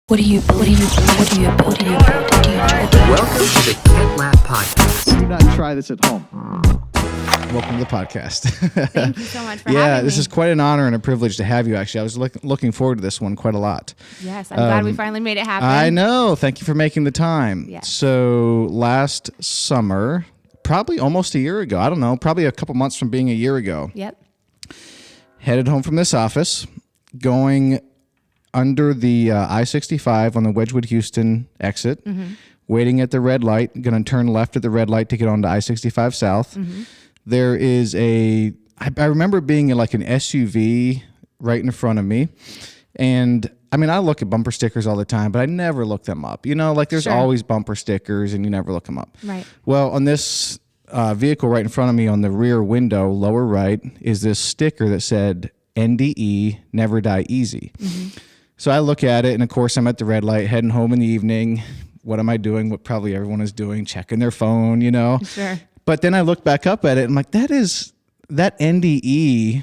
What do you build? What do you build? What do you build? Do you build? Welcome to the Kent Lapp Podcast. Do not try this at home. Welcome to the podcast. Thank you so much for having me. Yeah, this is quite an honor and a privilege to have you, actually. I was looking forward to this one quite a lot. Yes, I'm glad we finally made it happen. I know. Thank you for making the time. Yes. So last summer, probably almost a year ago, I don't know, probably a couple months from being a year ago, Yep. headed home from this office, going under the I-65 on the Wedgwood-Houston exit, waiting at the red light, going to turn left at the red light to get onto I-65 South. There is I remember being in like an SUV right in front of me. And I mean, I look at bumper stickers all the time, but I never look them up. You know, like there's Sure. always bumper stickers and you never look them up. Right. Well, on this vehicle right in front of me on the rear window, lower right, is this sticker that said NDE, Never Die Easy. So I look at it, and of course, I'm at the red light, heading home in the evening. What am I doing? What probably everyone is doing, checking their phone, you know? Sure. But then I look back up at it, and I'm like, that NDE,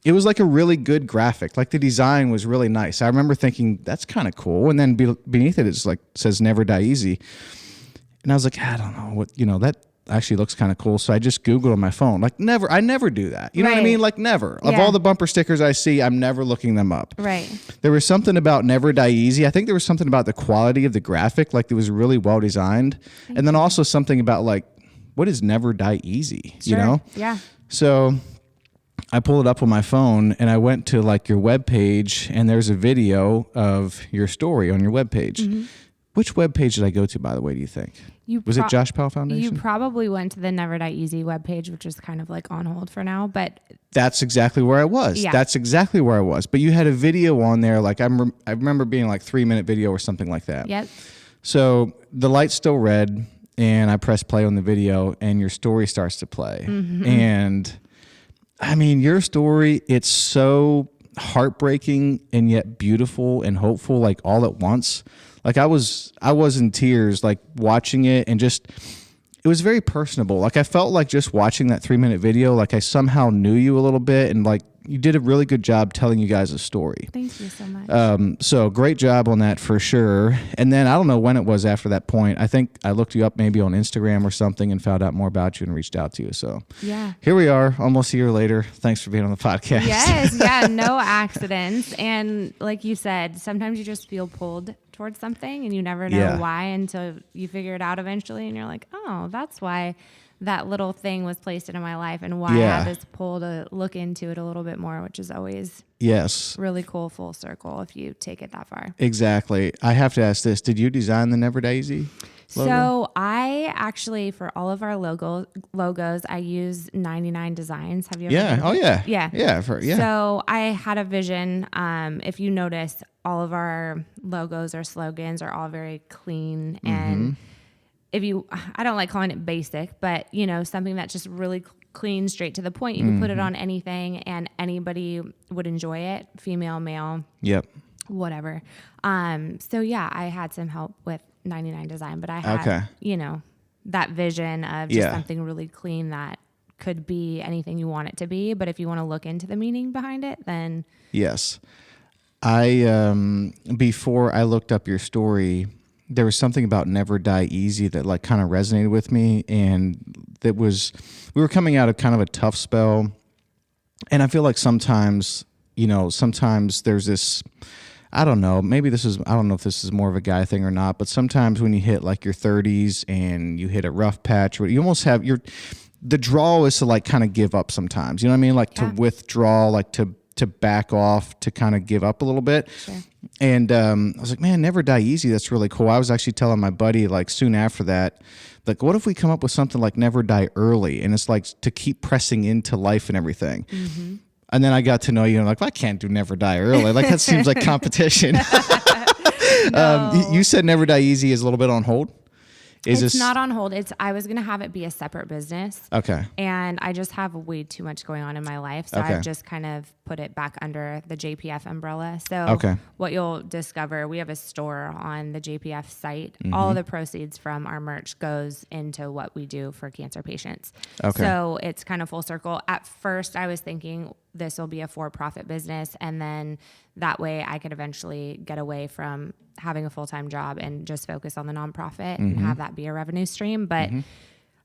it was like a really good graphic. Like the design was really nice. I remember thinking, that's kind of cool. And then beneath it, it's like, says Never Die Easy. And I was like, I don't know what, that actually looks kind of cool. So I just Googled on my phone. Like I never do that. You know what I Right. mean? Like never. Of Yeah. all the bumper stickers I see, I'm never looking them up. Right. There was something about Never Die Easy. I think there was something about the quality of the graphic, like it was really well designed. And then also something about like, what is Never Die Easy? Sure. You know? Yeah. So I pulled it up on my phone and I went to like your webpage and there's a video of your story on your webpage. Which webpage did I go to, by the way, do you think? Was it Josh Powell Foundation? You probably went to the Never Die Easy webpage, which is kind of like on hold for now, but That's exactly where I was. Yeah. That's exactly where I was. But you had a video on there, like I remember being like 3-minute video or something like that. yep. So the light's still red, and I press play on the video, and your story starts to play. And I mean, your story, it's so heartbreaking and yet beautiful and hopeful, like all at once. Like I was in tears, like watching it, and just it was very personable. Like I felt like just watching that 3-minute video, like I somehow knew you a little bit, and like you did a really good job telling you guys a story. Thank you so much. So great job on that for sure. And then I don't know when it was after that point. I think I looked you up maybe on Instagram or something and found out more about you and reached out to you. So Yeah. here we are, almost a year later. Thanks for being on the podcast. Yes. Yeah. No accidents. And like you said, sometimes you just feel pulled towards something and you never know Yeah. why until you figure it out eventually. And you're like, oh, that's why that little thing was placed into my life and why I Yeah. have this pull to look into it a little bit more, which is always Yes, really cool full circle if you take it that far. exactly. I have to ask this. Did you design the Never Die Easy logo? So I actually, for all of our logos, I use 99 Designs. Have you ever heard Yeah. of Oh, it? yeah. Yeah. Yeah. So I had a vision. If you notice, all of our logos or slogans are all very clean. And I don't like calling it basic, but something that's just really clean, straight to the point. You can put it on anything and anybody would enjoy it, female, male, Yep. whatever. So yeah, I had some help with 99 Design, but I had, Okay. that vision of just Yeah. something really clean that could be anything you want it to be. But if you want to look into the meaning behind it, then Yes. Before I looked up your story, there was something about Never Die Easy that like kind of resonated with me. And we were coming out of kind of a tough spell. And I feel like sometimes there's this, I don't know if this is more of a guy thing or not, but sometimes when you hit like your 30s and you hit a rough patch, you almost have the draw is to like kind of give up sometimes, you know what I mean? Like to withdraw, like to back off, to kind of give up a little bit. Sure. And I was like, man, Never Die Easy. That's really cool. I was actually telling my buddy like soon after that, like, what if we come up with something like Never Die Early? And it's like to keep pressing into life and everything. And then I got to know you and I'm like, well, I can't do Never Die Early. Like that seems like competition. No. You said Never Die Easy is a little bit on hold. it's not on hold. I was going to have it be a separate business. Okay. And I just have way too much going on in my life. So Okay. I've just kind of put it back under the JPF umbrella. So Okay. what you'll discover, we have a store on the JPF site. All of the proceeds from our merch goes into what we do for cancer patients. Okay. So it's kind of full circle. At first, I was thinking this will be a for-profit business, and then that way I could eventually get away from having a full-time job and just focus on the nonprofit and have that be a revenue stream. But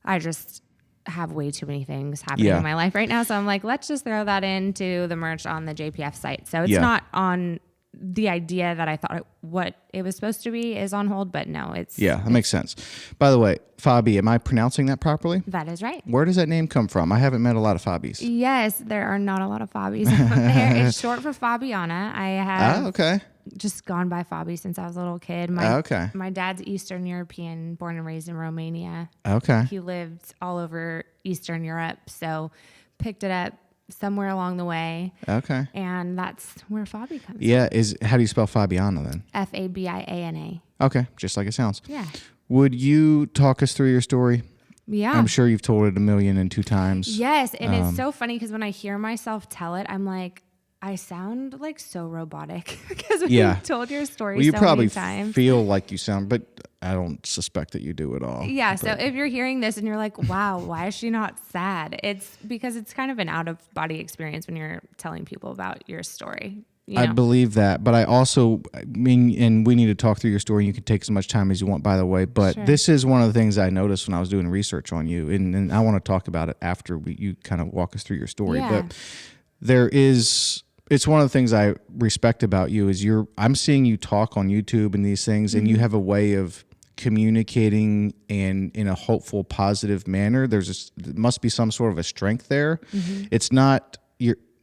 I just have way too many things happening in my life right now. So I'm like, let's just throw that into the merch on the JPF site. So it's not on the idea that I thought what it was supposed to be is on hold, but no, it's. Yeah, that makes sense. By the way, Fabi, am I pronouncing that properly? That is right. Where does that name come from? I haven't met a lot of Fabis. Yes, there are not a lot of Fabis there. It's short for Fabiana. I have just gone by Fabi since I was a little kid. My dad's Eastern European, born and raised in Romania. Okay. He lived all over Eastern Europe, so picked it up somewhere along the way. Okay. And that's where Fabi comes Yeah. How do you spell Fabiana then? Fabiana. Okay. Just like it sounds. Yeah. Would you talk us through your story? Yeah. I'm sure you've told it 1,002 times. Yes. And it's so funny because when I hear myself tell it, I'm like, I sound like so robotic because you told your story well, you so probably many times. feel like you sound, but I don't suspect that you do at all. Yeah. But So if you're hearing this and you're like, wow, why is she not sad? It's because it's kind of an out of body experience when you're telling people about your story. You know? I believe that, but I mean, and we need to talk through your story. You can take as much time as you want, by the way, but this is one of the things I noticed when I was doing research on you, and I want to talk about it after you kind of walk us through your story. Yeah. But it's one of the things I respect about you is I'm seeing you talk on YouTube and these things, and you have a way of communicating and in a hopeful, positive manner. There must be some sort of a strength there. It's not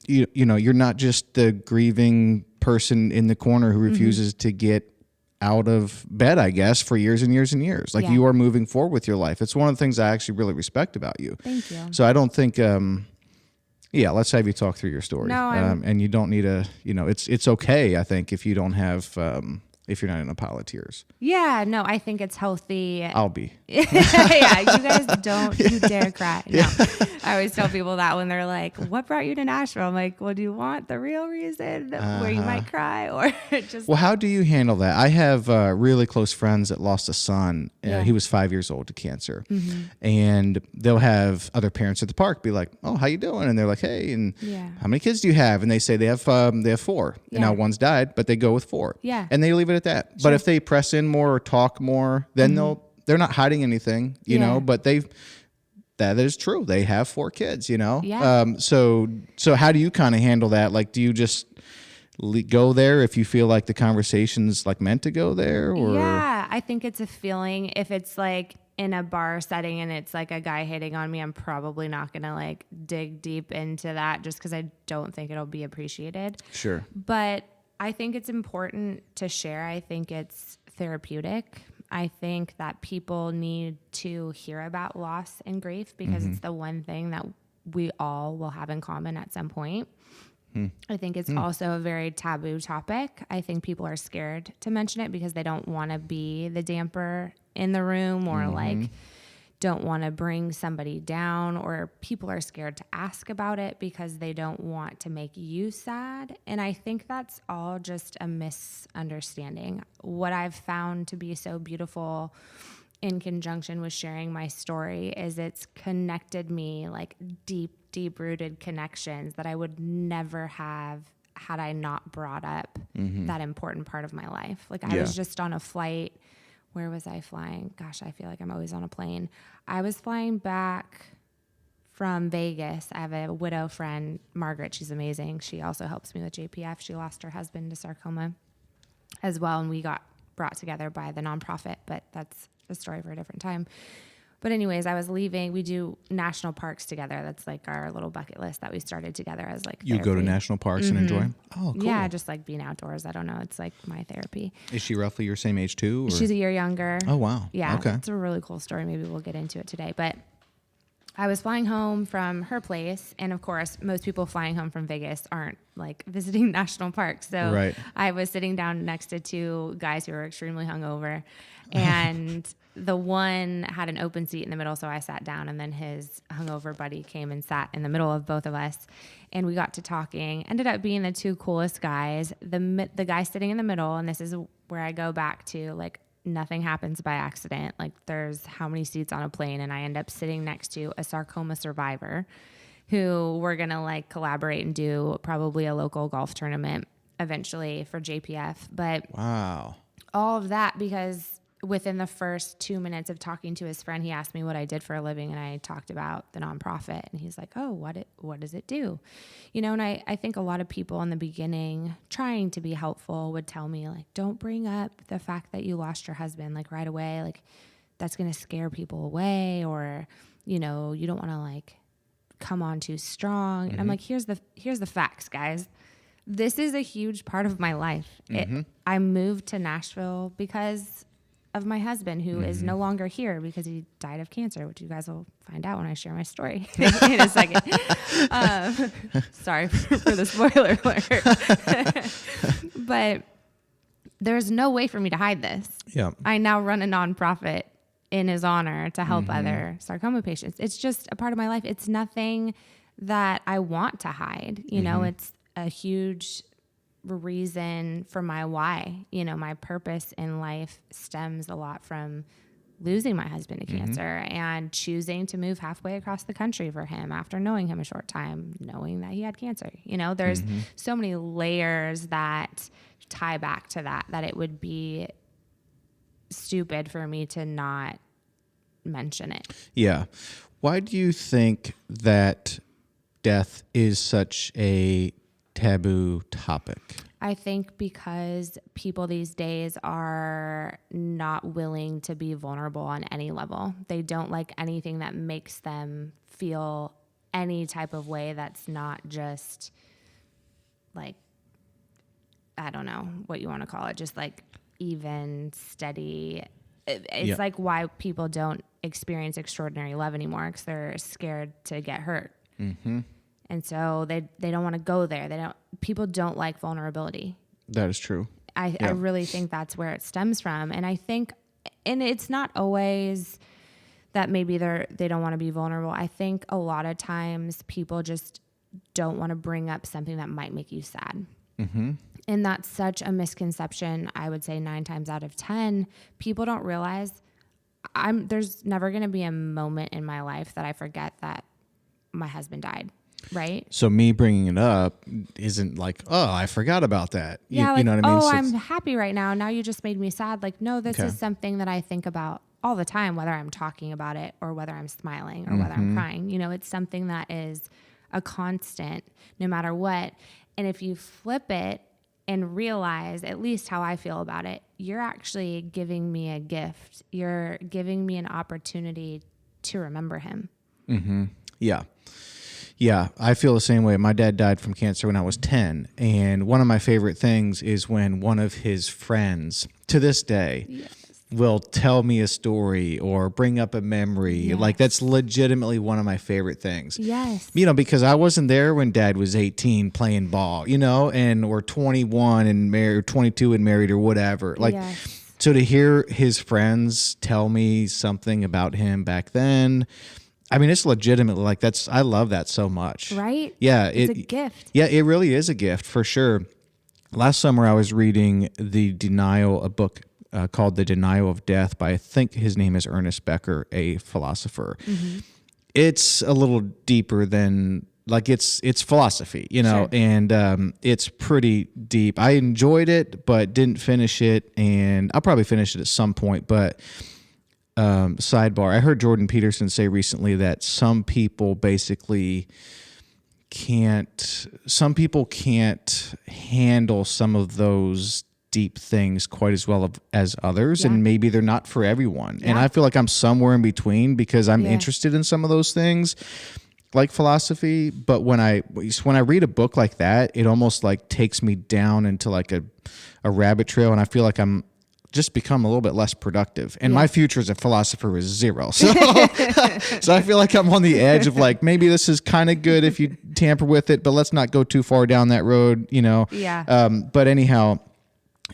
you're not just the grieving person in the corner who refuses to get out of bed, I guess, for years and years and years. Like you are moving forward with your life. It's one of the things I actually really respect about you. Thank you. So I don't think let's have you talk through your story. No, and you don't need it's okay, I think, if you don't have if you're not in a pile of tears. Yeah, no, I think it's healthy. I'll be. Yeah, you guys don't you dare cry. No. I always tell people that when they're like, what brought you to Nashville? I'm like, well, do you want the real reason where you might cry or just... Well, how do you handle that? I have really close friends that lost a son. He was 5 years old to cancer. And they'll have other parents at the park be like, oh, how you doing? And they're like, hey, and how many kids do you have? And they say they have 4. And now one's died, but they go with 4. Yeah. And they leave it at that. But if they press in more or talk more, then they're not hiding anything, you know, but that is true. They have 4 kids, you know? Yeah. So how do you kind of handle that? Like, do you just go there if you feel like the conversation's like meant to go there? Or? Yeah, I think it's a feeling. If it's like in a bar setting and it's like a guy hitting on me, I'm probably not going to like dig deep into that just because I don't think it'll be appreciated. Sure. But I think it's important to share. I think it's therapeutic. I think that people need to hear about loss and grief because it's the one thing that we all will have in common at some point. I think it's also a very taboo topic. I think people are scared to mention it because they don't want to be the damper in the room or like don't want to bring somebody down, or people are scared to ask about it because they don't want to make you sad. And I think that's all just a misunderstanding. What I've found to be so beautiful in conjunction with sharing my story is it's connected me like deep rooted connections that I would never have had I not brought up that important part of my life. Like I was just on a flight. Where was I flying? Gosh, I feel like I'm always on a plane. I was flying back from Vegas. I have a widow friend, Margaret. She's amazing. She also helps me with JPF. She lost her husband to sarcoma as well, and we got brought together by the nonprofit, but that's a story for a different time. But anyways, I was leaving. We do national parks together. That's like our little bucket list that we started together as like You go to national parks and enjoy them? Oh, cool. Yeah, just like being outdoors. I don't know. It's like my therapy. Is she roughly your same age too? Or? She's a year younger. Oh, wow. Yeah. Okay. It's a really cool story. Maybe we'll get into it today. But I was flying home from her place, and of course, most people flying home from Vegas aren't like visiting national parks. So Right. I was sitting down next to two guys who were extremely hungover, and the one had an open seat in the middle, so I sat down, and then his hungover buddy came and sat in the middle of both of us, and we got to talking. Ended up being the two coolest guys. The guy sitting in the middle, and this is where I go back to, like, nothing happens by accident. Like, there's how many seats on a plane, and I end up sitting next to a sarcoma survivor who we're going to like collaborate and do probably a local golf tournament eventually for JPF. But Wow. all of that because within the first 2 minutes of talking to his friend, he asked me what I did for a living, and I talked about the nonprofit, and he's like, oh, what does it do? You know, and I think a lot of people in the beginning trying to be helpful would tell me, like, don't bring up the fact that you lost your husband, like, right away. Like, that's going to scare people away, or, you know, you don't want to like come on too strong. And I'm like, here's the facts, guys. This is a huge part of my life. I moved to Nashville because of my husband, who is no longer here because he died of cancer, which you guys will find out when I share my story in a second. Sorry for the spoiler alert. But there's no way for me to hide this. Yeah. I now run a nonprofit in his honor to help other sarcoma patients. It's just a part of my life. It's nothing that I want to hide. You know, it's a huge reason for my why. You know, my purpose in life stems a lot from losing my husband to cancer and choosing to move halfway across the country for him after knowing him a short time, knowing that he had cancer. You know, there's so many layers that tie back to that it would be stupid for me to not mention it. Yeah. Why do you think that death is such a taboo topic? I think because people these days are not willing to be vulnerable on any level. They don't like anything that makes them feel any type of way that's not just like, I don't know what you want to call it, just like even, steady. It's like why people don't experience extraordinary love anymore, because they're scared to get hurt. And so they don't want to go there. People don't like vulnerability. That is true. I really think that's where it stems from. And I think, and it's not always that maybe they don't want to be vulnerable. I think a lot of times people just don't want to bring up something that might make you sad. And that's such a misconception. I would say 9 times out of 10, people don't realize there's never going to be a moment in my life that I forget that my husband died. Right. So me bringing it up isn't like, oh, I forgot about that. Yeah, you know what I mean? Oh, So I'm happy right now. Now you just made me sad. Like, no, this is something that I think about all the time, whether I'm talking about it or whether I'm smiling or whether I'm crying. You know, it's something that is a constant no matter what. And if you flip it and realize at least how I feel about it, you're actually giving me a gift. You're giving me an opportunity to remember him. Yeah. Yeah, I feel the same way. My dad died from cancer when I was 10. And one of my favorite things is when one of his friends, to this day, will tell me a story or bring up a memory. Like, that's legitimately one of my favorite things. Yes. You know, because I wasn't there when dad was 18 playing ball, you know, or 21 and married, or 22 and married or whatever. Like, so to hear his friends tell me something about him back then, I mean, it's legitimately like I love that so much. Right? Yeah. It's a gift. Yeah, it really is a gift for sure. Last summer I was reading a book called The Denial of Death by, I think his name is Ernest Becker, a philosopher. It's a little deeper than, like, it's philosophy, you know, and it's pretty deep. I enjoyed it, but didn't finish it, and I'll probably finish it at some point, but sidebar, I heard Jordan Peterson say recently that some people can't handle some of those deep things quite as well as others, and maybe they're not for everyone. And I feel like I'm somewhere in between because I'm interested in some of those things, like philosophy. But when I read a book like that, it almost like takes me down into like a rabbit trail, and I feel like I'm just become a little bit less productive. And my future as a philosopher was 0. So, so I feel like I'm on the edge of like, maybe this is kind of good if you tamper with it, but let's not go too far down that road, you know? Yeah. But anyhow,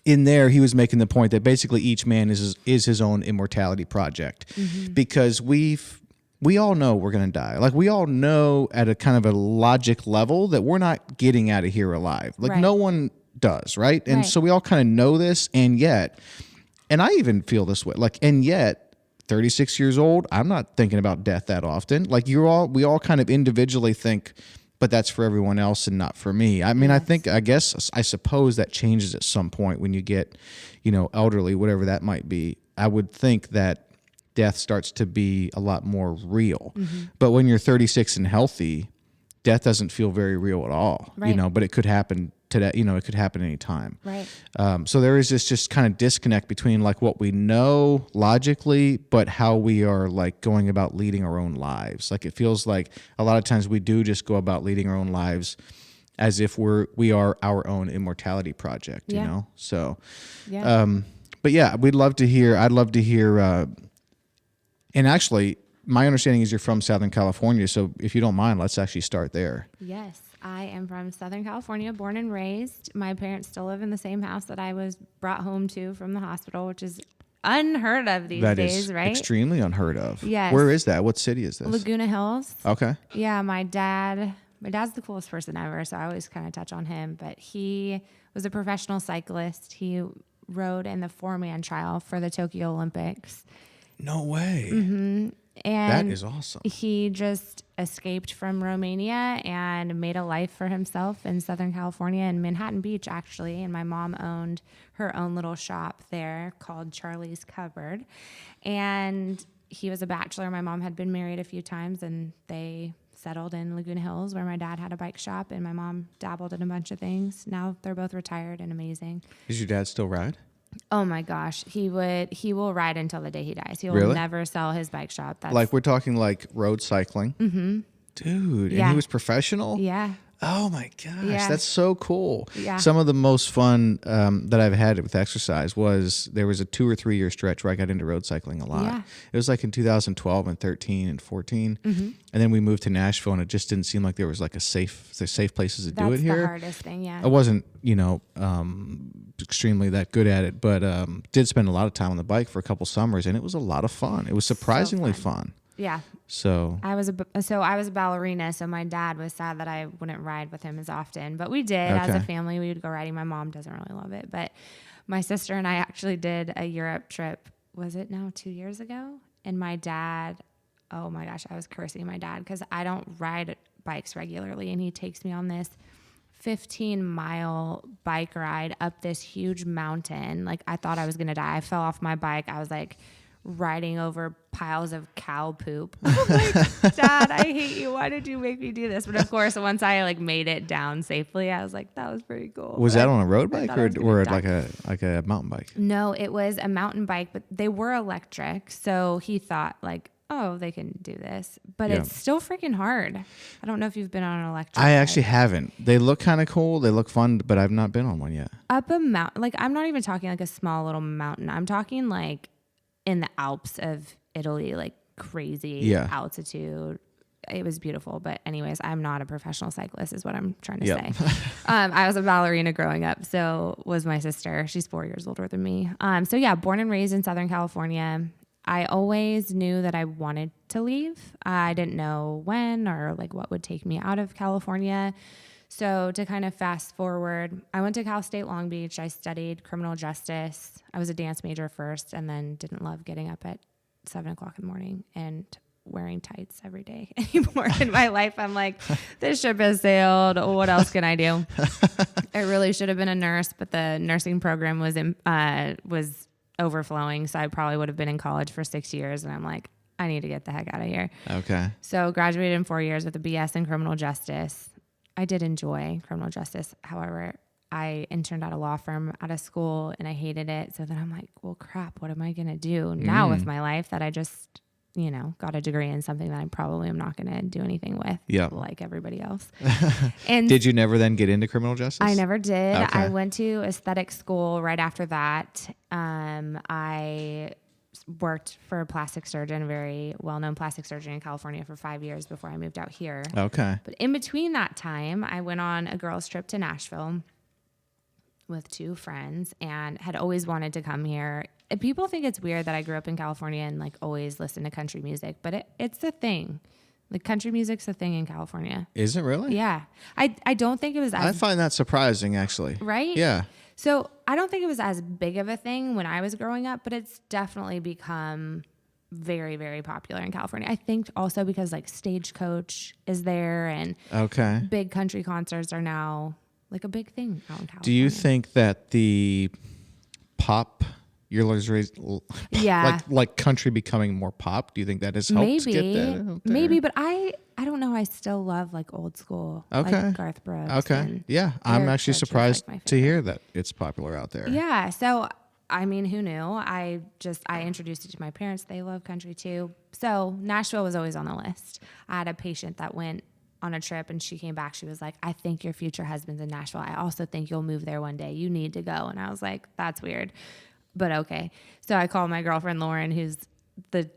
in there, he was making the point that basically each man is his own immortality project, because we all know we're going to die. Like, we all know at a kind of a logic level that we're not getting out of here alive. Like, no one does, right? And so we all kind of know this, and yet, and I even feel this way, like, and yet, 36 years old, I'm not thinking about death that often. Like, we all kind of individually think, but that's for everyone else and not for me. I mean, I suppose that changes at some point when you get, you know, elderly, whatever that might be. I would think that death starts to be a lot more real. But when you're 36 and healthy, death doesn't feel very real at all, you know, but it could happen today, you know, it could happen anytime. Right. So there is this just kind of disconnect between like what we know logically, but how we are like going about leading our own lives. Like, it feels like a lot of times we do just go about leading our own lives as if we are our own immortality project, you know? So, but yeah, I'd love to hear, and actually my understanding is you're from Southern California. So if you don't mind, let's actually start there. Yes. I am from Southern California, born and raised. My parents still live in the same house that I was brought home to from the hospital, which is unheard of these days, right? Extremely unheard of. Yes. Where is that? What city is this? Laguna Hills. Okay. Yeah, my dad's the coolest person ever, so I always kind of touch on him. But he was a professional cyclist. He rode in the 4-man trial for the Tokyo Olympics. No way. And that is awesome. He just escaped from Romania and made a life for himself in Southern California in Manhattan Beach, actually. And my mom owned her own little shop there called Charlie's Cupboard. And he was a bachelor. My mom had been married a few times, and they settled in Laguna Hills where my dad had a bike shop, and my mom dabbled in a bunch of things. Now they're both retired and amazing. Does your dad still ride? Oh my gosh, he will ride until the day he dies. He will Really? never sell his bike shop. That's, like, we're talking like road cycling. Mm-hmm. Dude, and he was professional? Yeah. Oh my gosh, Yeah. that's so cool. Yeah. Some of the most fun that I've had with exercise was there was a 2 or 3 year stretch where I got into road cycling a lot. Yeah. It was like in 2012 and 13 and 14. Mm-hmm. And then we moved to Nashville, and it just didn't seem like there was like safe places to do it here. That's the hardest thing, yeah. I wasn't, extremely that good at it, but did spend a lot of time on the bike for a couple summers, and it was a lot of fun. It was surprisingly fun. Yeah. So I was a ballerina, so my dad was sad that I wouldn't ride with him as often, but we did as a family. We would go riding. My mom doesn't really love it, but my sister and I actually did a Europe trip. Was it now 2 years ago? And my dad, oh my gosh, I was cursing my dad because I don't ride bikes regularly, and he takes me on this 15-mile bike ride up this huge mountain. Like, I thought I was going to die. I fell off my bike. I was like riding over piles of cow poop. I'm like, Dad, I hate you. Why did you make me do this? But of course, once I like made it down safely, I was like, that was pretty cool. Was that on a road bike or die. like a mountain bike? No, it was a mountain bike, but they were electric. So he thought like, oh, they can do this, but it's still freaking hard. I don't know if you've been on an electric I bike. actually haven't. They look kind of cool. They look fun, but I've not been on one yet. Up a mountain, like I'm not even talking like a small little mountain. I'm talking like in the Alps of Italy, like crazy altitude. It was beautiful. But anyways, I'm not a professional cyclist is what I'm trying to say. I was a ballerina growing up. So was my sister. She's 4 years older than me. So yeah, born and raised in Southern California. I always knew that I wanted to leave. I didn't know when or like what would take me out of California. So to kind of fast forward, I went to Cal State Long Beach. I studied criminal justice. I was a dance major first, and then didn't love getting up at 7 o'clock in the morning and wearing tights every day anymore in my life. I'm like, this ship has sailed. What else can I do? I really should have been a nurse, but the nursing program was overflowing. So I probably would have been in college for 6 years. And I'm like, I need to get the heck out of here. Okay. So graduated in 4 years with a BS in criminal justice. I did enjoy criminal justice. However, I interned at a law firm out of school and I hated it. So then I'm like, well, crap, what am I going to do now with my life that I just got a degree in something that I probably am not going to do anything with, like everybody else. And did you never then get into criminal justice? I never did. Okay. I went to aesthetic school right after that. I worked for a plastic surgeon, a very well-known plastic surgeon in California for 5 years before I moved out here. Okay. But in between that time, I went on a girls' trip to Nashville with 2 friends and had always wanted to come here. People think it's weird that I grew up in California and like always listen to country music, but it's a thing. Like country music's a thing in California. Is it really? Yeah. I don't think it was I find that surprising, actually. right? Yeah. So I don't think it was as big of a thing when I was growing up, but it's definitely become very, very popular in California. I think also because like Stagecoach is there and big country concerts are now like a big thing out in California. Do you think that the pop, like country becoming more pop, do you think that has helped get that out there? Maybe, but I don't know. I still love like old school, like Garth Brooks. Okay. Yeah. I'm actually surprised to hear that it's popular out there. Yeah. So, I mean, who knew? I introduced it to my parents. They love country too. So Nashville was always on the list. I had a patient that went on a trip and she came back. She was like, I think your future husband's in Nashville. I also think you'll move there one day. You need to go. And I was like, that's weird, but okay. So I called my girlfriend, Lauren, who's the,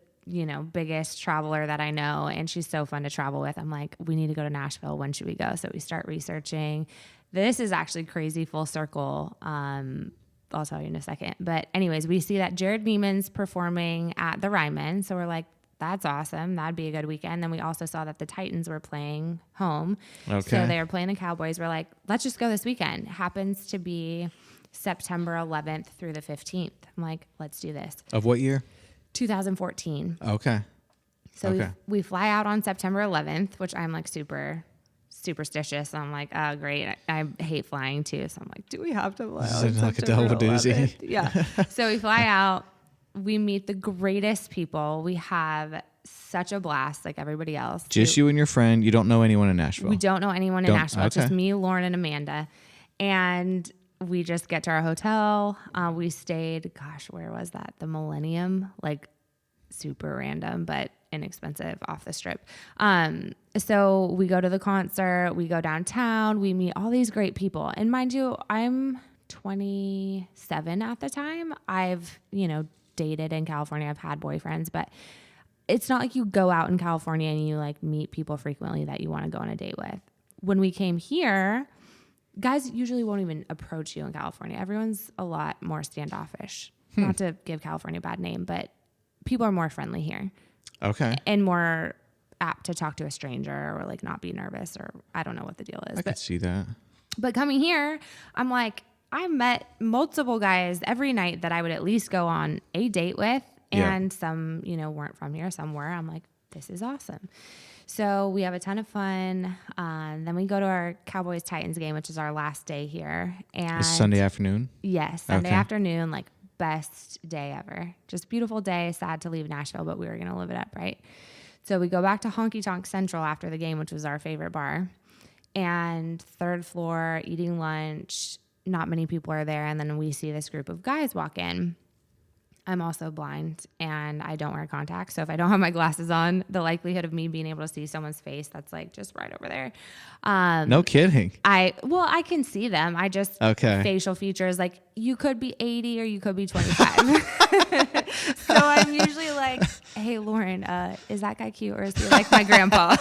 biggest traveler that I know. And she's so fun to travel with. I'm like, we need to go to Nashville. When should we go? So we start researching. This is actually crazy full circle. I'll tell you in a second. But anyways, we see that Jared Neiman's performing at the Ryman. So we're like, that's awesome. That'd be a good weekend. Then we also saw that the Titans were playing home. Okay. So they were playing the Cowboys. We're like, let's just go this weekend. Happens to be September 11th through the 15th. I'm like, let's do this. Of what year? 2014. Okay. So we fly out on September 11th, which I'm like super superstitious. I'm like, oh, great. I hate flying too. So I'm like, do we have to fly out? Is it like a double doozy? Yeah. So we fly out. We meet the greatest people. We have such a blast, like everybody else. Just you and your friend. You don't know anyone in Nashville. We don't know anyone in Nashville. It's just me, Lauren, and Amanda. And we just get to our hotel. We stayed, where was that? The Millennium, like super random, but inexpensive off the strip. So we go to the concert, we go downtown, we meet all these great people. And mind you, I'm 27 at the time. I've, dated in California. I've had boyfriends, but it's not like you go out in California and you like meet people frequently that you want to go on a date with. When we came here, guys usually won't even approach you in California. Everyone's a lot more standoffish. Not to give California a bad name, but people are more friendly here. Okay. And more apt to talk to a stranger or like not be nervous, or I don't know what the deal is. I could see that. But coming here, I'm like, I met multiple guys every night that I would at least go on a date with. And some, weren't from here, some were. I'm like, this is awesome. So we have a ton of fun. Then we go to our Cowboys Titans game, which is our last day here. And it's Sunday afternoon? Yes, Sunday afternoon, like best day ever. Just beautiful day. Sad to leave Nashville, but we were going to live it up, right? So we go back to Honky Tonk Central after the game, which was our favorite bar. And third floor, eating lunch. Not many people are there. And then we see this group of guys walk in. I'm also blind and I don't wear contacts. So if I don't have my glasses on, the likelihood of me being able to see someone's face that's like just right over there. No kidding. I can see them. I just, facial features, like you could be 80 or you could be 25. So I'm usually like, hey, Lauren, is that guy cute or is he like my grandpa?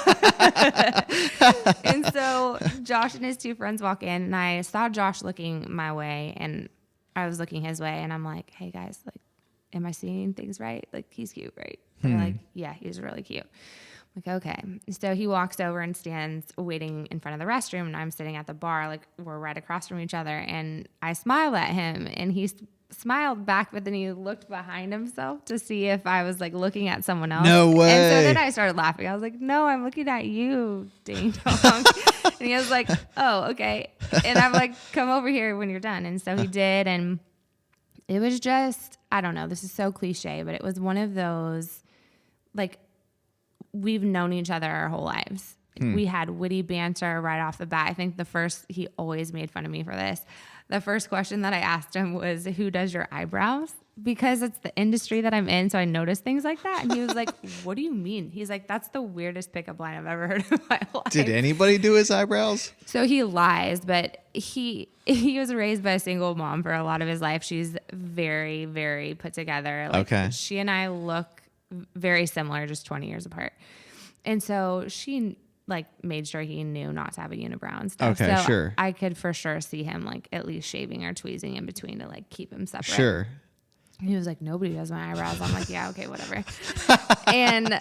And so Josh and his 2 friends walk in and I saw Josh looking my way and I was looking his way and I'm like, hey guys, like, am I seeing things right? Like, he's cute, right? And they're like, yeah, he's really cute. I'm like, okay. So he walks over and stands waiting in front of the restroom, and I'm sitting at the bar, like we're right across from each other. And I smiled at him, and he smiled back, but then he looked behind himself to see if I was like looking at someone else. No way. And so then I started laughing. I was like, no, I'm looking at you, ding dong. And he was like, oh, okay. And I'm like, come over here when you're done. And so he did, and it was just, I don't know, this is so cliche, but it was one of those, like, we've known each other our whole lives. We had witty banter right off the bat. I think he always made fun of me for this. The first question that I asked him was, who does your eyebrows? because it's the industry that I'm in, so I notice things like that. And he was like, what do you mean? He's like, that's the weirdest pickup line I've ever heard in my life. Did anybody do his eyebrows? So he lies, but he was raised by a single mom for a lot of his life. She's very, very put together. Like, Okay. She and I look very similar, just 20 years apart. And so she like made sure he knew not to have a unibrow and stuff. Okay, so sure. I could for sure see him like at least shaving or tweezing in between to like keep him separate. Sure. He was like, nobody does my eyebrows. I'm like, yeah, okay, whatever. and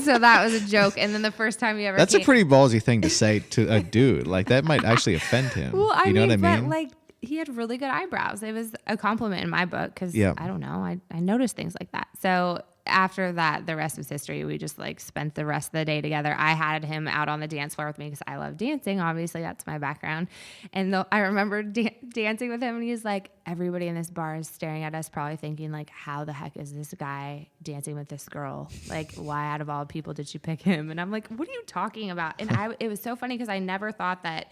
so that was a joke. And then the first time he ever That's a pretty ballsy thing to say to a dude. Like that might actually offend him. Well, I you know mean, what I mean? but like he had really good eyebrows. It was a compliment in my book because Yeah. I don't know, I noticed things like that. So after that, the rest was history. We just like spent the rest of the day together. I had him out on the dance floor with me because I love dancing. Obviously, that's my background. And I remember dancing with him, and he's like, everybody in this bar is staring at us, probably thinking like, how the heck is this guy dancing with this girl? Like, why out of all people did you pick him? And I'm like, what are you talking about? And it was so funny because I never thought that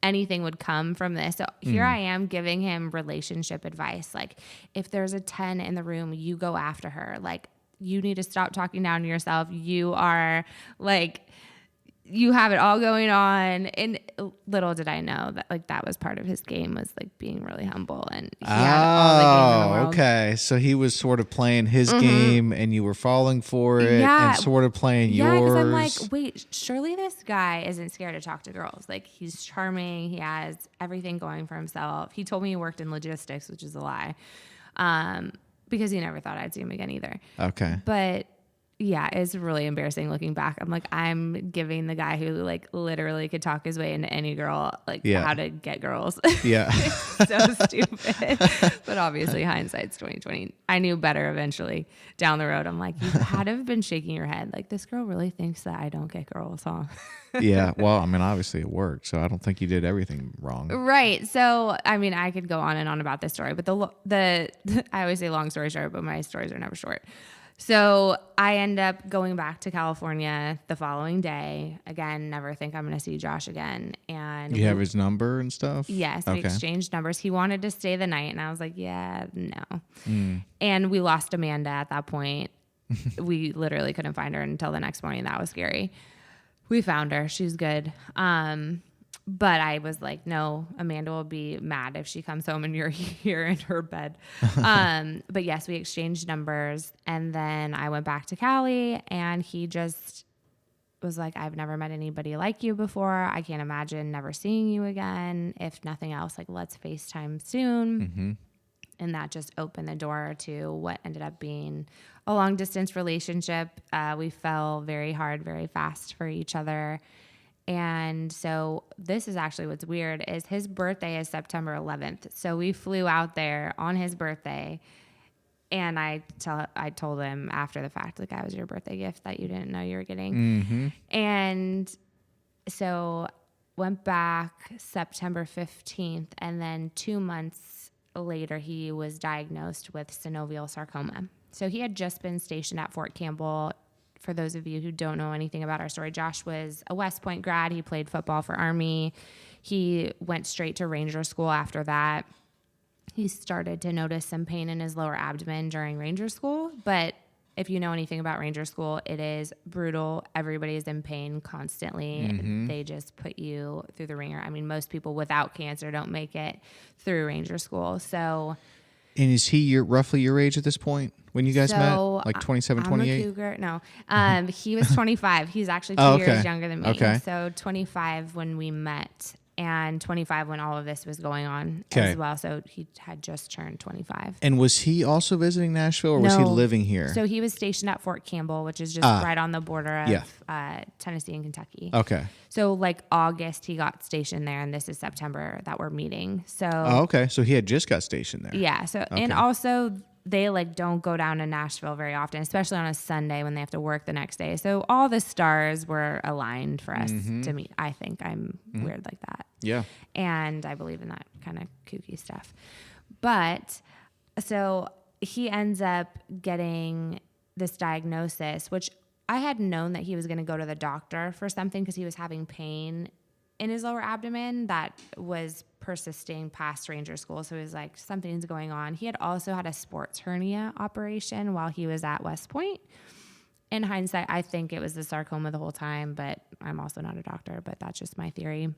anything would come from this. So here I am giving him relationship advice. Like, if there's a 10 in the room, you go after her. Like, you need to stop talking down to yourself. You are like, you have it all going on. And little did I know that like that was part of his game, was like being really humble, and he had all the game in the world. Okay. So he was sort of playing his game and you were falling for it Yeah. and sort of playing Yeah, yours. because I'm like, wait, surely this guy isn't scared to talk to girls. Like, he's charming. He has everything going for himself. He told me he worked in logistics, which is a lie, because he never thought I'd see him again either. Okay. But yeah, it's really embarrassing looking back. I'm like, I'm giving the guy who like literally could talk his way into any girl, like how to get girls. Yeah. So stupid. But obviously hindsight's 2020. I knew better eventually down the road. I'm like, you had to have been shaking your head. Like, this girl really thinks that I don't get girls, huh? Yeah. Well, I mean, obviously it worked. So I don't think you did everything wrong. Right. So, I mean, I could go on and on about this story, but I always say long story short, but my stories are never short. So I end up going back to California the following day. Again, never think I'm going to see Josh again. And You have his number and stuff? yes, we Okay. exchanged numbers. He wanted to stay the night, and I was like, yeah, no. And we lost Amanda at that point. We literally couldn't find her until the next morning. That was scary. We found her. She's good. But I was like, no, Amanda will be mad if she comes home and you're here in her bed. But yes, we exchanged numbers. And then I went back to Cali, and he just was like, I've never met anybody like you before. I can't imagine never seeing you again. If nothing else, like, let's FaceTime soon. Mm-hmm. And that just opened the door to what ended up being a long distance relationship. We fell very hard, very fast for each other. And so this is actually what's weird is his birthday is September 11th. So we flew out there on his birthday, and I told him after the fact, like, I was your birthday gift that you didn't know you were getting. Mm-hmm. And so went back September 15th, and then 2 months later he was diagnosed with synovial sarcoma. So he had just been stationed at Fort Campbell. For those of you who don't know anything about our story, Josh was a West Point grad. He played football for Army. He went straight to Ranger School after that. He started to notice some pain in his lower abdomen during Ranger School. But if you know anything about Ranger School, it is brutal. Everybody is in pain constantly. Mm-hmm. They just put you through the ringer. I mean, most people without cancer don't make it through Ranger School. So... And is he roughly your age at this point when you guys met? So, Like 27, I'm 28? a cougar. No. He was 25. He's actually 2 okay. years younger than me. Okay. So 25 when we met, and 25 when all of this was going on Okay. as well. So he had just turned 25. And was he also visiting Nashville, or was he No. living here? So he was stationed at Fort Campbell, which is just right on the border of Tennessee and Kentucky. Okay. So like August, he got stationed there, and this is September that we're meeting. So Oh, okay. So he had just got stationed there. yeah. So and also they like don't go down to Nashville very often, especially on a Sunday when they have to work the next day. So all the stars were aligned for us to meet. I think I'm weird like that. Yeah. And I believe in that kind of kooky stuff. But so he ends up getting this diagnosis, which I had known that he was going to go to the doctor for something because he was having pain in his lower abdomen that was persisting past ranger school. So he was like, something's going on. He had also had a sports hernia operation while he was at West Point. In hindsight, I think it was the sarcoma the whole time, but I'm also not a doctor, but that's just my theory.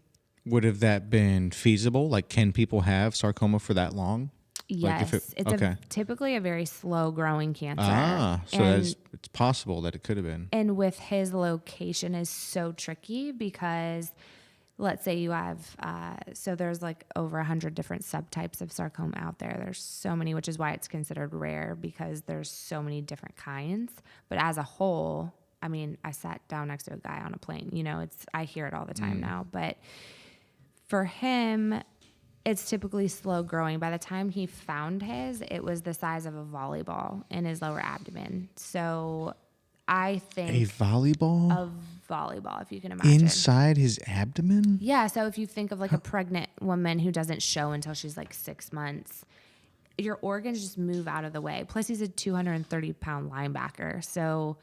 Would have that been feasible? Like, can people have sarcoma for that long? Yes, Like it's typically a very slow growing cancer. So it's possible that it could have been. And with his location is so tricky because let's say you have, so there's like over 100 different subtypes of sarcoma out there. There's so many, which is why it's considered rare because there's so many different kinds. But as a whole, I mean, I sat down next to a guy on a plane, you know, I hear it all the time now, but for him, it's typically slow growing. By the time he found his, it was the size of a volleyball in his lower abdomen. So I think A volleyball? a volleyball, if you can imagine. Inside his abdomen? Yeah. So if you think of like a pregnant woman who doesn't show until she's like 6 months, your organs just move out of the way. Plus, he's a 230-pound linebacker. So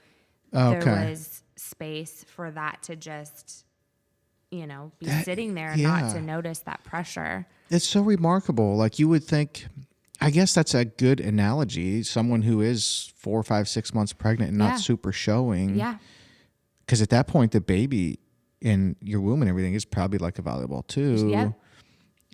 there was space for that to just, you know, be sitting there and not to notice that pressure. It's so remarkable. Like, you would think, I guess that's a good analogy. Someone who is 4, 5, 6 months pregnant and not super showing. Yeah. Because at that point, the baby in your womb and everything is probably like a volleyball too. Yeah.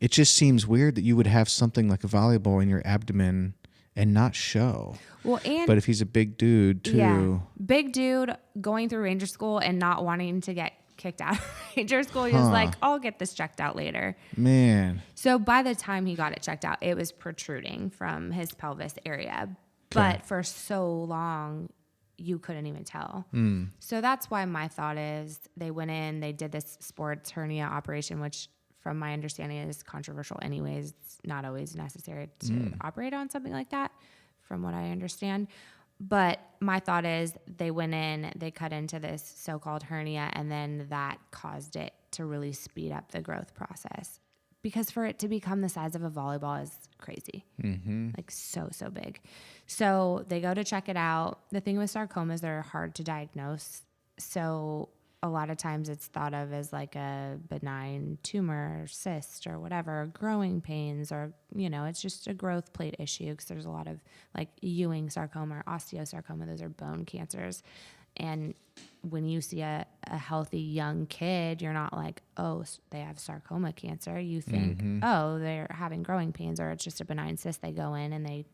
It just seems weird that you would have something like a volleyball in your abdomen and not show. Well, and but if he's a big dude too. Big dude going through ranger school and not wanting to get kicked out of ranger school, he was like, I'll get this checked out later. Man. So by the time he got it checked out, it was protruding from his pelvis area. But for so long, you couldn't even tell. So that's why my thought is they went in, they did this sports hernia operation, which from my understanding is controversial anyways. It's not always necessary to operate on something like that, from what I understand. But my thought is they went in, they cut into this so-called hernia, and then that caused it to really speed up the growth process. Because for it to become the size of a volleyball is crazy. Like so big. So they go to check it out. The thing with sarcomas, they're hard to diagnose. So a lot of times it's thought of as like a benign tumor or cyst or whatever, growing pains, or, you know, it's just a growth plate issue because there's a lot of like Ewing sarcoma or osteosarcoma. Those are bone cancers. And when you see a healthy young kid, you're not like, oh, they have sarcoma cancer. You think, oh, they're having growing pains, or it's just a benign cyst. They go in and they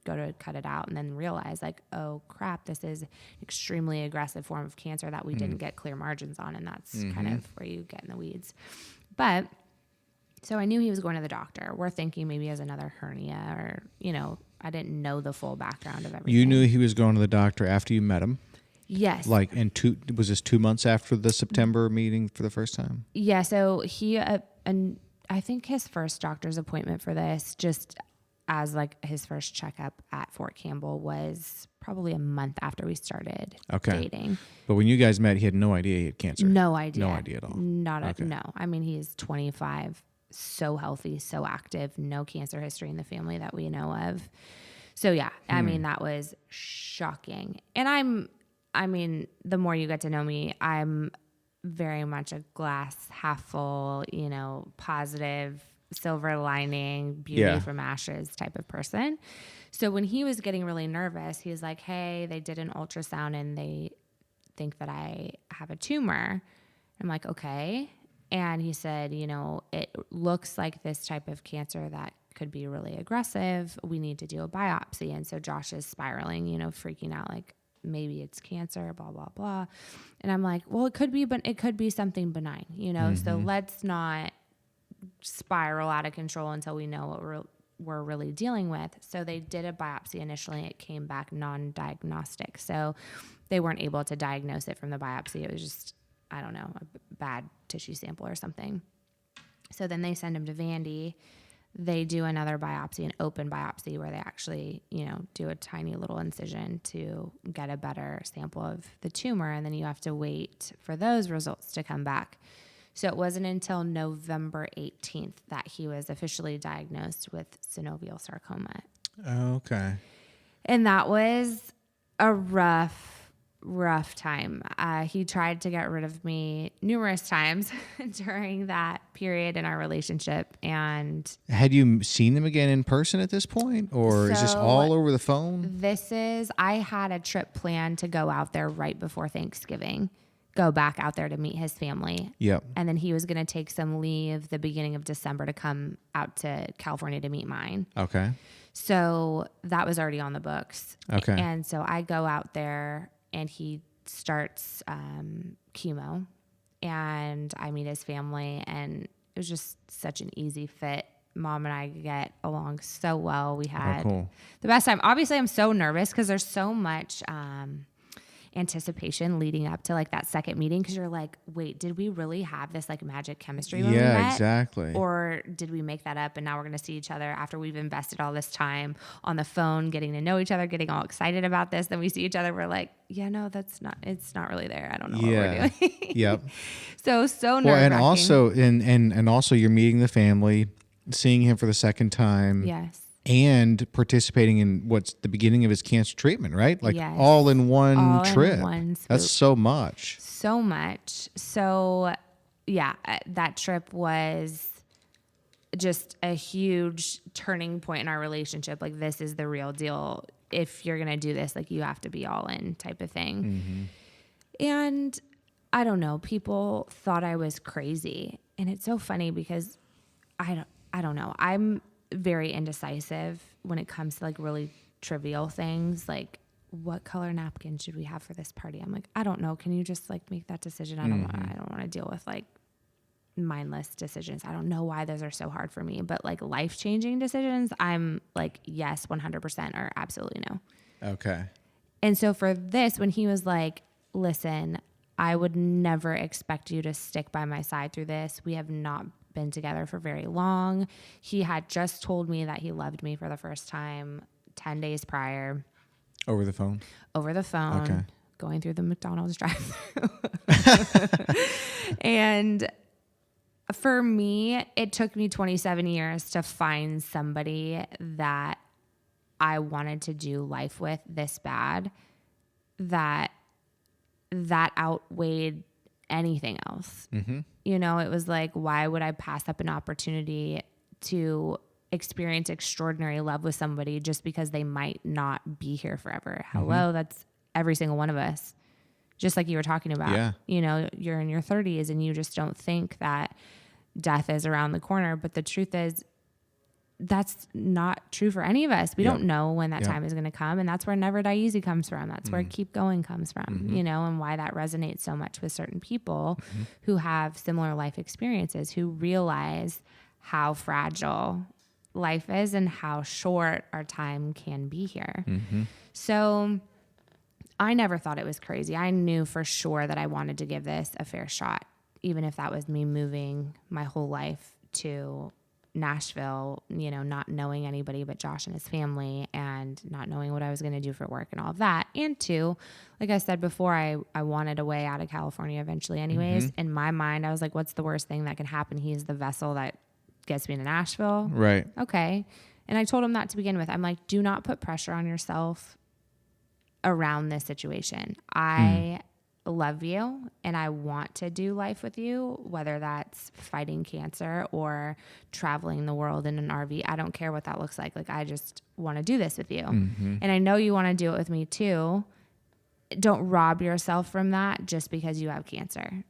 go to cut it out and then realize like, oh crap, this is extremely aggressive form of cancer that we didn't get clear margins on. And that's kind of where you get in the weeds. But so I knew he was going to the doctor. We're thinking maybe he has another hernia, or, you know, I didn't know the full background of everything. You knew he was going to the doctor after you met him? Yes. Like was this 2 months after the September meeting for the first time? Yeah. So he, and I think his first doctor's appointment for this, just as like his first checkup at Fort Campbell, was probably a month after we started dating. But when you guys met, he had no idea he had cancer. No idea. No idea at all. No. I mean, he's 25, so healthy, so active, no cancer history in the family that we know of. So yeah, I mean, that was shocking. And I mean, the more you get to know me, I'm very much a glass half full, you know, positive, silver lining, beauty from ashes type of person. So when he was getting really nervous, he was like, hey, they did an ultrasound and they think that I have a tumor. I'm like, okay. And he said, you know, it looks like this type of cancer that could be really aggressive. We need to do a biopsy. And so Josh is spiraling, you know, freaking out, like, maybe it's cancer, blah, blah, blah. And I'm like, well, it could be, but it could be something benign, you know? So let's not spiral out of control until we know what we're really dealing with. So they did a biopsy initially. It came back non-diagnostic. So they weren't able to diagnose it from the biopsy. It was just, I don't know, a bad tissue sample or something. So then they send him to Vandy. They do another biopsy, an open biopsy, where they actually, you know, do a tiny little incision to get a better sample of the tumor. And then you have to wait for those results to come back. So it wasn't until November 18th that he was officially diagnosed with synovial sarcoma. Okay. And that was a rough rough time. He tried to get rid of me numerous times during that period in our relationship. And Had you seen them again in person at this point, or is this So- all over the phone? I had a trip planned to go out there right before Thanksgiving, go back out there to meet his family. Yep. And then he was going to take some leave the beginning of December to come out to California to meet mine. Okay. So that was already on the books. Okay. And so I go out there and he starts chemo, and I meet his family, and it was just such an easy fit. Mom and I get along so well. We had cool. the best time. Obviously, I'm so nervous because there's so much anticipation leading up to like that second meeting, because you're like, wait, did we really have this like magic chemistry when we met? Yeah, exactly. Or did we make that up and now we're going to see each other after we've invested all this time on the phone, getting to know each other, getting all excited about this? Then we see each other, we're like, yeah, no, it's not really there. I don't know what we're doing. Yep. So nerve-wracking. Well, and also, and also you're meeting the family, seeing him for the second time. Yes. And participating in what's the beginning of his cancer treatment, right? Like Yes. all in one All in trip. one swoop. That's so much. So much. So, yeah, that trip was just a huge turning point in our relationship. Like, this is the real deal. If you're going to do this, like, you have to be all in type of thing. And I don't know, people thought I was crazy. And it's so funny because I don't know. I'm very indecisive when it comes to like really trivial things, like what color napkin should we have for this party? I'm like, I don't know. Can you just like make that decision? I don't want to deal with like mindless decisions. I don't know why those are so hard for me, but like life-changing decisions, I'm like, yes, 100%, or absolutely no. Okay. And so for this, when he was like, listen, I would never expect you to stick by my side through this. We have not been together for very long. He had just told me that he loved me for the first time 10 days prior. Over the phone? Over the phone. Okay. Going through the McDonald's drive-thru. And for me, it took me 27 years to find somebody that I wanted to do life with this bad, that outweighed anything else. Mm-hmm. You know, it was like, why would I pass up an opportunity to experience extraordinary love with somebody just because they might not be here forever? Hello, that's every single one of us. Just like you were talking about. Yeah. You know, you're in your 30s and you just don't think that death is around the corner. But the truth is, that's not true for any of us. We don't know when that time is going to come. And that's where Never Die Easy comes from. That's where Keep Going comes from, you know, and why that resonates so much with certain people who have similar life experiences, who realize how fragile life is and how short our time can be here. So I never thought it was crazy. I knew for sure that I wanted to give this a fair shot, even if that was me moving my whole life to Nashville, you know, not knowing anybody but Josh and his family, and not knowing what I was going to do for work and all of that. And two, like I said before, I wanted a way out of California eventually anyways. In my mind, I was like, what's the worst thing that can happen? He's the vessel that gets me to Nashville. Right. Okay. And I told him that to begin with. I'm like, do not put pressure on yourself around this situation. I love you and I want to do life with you, whether that's fighting cancer or traveling the world in an RV. I don't care what that looks like. Like, I just want to do this with you. And I know you want to do it with me too. Don't rob yourself from that just because you have cancer.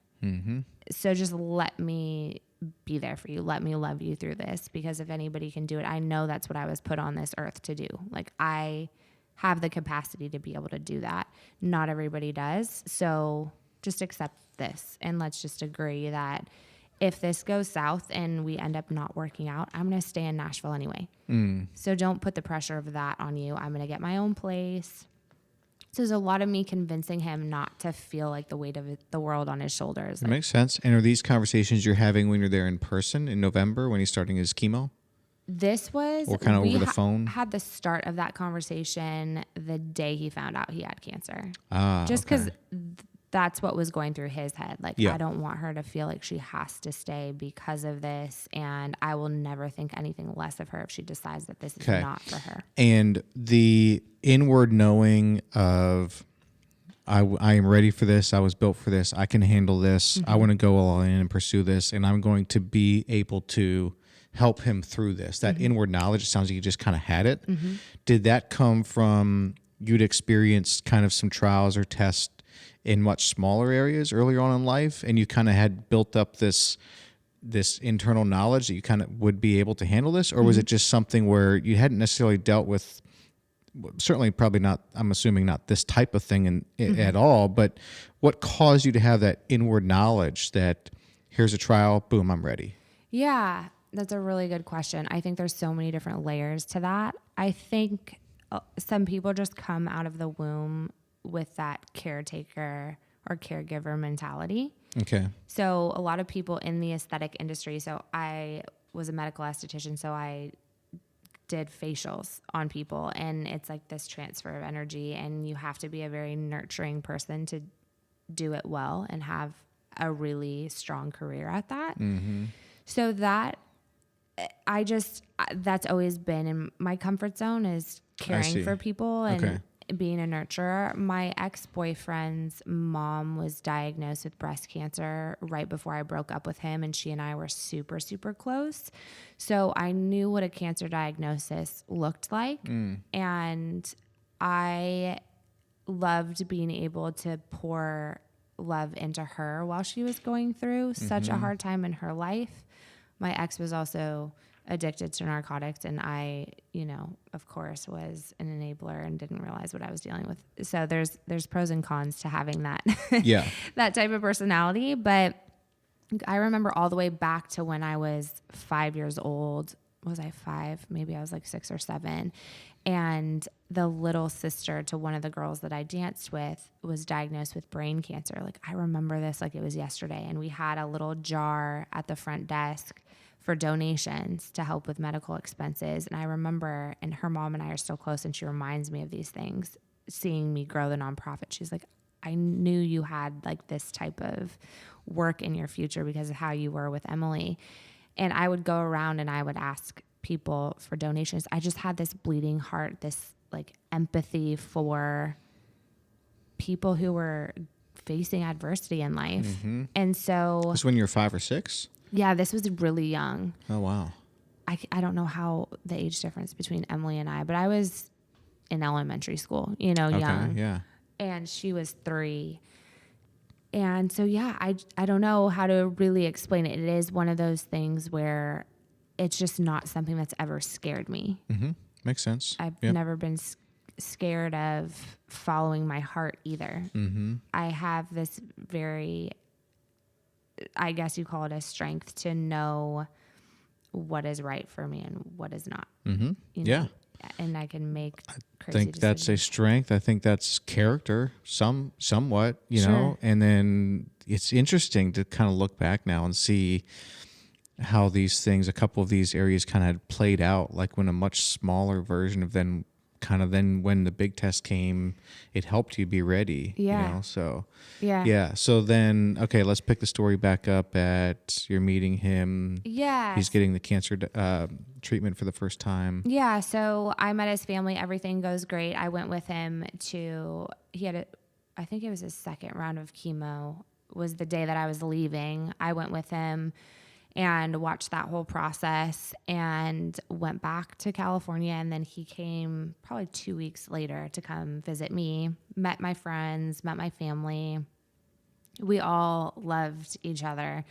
So just let me be there for you. Let me love you through this, because if anybody can do it, I know that's what I was put on this earth to do. Like, I have the capacity to be able to do that. Not everybody does. So just accept this, and let's just agree that if this goes south and we end up not working out, I'm going to stay in Nashville anyway. So don't put the pressure of that on you. I'm going to get my own place. So there's a lot of me convincing him not to feel like the weight of the world on his shoulders. That makes sense. And are these conversations you're having when you're there in person in November when he's starting his chemo? This was, or kind of over the phone? Had the start of that conversation the day he found out he had cancer. Just because that's what was going through his head. Like, I don't want her to feel like she has to stay because of this, and I will never think anything less of her if she decides that this is not for her. And the inward knowing of I am ready for this. I was built for this. I can handle this. I want to go all in and pursue this, and I'm going to be able to help him through this. That inward knowledge, it sounds like you just kind of had it. Did that come from you'd experienced kind of some trials or tests in much smaller areas earlier on in life, and you kind of had built up this internal knowledge that you kind of would be able to handle this? Or was it just something where you hadn't necessarily dealt with, certainly probably not, I'm assuming not this type of thing at all, but what caused you to have that inward knowledge that here's a trial, boom, I'm ready? Yeah, that's a really good question. I think there's so many different layers to that. I think some people just come out of the womb with that caretaker or caregiver mentality. Okay. So a lot of people in the aesthetic industry, so I was a medical esthetician, so I did facials on people, and it's like this transfer of energy, and you have to be a very nurturing person to do it well and have a really strong career at that. So that that's always been in my comfort zone, is caring for people and being a nurturer. My ex-boyfriend's mom was diagnosed with breast cancer right before I broke up with him, and she and I were super, super close. So I knew what a cancer diagnosis looked like, and I loved being able to pour love into her while she was going through such a hard time in her life. My ex was also addicted to narcotics, and I, of course, was an enabler and didn't realize what I was dealing with. So there's pros and cons to having that that type of personality. But I remember all the way back to when I was 5 years old. Was I 5? Maybe I was like 6 or 7. And the little sister to one of the girls that I danced with was diagnosed with brain cancer. Like, I remember this like it was yesterday. And we had a little jar at the front desk for donations to help with medical expenses. And I remember, and her mom and I are still close, and she reminds me of these things, seeing me grow the nonprofit. She's like, I knew you had like this type of work in your future because of how you were with Emily. And I would go around and I would ask people for donations. I just had this bleeding heart, this like empathy for people who were facing adversity in life. And so... This when you were 5 or 6? Yeah, this was really young. Oh, wow. I don't know how the age difference between Emily and I, but I was in elementary school, young. Yeah. And she was 3. And so, yeah, I don't know how to really explain it. It is one of those things where it's just not something that's ever scared me. Makes sense. I've never been scared of following my heart either. I have this very, I guess you call it a strength to know what is right for me and what is not. Yeah. And I can make crazy think that's a decisions. strength. I think that's character, somewhat, know. And then it's interesting to kind of look back now and see how these things, a couple of these areas kind of had played out, like when a much smaller version of them then when the big test came, it helped you be ready. Yeah. So Yeah. So then, okay, let's pick the story back up at you're meeting him. Yeah. He's getting the cancer treatment for the first time. Yeah. So I met his family. Everything goes great. I went with him I think it was his second round of chemo was the day that I was leaving. I went with him and watched that whole process and went back to California. And then he came probably 2 weeks later to come visit me, met my friends, met my family. We all loved each other.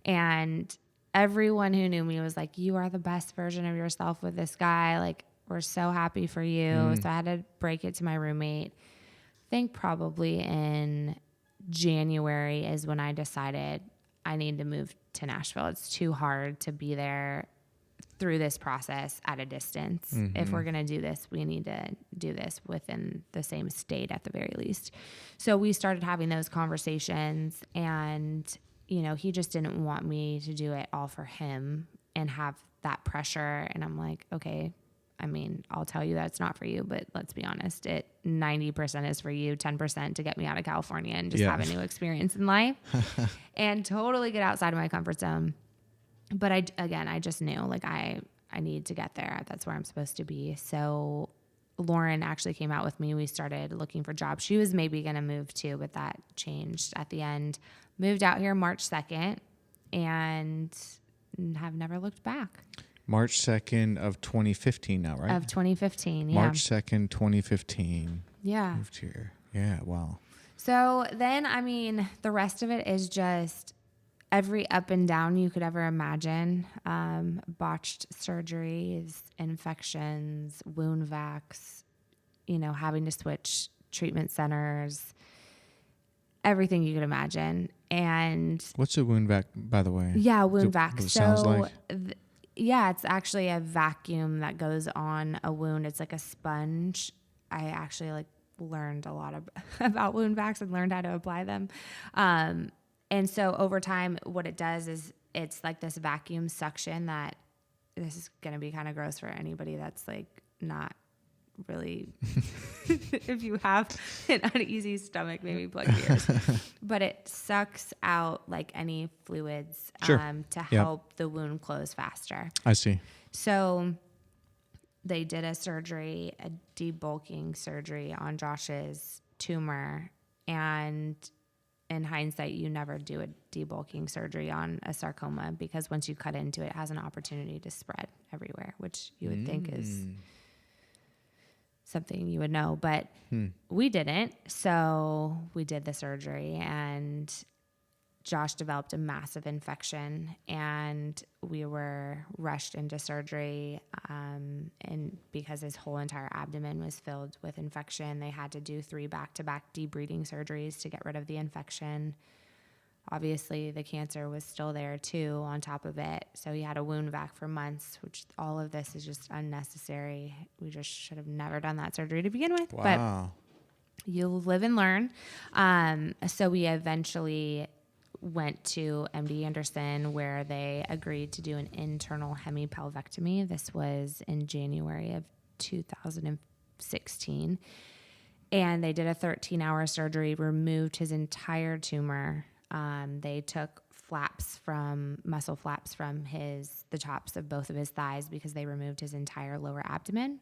And everyone who knew me was like, you are the best version of yourself with this guy. Like, we're so happy for you. So I had to break it to my roommate. I think probably in January is when I decided I need to move to Nashville. It's too hard to be there through this process at a distance. If we're going to do this, we need to do this within the same state at the very least. So we started having those conversations, and, he just didn't want me to do it all for him and have that pressure. And I'm like, okay, I'll tell you that it's not for you, but let's be honest, 90% is for you, 10% to get me out of California and just have a new experience in life and totally get outside of my comfort zone. But I just knew, like, I need to get there. That's where I'm supposed to be. So Lauren actually came out with me. We started looking for jobs. She was maybe going to move too, but that changed at the end. Moved out here March 2nd and have never looked back. March 2nd of 2015 now, right? Of 2015, yeah. March 2nd, 2015. Yeah. Moved here. Yeah, wow. So then, I mean, the rest of it is just every up and down you could ever imagine. Botched surgeries, infections, wound vacs, having to switch treatment centers, everything you could imagine. And what's a wound vac, by the way? Yeah, wound vac. What it sounds like? It's actually a vacuum that goes on a wound. It's like a sponge. I actually learned a lot about wound vacs and learned how to apply them. And so over time, what it does is it's like this vacuum suction that, this is going to be kind of gross for anybody that's not really, if you have an uneasy stomach, maybe plug your ears. But it sucks out any fluids to help the wound close faster. I see. So they did a surgery, a debulking surgery on Josh's tumor. And in hindsight, you never do a debulking surgery on a sarcoma because once you cut into it, it has an opportunity to spread everywhere, which you would think is something you would know, but we didn't. So we did the surgery and Josh developed a massive infection and we were rushed into surgery. And because his whole entire abdomen was filled with infection, they had to do 3 back-to-back debriding surgeries to get rid of the infection. Obviously, the cancer was still there too on top of it. So he had a wound vac for months, which all of this is just unnecessary. We just should have never done that surgery to begin with. Wow. But you live and learn. So we eventually went to MD Anderson where they agreed to do an internal hemipelvectomy. This was in January of 2016. And they did a 13-hour surgery, removed his entire tumor. They took muscle flaps from the tops of both of his thighs because they removed his entire lower abdomen.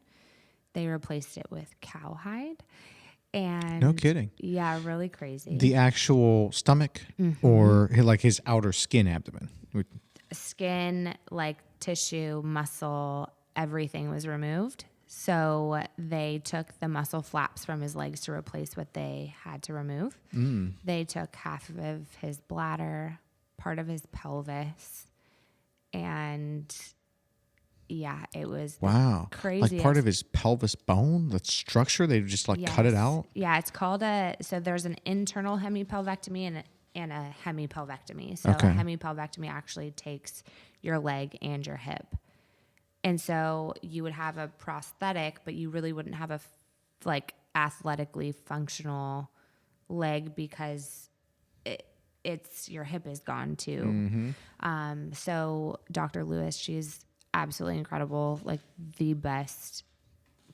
They replaced it with cowhide. And no kidding. Yeah, really crazy. The actual stomach or his outer skin abdomen? Skin, tissue, muscle, everything was removed. So they took the muscle flaps from his legs to replace what they had to remove. They took half of his bladder, part of his pelvis, and yeah, it was crazy. Part of his pelvis bone, the structure, they just cut it out? Yeah, it's called so there's an internal hemipelvectomy and a hemipelvectomy. So a hemipelvectomy actually takes your leg and your hip. And so you would have a prosthetic, but you really wouldn't have a athletically functional leg because it's your hip is gone too. So Dr. Lewis, she's absolutely incredible, the best,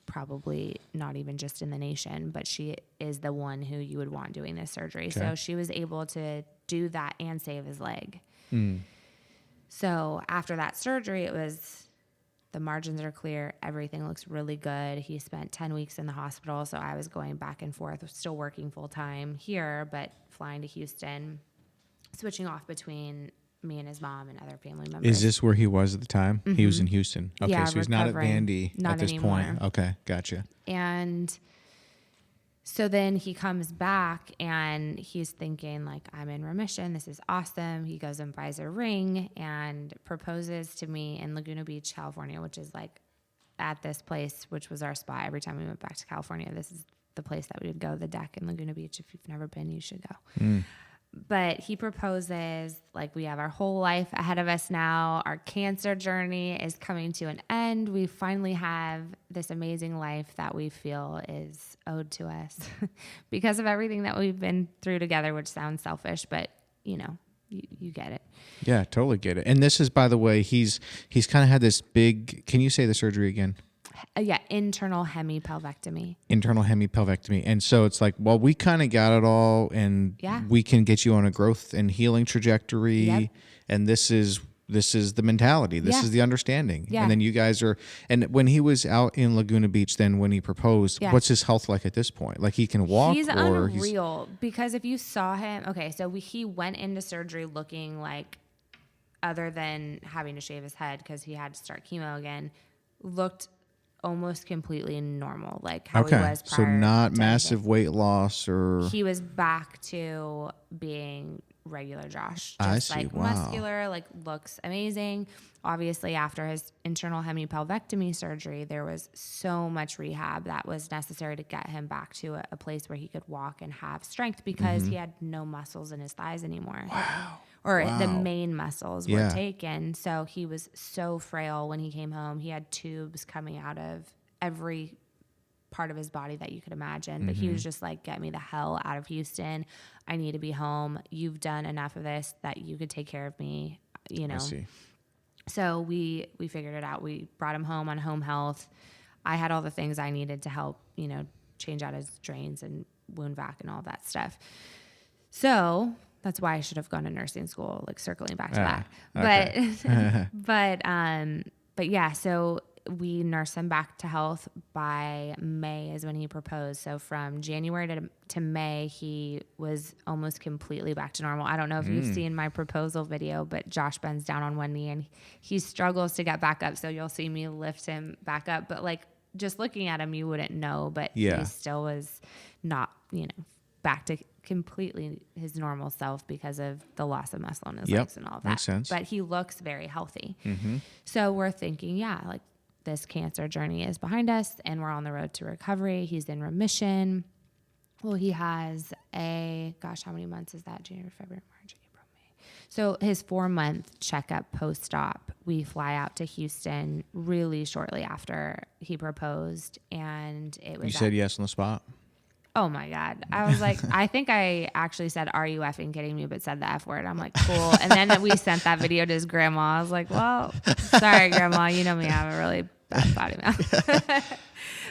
probably not even just in the nation, but she is the one who you would want doing this surgery. Okay. So she was able to do that and save his leg. So after that surgery, it was, the margins are clear. Everything looks really good. He spent 10 weeks in the hospital. So I was going back and forth, still working full time here, but flying to Houston, switching off between me and his mom and other family members. Is this where he was at the time? He was in Houston. Okay, yeah, so he's not at Vandy at this anymore. point. Okay, gotcha. And so then he comes back and he's thinking I'm in remission. This is awesome. He goes and buys a ring and proposes to me in Laguna Beach, California, which is at this place, which was our spot. Every time we went back to California, this is the place that we would go, the deck in Laguna Beach. If you've never been, you should go. But he proposes, we have our whole life ahead of us now. Our cancer journey is coming to an end. We finally have this amazing life that we feel is owed to us because of everything that we've been through together, which sounds selfish, but you get it. Yeah, totally get it. And this is, by the way, he's kind of had this big, can you say the surgery again? Yeah, internal hemipelvectomy. Internal hemipelvectomy. And so it's we kind of got it all and we can get you on a growth and healing trajectory. Yep. And this is this is the mentality. This Yeah. is the understanding. Yeah. And then you guys are, and when he was out in Laguna Beach, then when he proposed, Yeah. what's his health like at this point? Like he can walk He's or unreal because if you saw him, okay, so he went into surgery looking like, other than having to shave his head because he had to start chemo again, looked almost completely normal, like how he was prior. So not to massive anything. weight loss or. He was back to being regular Josh. Just I see. like Wow. muscular, like looks amazing. Obviously, after his internal hemipelvectomy surgery, there was so much rehab that was necessary to get him back to a place where he could walk and have strength because he had no muscles in his thighs anymore. Wow. Or the Wow. main muscles were taken. So he was so frail when he came home. He had tubes coming out of every part of his body that you could imagine. But he was just like, get me the hell out of Houston. I need to be home. You've done enough of this that you could take care of me, you know. I see. So we figured it out. We brought him home on home health. I had all the things I needed to help, you know, change out his drains and wound vac and all that stuff. So that's why I should have gone to nursing school, like circling back to that. Okay. But yeah, so we nursed him back to health. By May is when he proposed. So from January to May, he was almost completely back to normal. I don't know if you've seen my proposal video, but Josh bends down on one knee and he struggles to get back up. So you'll see me lift him back up. But like just looking at him, you wouldn't know, but he still was not, you know, back to completely his normal self because of the loss of muscle in his legs and all that. Makes sense. But he looks very healthy. So we're thinking, yeah, like this cancer journey is behind us and we're on the road to recovery. He's in remission. Well, he has how many months is that? January, February, March, April, May. So his 4-month checkup post-op, we fly out to Houston really shortly after he proposed. And it was You said yes on the spot? Oh my God. I was like, I think I actually said, are you effing kidding me? But said the F word. I'm like, cool. And then we sent that video to his grandma. I was like, well, sorry, grandma. You know me. I have a really bad potty mouth.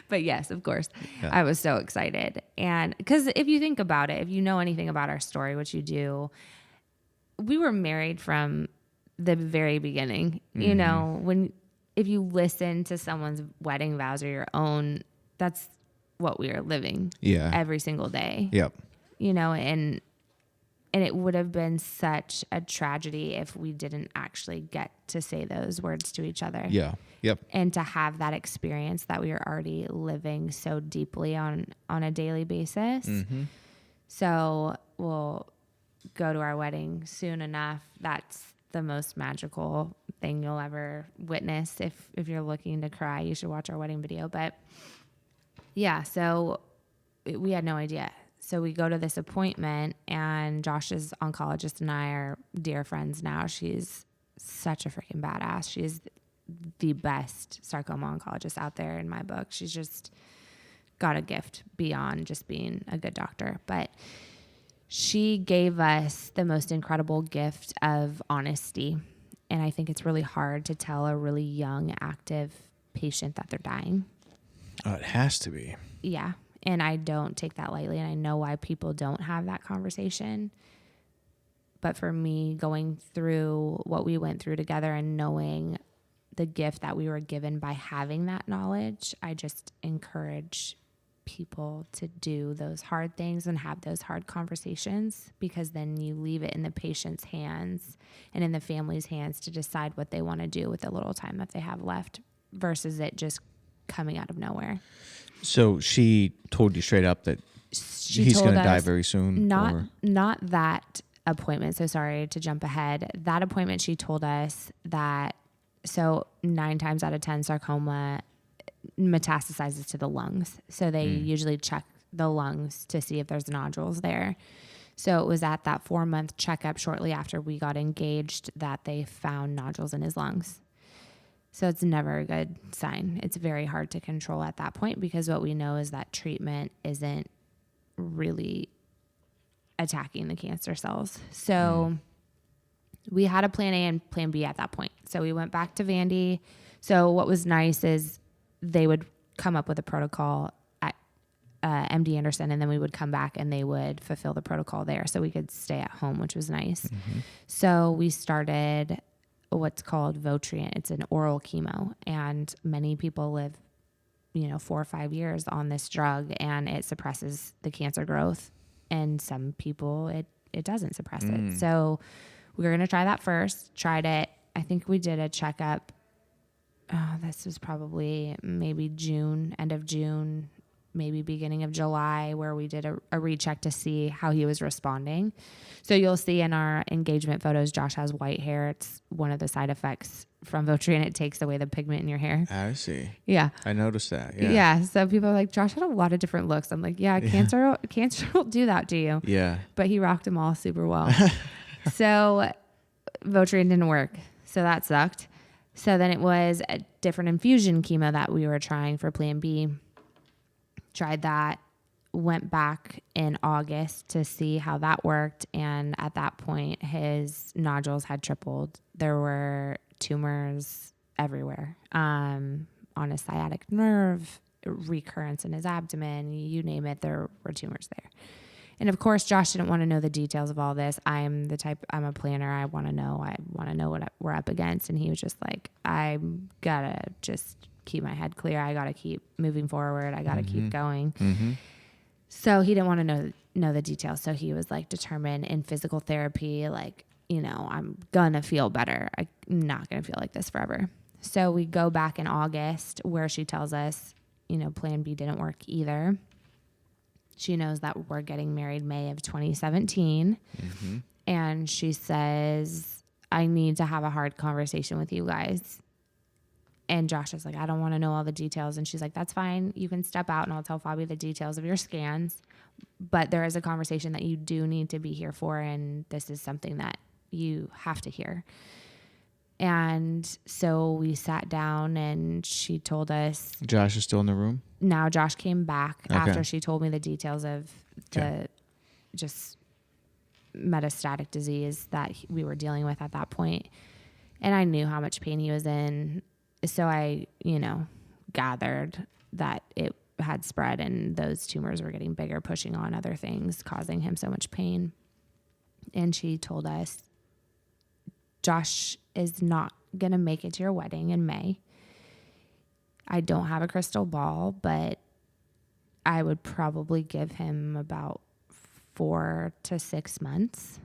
But yes, of course. Yeah. I was so excited. And because if you think about it, if you know anything about our story, which you do, we were married from the very beginning. You know, if you listen to someone's wedding vows or your own, that's what we are living every single day. Yep. You know, and it would have been such a tragedy if we didn't actually get to say those words to each other. Yeah. Yep. And to have that experience that we are already living so deeply on a daily basis. So we'll go to our wedding soon enough. That's the most magical thing you'll ever witness. If you're looking to cry, you should watch our wedding video. But yeah, so we had no idea. So we go to this appointment, and Josh's oncologist and I are dear friends now. She's such a freaking badass. She's the best sarcoma oncologist out there in my book. She's just got a gift beyond just being a good doctor. But she gave us the most incredible gift of honesty. And I think it's really hard to tell a really young, active patient that they're dying. Oh, it has to be. Yeah. And I don't take that lightly. And I know why people don't have that conversation. But for me, going through what we went through together and knowing the gift that we were given by having that knowledge, I just encourage people to do those hard things and have those hard conversations, because then you leave it in the patient's hands and in the family's hands to decide what they want to do with the little time that they have left versus it just coming out of nowhere. So she told you straight up that he's going to die very soon? Not that appointment. So sorry to jump ahead. That appointment, she told us that, so 9 times out of 10 sarcoma metastasizes to the lungs. So they usually check the lungs to see if there's nodules there. So it was at that 4-month checkup shortly after we got engaged that they found nodules in his lungs. So it's never a good sign. It's very hard to control at that point, because what we know is that treatment isn't really attacking the cancer cells. So we had a plan A and plan B at that point. So we went back to Vandy. So what was nice is they would come up with a protocol at MD Anderson, and then we would come back and they would fulfill the protocol there so we could stay at home, which was nice. So we started what's called Votrient. It's an oral chemo, and many people live, 4 or 5 years on this drug, and it suppresses the cancer growth. And some people, it doesn't suppress it. So we were going to try that first. Tried it. I think we did a checkup. This was probably maybe June, end of June, maybe beginning of July, where we did a recheck to see how he was responding. So you'll see in our engagement photos, Josh has white hair. It's one of the side effects from Votrient. It takes away the pigment in your hair. I see. Yeah. I noticed that. Yeah. So people are like, Josh had a lot of different looks. I'm like, cancer will do that to you. Yeah. But he rocked them all super well. So Votrient didn't work. So that sucked. So then it was a different infusion chemo that we were trying for Plan B. Tried that, went back in August to see how that worked. And at that point, his nodules had tripled. There were tumors everywhere, on his sciatic nerve, recurrence in his abdomen, you name it, there were tumors there. And of course, Josh didn't want to know the details of all this. I'm a planner. I want to know what we're up against. And he was just like, I gotta just keep my head clear. I gotta keep moving forward. I gotta keep going. So he didn't want to know the details. So he was like determined in physical therapy, like, I'm gonna feel better. I'm not gonna feel like this forever. So we go back in August where she tells us, Plan B didn't work either. She knows that we're getting married May of 2017. And she says, I need to have a hard conversation with you guys. And Josh is like, I don't want to know all the details. And she's like, that's fine. You can step out and I'll tell Fabi the details of your scans. But there is a conversation that you do need to be here for. And this is something that you have to hear. And so we sat down and she told us. Josh is still in the room? Now Josh came back after she told me the details of the just metastatic disease that we were dealing with at that point. And I knew how much pain he was in. So I, gathered that it had spread and those tumors were getting bigger, pushing on other things, causing him so much pain. And she told us, Josh is not going to make it to your wedding in May. I don't have a crystal ball, but I would probably give him about 4 to 6 months.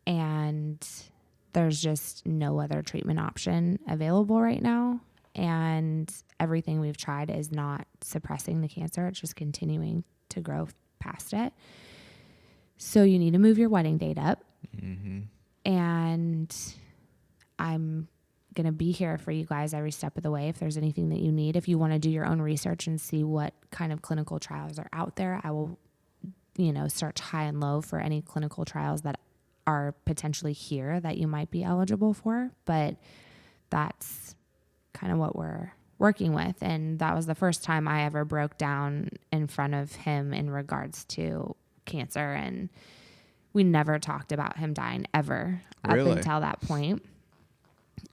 And there's just no other treatment option available right now. And everything we've tried is not suppressing the cancer. It's just continuing to grow past it. So you need to move your wedding date up. And I'm going to be here for you guys every step of the way. If there's anything that you need, if you want to do your own research and see what kind of clinical trials are out there, I will, search high and low for any clinical trials that are potentially here that you might be eligible for. But that's kind of what we're working with. And that was the first time I ever broke down in front of him in regards to cancer. And we never talked about him dying ever up until that point.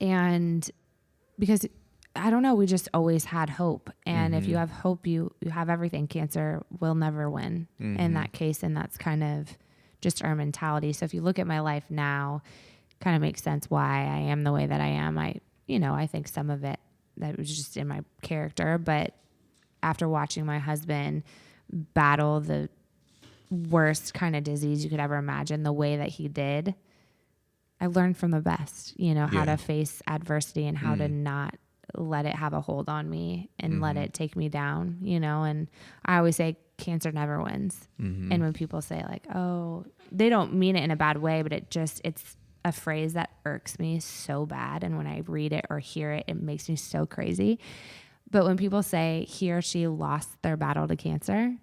And because I don't know, we just always had hope. And if you have hope, you have everything. Cancer will never win in that case. And that's kind of just our mentality. So if you look at my life now, kind of makes sense why I am the way that I am. I think some of it that was just in my character, but after watching my husband battle the worst kind of disease you could ever imagine, the way that he did, I learned from the best, how to face adversity and how to not let it have a hold on me and let it take me down, and I always say cancer never wins. And when people say like, oh, they don't mean it in a bad way, but it's a phrase that irks me so bad. And when I read it or hear it, it makes me so crazy. But when people say he or she lost their battle to cancer,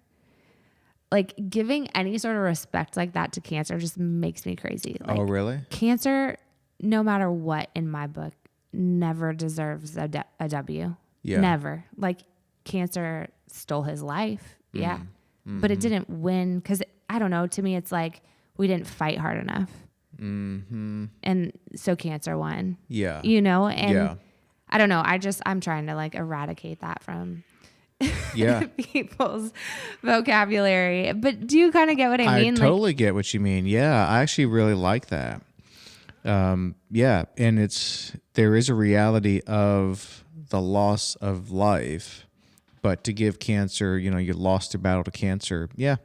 like giving any sort of respect like that to cancer just makes me crazy. Like, oh, really? Cancer, no matter what in my book, never deserves a W. Yeah. Never. Like cancer stole his life. Yeah. But it didn't win because, I don't know, to me it's like we didn't fight hard enough. And so cancer won. Yeah. And I don't know. I'm trying to like eradicate that from people's vocabulary. But do you kind of get what I mean? I totally get what you mean. Yeah. I actually really like that. Yeah, and there is a reality of the loss of life, but to give cancer, you lost your battle to cancer. Yeah,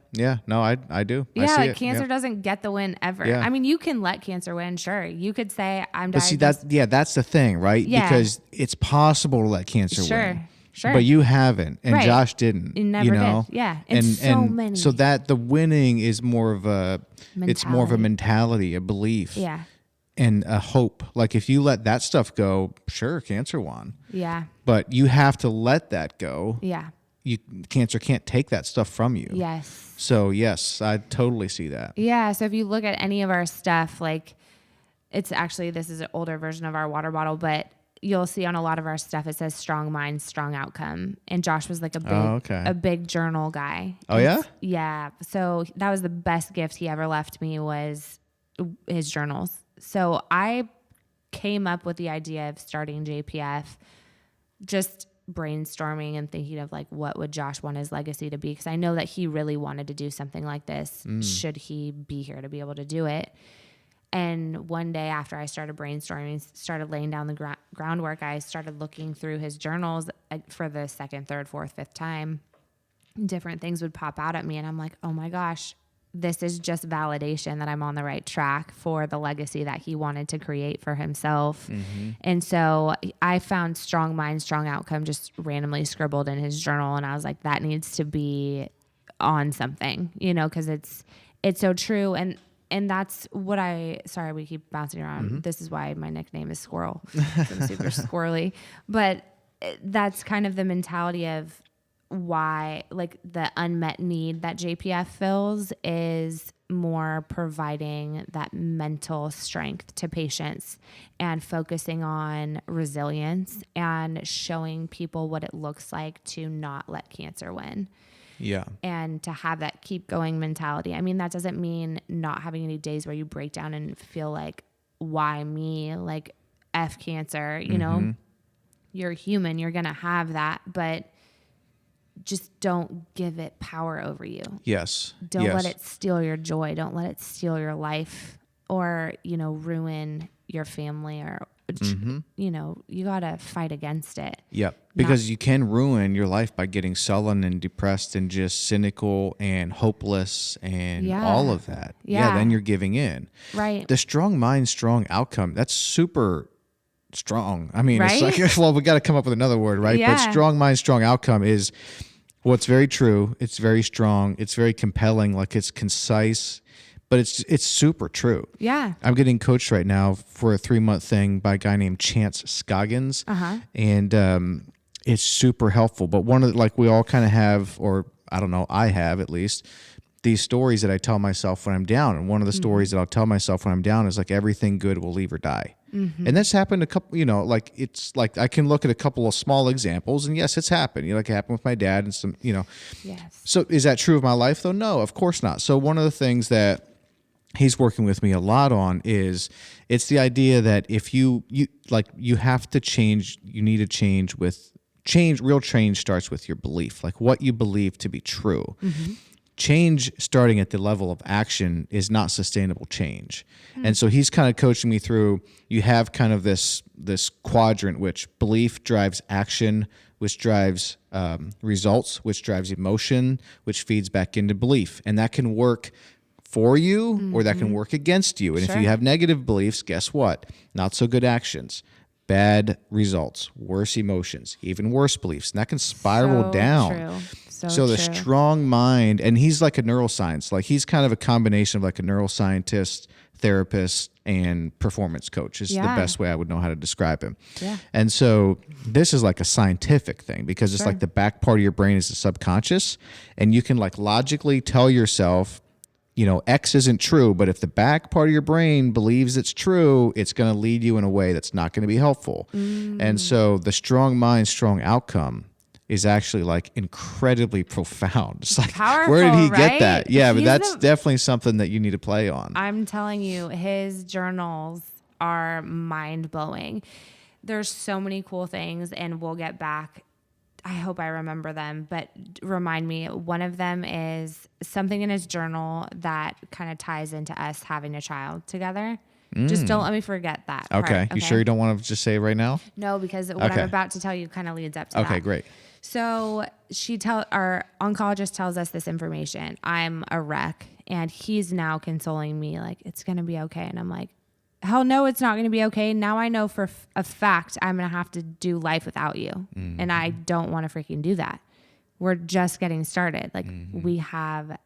no, I do. I see it. Cancer Yep. doesn't get the win ever. Yeah. I mean, you can let cancer win, sure. You could say I'm But see diagnosed. that's the thing, right? Yeah. Because it's possible to let cancer win. Sure. But you haven't, and Right. Josh didn't. You never did. Yeah. And so many. So that the winning is more of it's more of a mentality, a belief, Yeah. and a hope. Like if you let that stuff go, sure, cancer won. Yeah. But you have to let that go. Yeah. Cancer can't take that stuff from you. Yes. So yes, I totally see that. Yeah. So if you look at any of our stuff, like this is an older version of our water bottle, but you'll see on a lot of our stuff, it says strong mind, strong outcome. And Josh was like a big journal guy. Oh, yeah? Yeah. So that was the best gift he ever left me was his journals. So I came up with the idea of starting JPF, just brainstorming and thinking of like, what would Josh want his legacy to be? Because I know that he really wanted to do something like this. Should he be here to be able to do it? And one day after I started brainstorming, started laying down the groundwork, I started looking through his journals for the second, third, fourth, fifth time. Different things would pop out at me. And I'm like, oh my gosh, this is just validation that I'm on the right track for the legacy that he wanted to create for himself. Mm-hmm. And so I found strong mind, strong outcome just randomly scribbled in his journal. And I was like, that needs to be on something, because it's so true. And that's what sorry, we keep bouncing around. Mm-hmm. This is why my nickname is Squirrel. I'm super squirrely. But that's kind of the mentality of why, like the unmet need that JPF fills is more providing that mental strength to patients and focusing on resilience and showing people what it looks like to not let cancer win. Yeah. And to have that keep going mentality. I mean, that doesn't mean not having any days where you break down and feel like, why me? Like, F cancer, you're human, you're going to have that, but just don't give it power over you. Yes. Don't let it steal your joy. Don't let it steal your life or, ruin your family or, you got to fight against it. Yep. Because you can ruin your life by getting sullen and depressed and just cynical and hopeless and all of that. Yeah. Then you're giving in. Right. The strong mind, strong outcome. That's super strong. I mean, right? It's like, well, we got to come up with another word, right? Yeah. But strong mind, strong outcome is what's very true. It's very strong. It's very compelling. Like it's concise. But it's super true. Yeah. I'm getting coached right now for a 3-month thing by a guy named Chance Scoggins. Uh-huh. And it's super helpful. But one of the, like we all kind of have, or I don't know, I have at least, these stories that I tell myself when I'm down. And one of the stories that I'll tell myself when I'm down is like everything good will leave or die. Mm-hmm. And that's happened a couple, like it's like I can look at a couple of small examples and yes, it's happened. Like it happened with my dad and some, Yes. So is that true of my life though? No, of course not. So one of the things that he's working with me a lot on is it's the idea that if you have to change, you need to change real change starts with your belief, like what you believe to be true. Mm-hmm. Change starting at the level of action is not sustainable change. Mm-hmm. And so he's kind of coaching me through, you have kind of this quadrant, which belief drives action, which drives results, which drives emotion, which feeds back into belief. And that can work for you or that can work against you. And if you have negative beliefs, guess what? Not so good actions, bad results, worse emotions, even worse beliefs. And that can spiral down. True. So the strong mind, and he's like a neuroscience, like he's kind of a combination of like a neuroscientist, therapist, and performance coach is the best way I would know how to describe him. Yeah. And so this is like a scientific thing because it's like the back part of your brain is the subconscious, and you can like logically tell yourself, X isn't true, but if the back part of your brain believes it's true, it's going to lead you in a way that's not going to be helpful. And so the strong mind, strong outcome is actually like incredibly profound. It's like, powerful, where did he right? get that? Yeah, but that's definitely something that you need to play on. I'm telling you, his journals are mind blowing. There's so many cool things, and we'll get back. I hope I remember them, but remind me. One of them is something in his journal that kind of ties into us having a child together. Just don't let me forget that part, Okay. You sure you don't want to just say it right now? No, because what I'm about to tell you kind of leads up to that. Okay, great. So our oncologist tells us this information. I'm a wreck, and he's now consoling me like, it's going to be okay. And I'm like, hell no, it's not going to be okay. Now I know for a fact I'm going to have to do life without you. And I don't want to freaking do that. We're just getting started. Like we have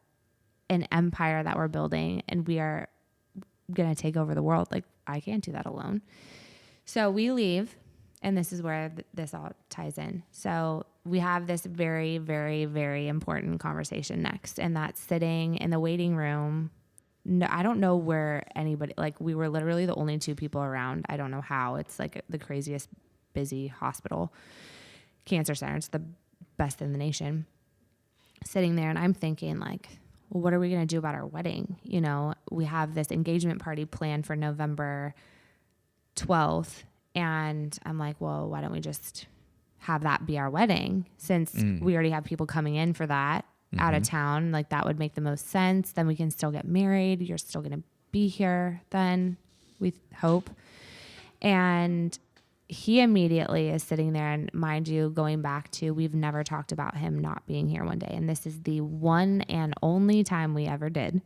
an empire that we're building, and we are going to take over the world. Like I can't do that alone. So we leave, and this is where this all ties in. So we have this very, very, very important conversation next, and that's sitting in the waiting room. No, I don't know where anybody, like we were literally the only two people around. I don't know how. It's like the craziest busy hospital, cancer center. It's the best in the nation. Sitting there, and I'm thinking like, well, what are we going to do about our wedding? You know, we have this engagement party planned for November 12th. And I'm like, well, why don't we just have that be our wedding, since we already have people coming in for that out of town? Like that would make the most sense. Then we can still get married. You're still going to be here then, we hope. And he immediately is sitting there, and mind you, going back to, we've never talked about him not being here one day. And this is the one and only time we ever did.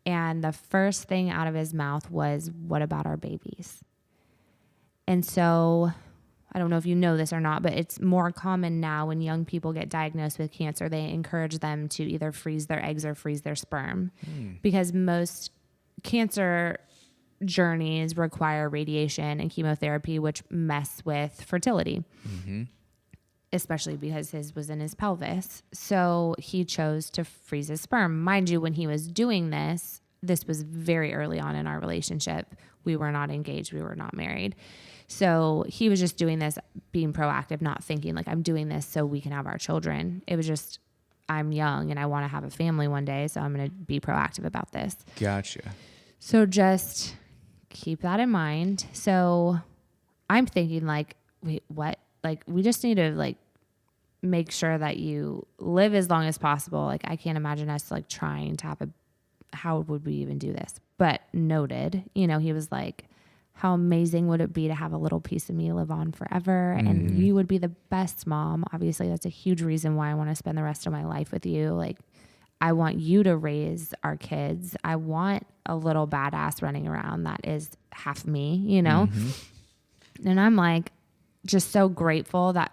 And the first thing out of his mouth was, what about our babies? And so I don't know if you know this or not, but it's more common now when young people get diagnosed with cancer, they encourage them to either freeze their eggs or freeze their sperm, because most cancer journeys require radiation and chemotherapy, which mess with fertility, especially because his was in his pelvis. So he chose to freeze his sperm. Mind you, when he was doing this was very early on in our relationship. We were not engaged. We were not married. So he was just doing this, being proactive, not thinking like, I'm doing this so we can have our children. It was just, I'm young and I want to have a family one day, so I'm going to be proactive about this. Gotcha. So just keep that in mind. So I'm thinking like, wait, what? Like, we just need to like make sure that you live as long as possible. Like, I can't imagine us like trying to have how would we even do this? But noted, you know, he was like, how amazing would it be to have a little piece of me live on forever? And you would be the best mom. Obviously, that's a huge reason why I want to spend the rest of my life with you. Like, I want you to raise our kids. I want a little badass running around that is half me, you know? And I'm like, just so grateful that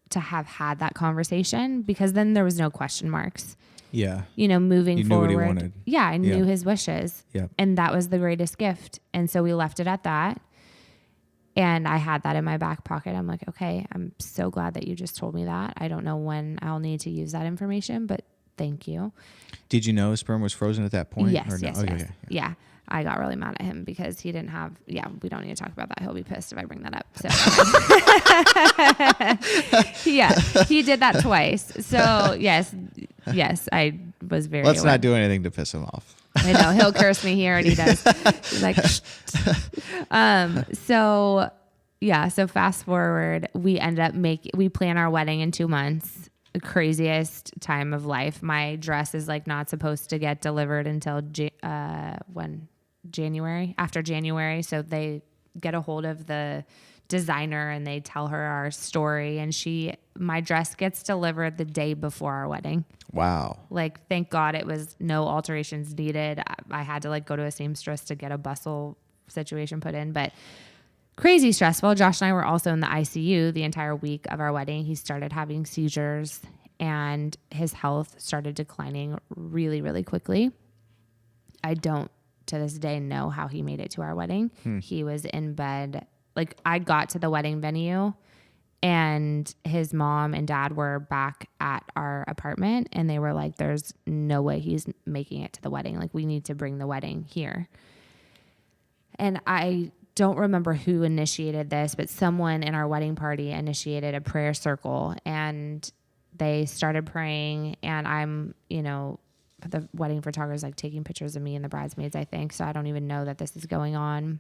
to have had that conversation, because then there was no question marks. Yeah. You know, moving forward. Knew what he wanted. Yeah, I knew his wishes. Yeah. And that was the greatest gift. And so we left it at that. And I had that in my back pocket. I'm like, okay, I'm so glad that you just told me that. I don't know when I'll need to use that information, but thank you. Did you know his sperm was frozen at that point? Yes, or no? yes, Okay, yes. Yeah. I got really mad at him because he didn't have, we don't need to talk about that. He'll be pissed if I bring that up. So yeah, he did that twice. So yes, I was very Let's aware. not do anything to piss him off. I know, he'll curse me. He already does. He's like, so fast forward, we end up we plan our wedding in 2 months. The craziest time of life. My dress is like not supposed to get delivered until January, after January. So they get a hold of the designer and they tell her our story, and my dress gets delivered the day before our wedding. Wow. Like, thank God it was no alterations needed. I had to like go to a seamstress to get a bustle situation put in, but crazy stressful. Josh and I were also in the ICU the entire week of our wedding. He started having seizures and his health started declining really, really quickly. I don't to this day know how he made it to our wedding. He was in bed. Like, I got to the wedding venue and his mom and dad were back at our apartment and they were like, there's no way he's making it to the wedding. Like, we need to bring the wedding here. And I don't remember who initiated this, but someone in our wedding party initiated a prayer circle and they started praying, and I'm, the wedding photographer is like taking pictures of me and the bridesmaids, I think. So I don't even know that this is going on.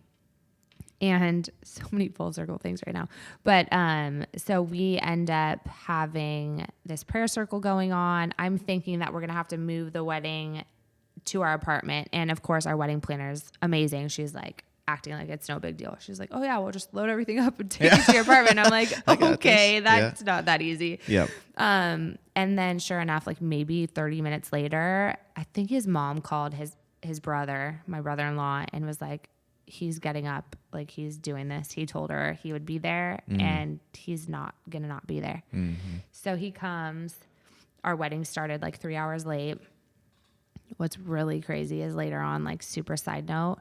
And so many full circle things right now. But so we end up having this prayer circle going on. I'm thinking that we're going to have to move the wedding to our apartment. And of course, our wedding planner is amazing. She's like, acting like it's no big deal. She's like, oh yeah, we'll just load everything up and take it to your apartment. I'm like, okay, that's not that easy. Yep. And then sure enough, like maybe 30 minutes later, I think his mom called his brother, my brother-in-law, and was like, he's getting up, like he's doing this. He told her he would be there and he's not gonna not be there. So he comes. Our wedding started like 3 hours late. What's really crazy is later on, like super side note,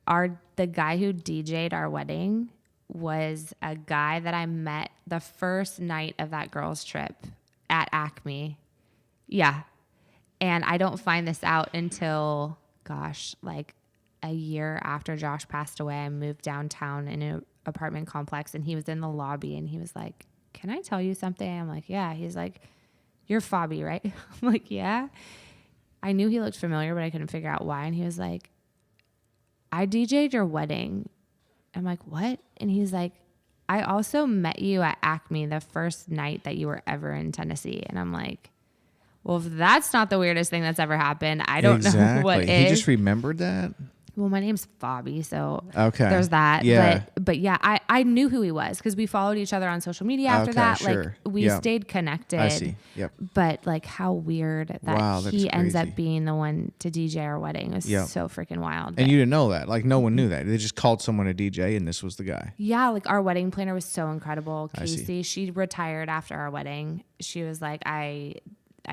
the guy who DJ'd our wedding was a guy that I met the first night of that girls' trip at Acme. Yeah. And I don't find this out until, gosh, like a year after Josh passed away. I moved downtown in an apartment complex, and he was in the lobby, and he was like, can I tell you something? I'm like, yeah. He's like, you're Fabi, right? I'm like, yeah. I knew he looked familiar, but I couldn't figure out why. And he was like, I DJ'd your wedding. I'm like, what? And he's like, I also met you at Acme the first night that you were ever in Tennessee. And I'm like, well, if that's not the weirdest thing that's ever happened, I don't know what is. He just remembered that? Well, my name's Fabi, so okay, there's that. Yeah. But yeah, I knew who he was because we followed each other on social media after that. Sure. Like we stayed connected. I see. Yep. But like how weird that he ends up being the one to DJ our wedding. It was so freaking wild. And you didn't know that. Like no one knew that. They just called someone to DJ and this was the guy. Yeah, like our wedding planner was so incredible. Casey, she retired after our wedding. She was like, I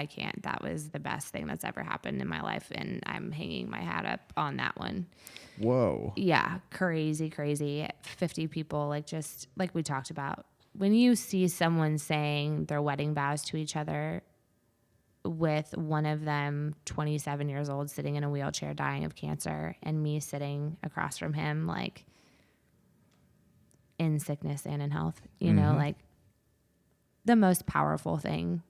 can't. That was the best thing that's ever happened in my life. And I'm hanging my hat up on that one. Whoa. Yeah. Crazy. 50 people, like just like we talked about. When you see someone saying their wedding vows to each other with one of them 27 years old sitting in a wheelchair dying of cancer and me sitting across from him, like in sickness and in health, you know, like the most powerful thing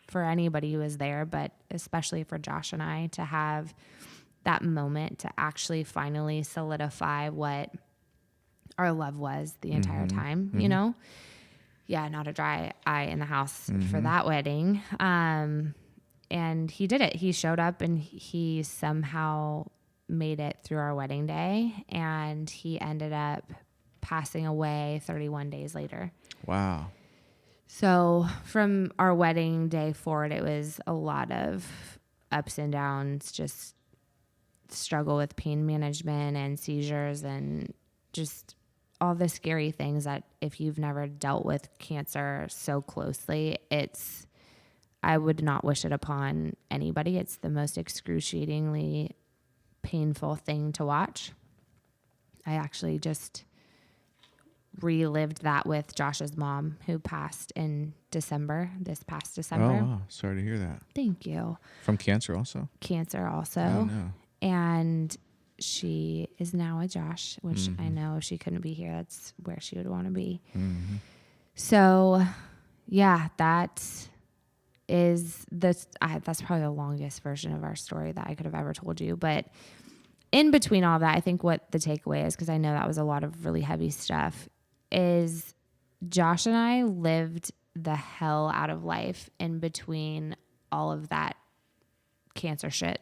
for anybody who is there, but especially for Josh and I to have that moment to actually finally solidify what our love was the entire time, you know? Yeah, not a dry eye in the house for that wedding. And he did it. He showed up and he somehow made it through our wedding day, and he ended up passing away 31 days later. Wow. So from our wedding day forward, it was a lot of ups and downs, just struggle with pain management and seizures and just all the scary things that if you've never dealt with cancer so closely, I would not wish it upon anybody. It's the most excruciatingly painful thing to watch. I actually just relived that with Josh's mom, who passed in December, this past December. Oh, wow. Sorry to hear that. Thank you. From cancer also? Cancer also. Oh, no. And she is now with Josh, which I know if she couldn't be here, that's where she would want to be. So, yeah, that's probably the longest version of our story that I could have ever told you. But in between all that, I think what the takeaway is, because I know that was a lot of really heavy stuff, is Josh and I lived the hell out of life in between all of that cancer shit.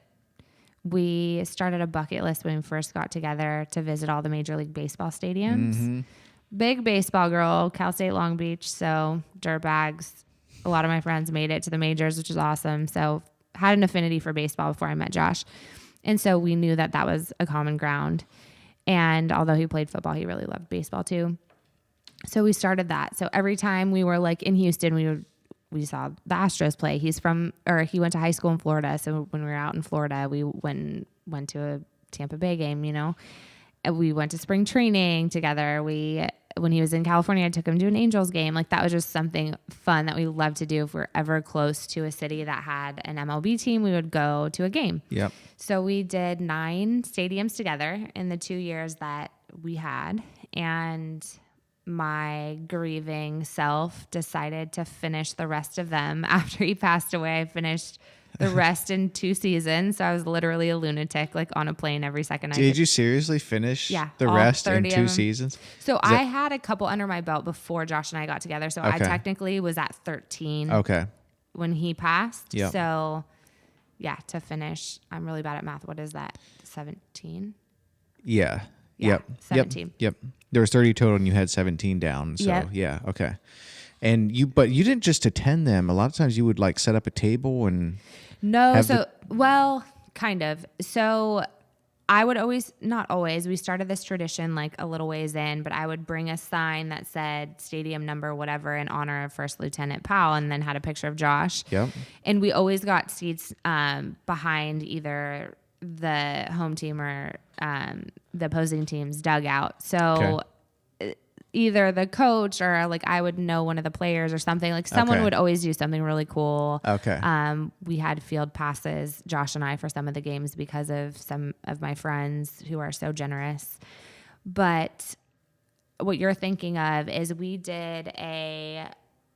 We started a bucket list when we first got together to visit all the Major League Baseball stadiums. Big baseball girl, Cal State Long Beach, so dirtbags. A lot of my friends made it to the majors, which is awesome. So had an affinity for baseball before I met Josh. And so we knew that that was a common ground. And although he played football, he really loved baseball too. So we started that. So every time we were like in Houston, we saw the Astros play. He went to high school in Florida. So when we were out in Florida, we went to a Tampa Bay game, you know. And we went to spring training together. When he was in California, I took him to an Angels game. Like that was just something fun that we loved to do. If we're ever close to a city that had an MLB team, we would go to a game. Yep. So we did 9 stadiums together in the 2 years that we had. And my grieving self decided to finish the rest of them after he passed away. I finished the rest in 2 seasons. So I was literally a lunatic, like on a plane every second. Did you seriously finish the rest in 2 seasons? So I had a couple under my belt before Josh and I got together. So I technically was at 13 when he passed. Yep. So yeah, to finish, I'm really bad at math. What is that? 17? Yeah. Yeah, Yep. 17. Yep. There was 30 total and you had 17 down. So Yep. yeah. Okay. But you didn't just attend them. A lot of times you would like set up a table and No, have so, well, kind of. So I would always, not always, we started this tradition like a little ways in, but I would bring a sign that said stadium number, whatever, in honor of First Lieutenant Powell, and then had a picture of Josh. Yep. And we always got seats behind either the home team or the opposing team's dugout. So either the coach or like I would know one of the players or something, like someone would always do something really cool. Okay. We had field passes, Josh and I, for some of the games because of some of my friends who are so generous. But what you're thinking of is we did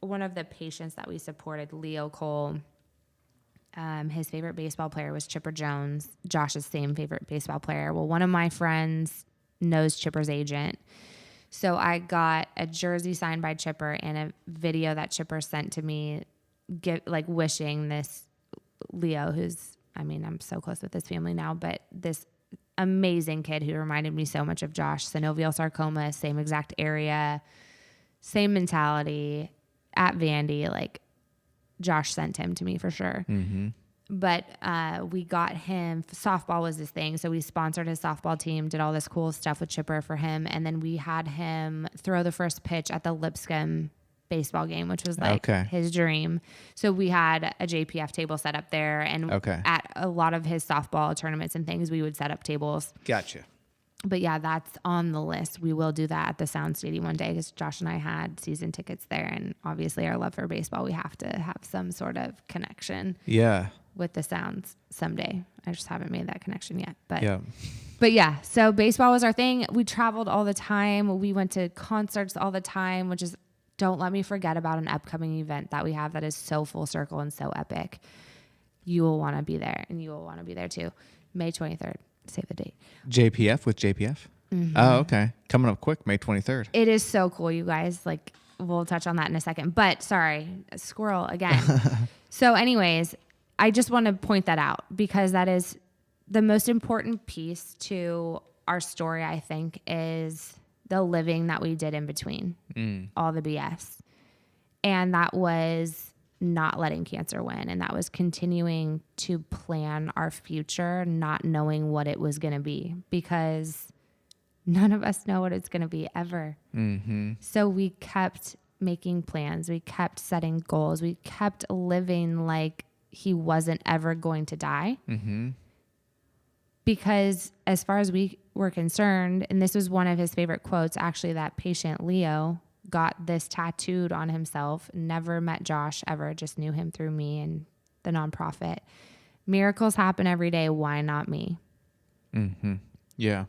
one of the patients that we supported, Leo Cole. His favorite baseball player was Chipper Jones, Josh's same favorite baseball player. Well, one of my friends knows Chipper's agent. So I got a jersey signed by Chipper and a video that Chipper sent to me, wishing this Leo, I'm so close with his family now, but this amazing kid who reminded me so much of Josh, synovial sarcoma, same exact area, same mentality at Vandy. Like Josh sent him to me for sure. Mm-hmm. But we got him, softball was his thing. So we sponsored his softball team, did all this cool stuff with Chipper for him. And then we had him throw the first pitch at the Lipscomb baseball game, which was like his dream. So we had a JPF table set up there. And at a lot of his softball tournaments and things, we would set up tables. Gotcha. But yeah, that's on the list. We will do that at the Sound Stadium one day because Josh and I had season tickets there. And obviously our love for baseball, we have to have some sort of connection. Yeah. With the Sounds someday. I just haven't made that connection yet. But yeah, so baseball was our thing. We traveled all the time. We went to concerts all the time, which is, don't let me forget about an upcoming event that we have that is so full circle and so epic. You will want to be there, and you will want to be there too. May 23rd. Save the date. JPF with JPF? Mm-hmm. Oh, okay. Coming up quick, May 23rd. It is so cool, you guys. Like, we'll touch on that in a second. But sorry, squirrel again. So anyways, I just want to point that out because that is the most important piece to our story, I think, is the living that we did in between all the BS. And that was not letting cancer win. And that was continuing to plan our future, not knowing what it was going to be because none of us know what it's going to be ever. Mm-hmm. So we kept making plans. We kept setting goals. We kept living like he wasn't ever going to die. Mm-hmm. Because as far as we were concerned, and this was one of his favorite quotes, actually, that patient Leo got this tattooed on himself, never met Josh ever, just knew him through me and the nonprofit. Miracles happen every day. Why not me? Mm-hmm. Yeah.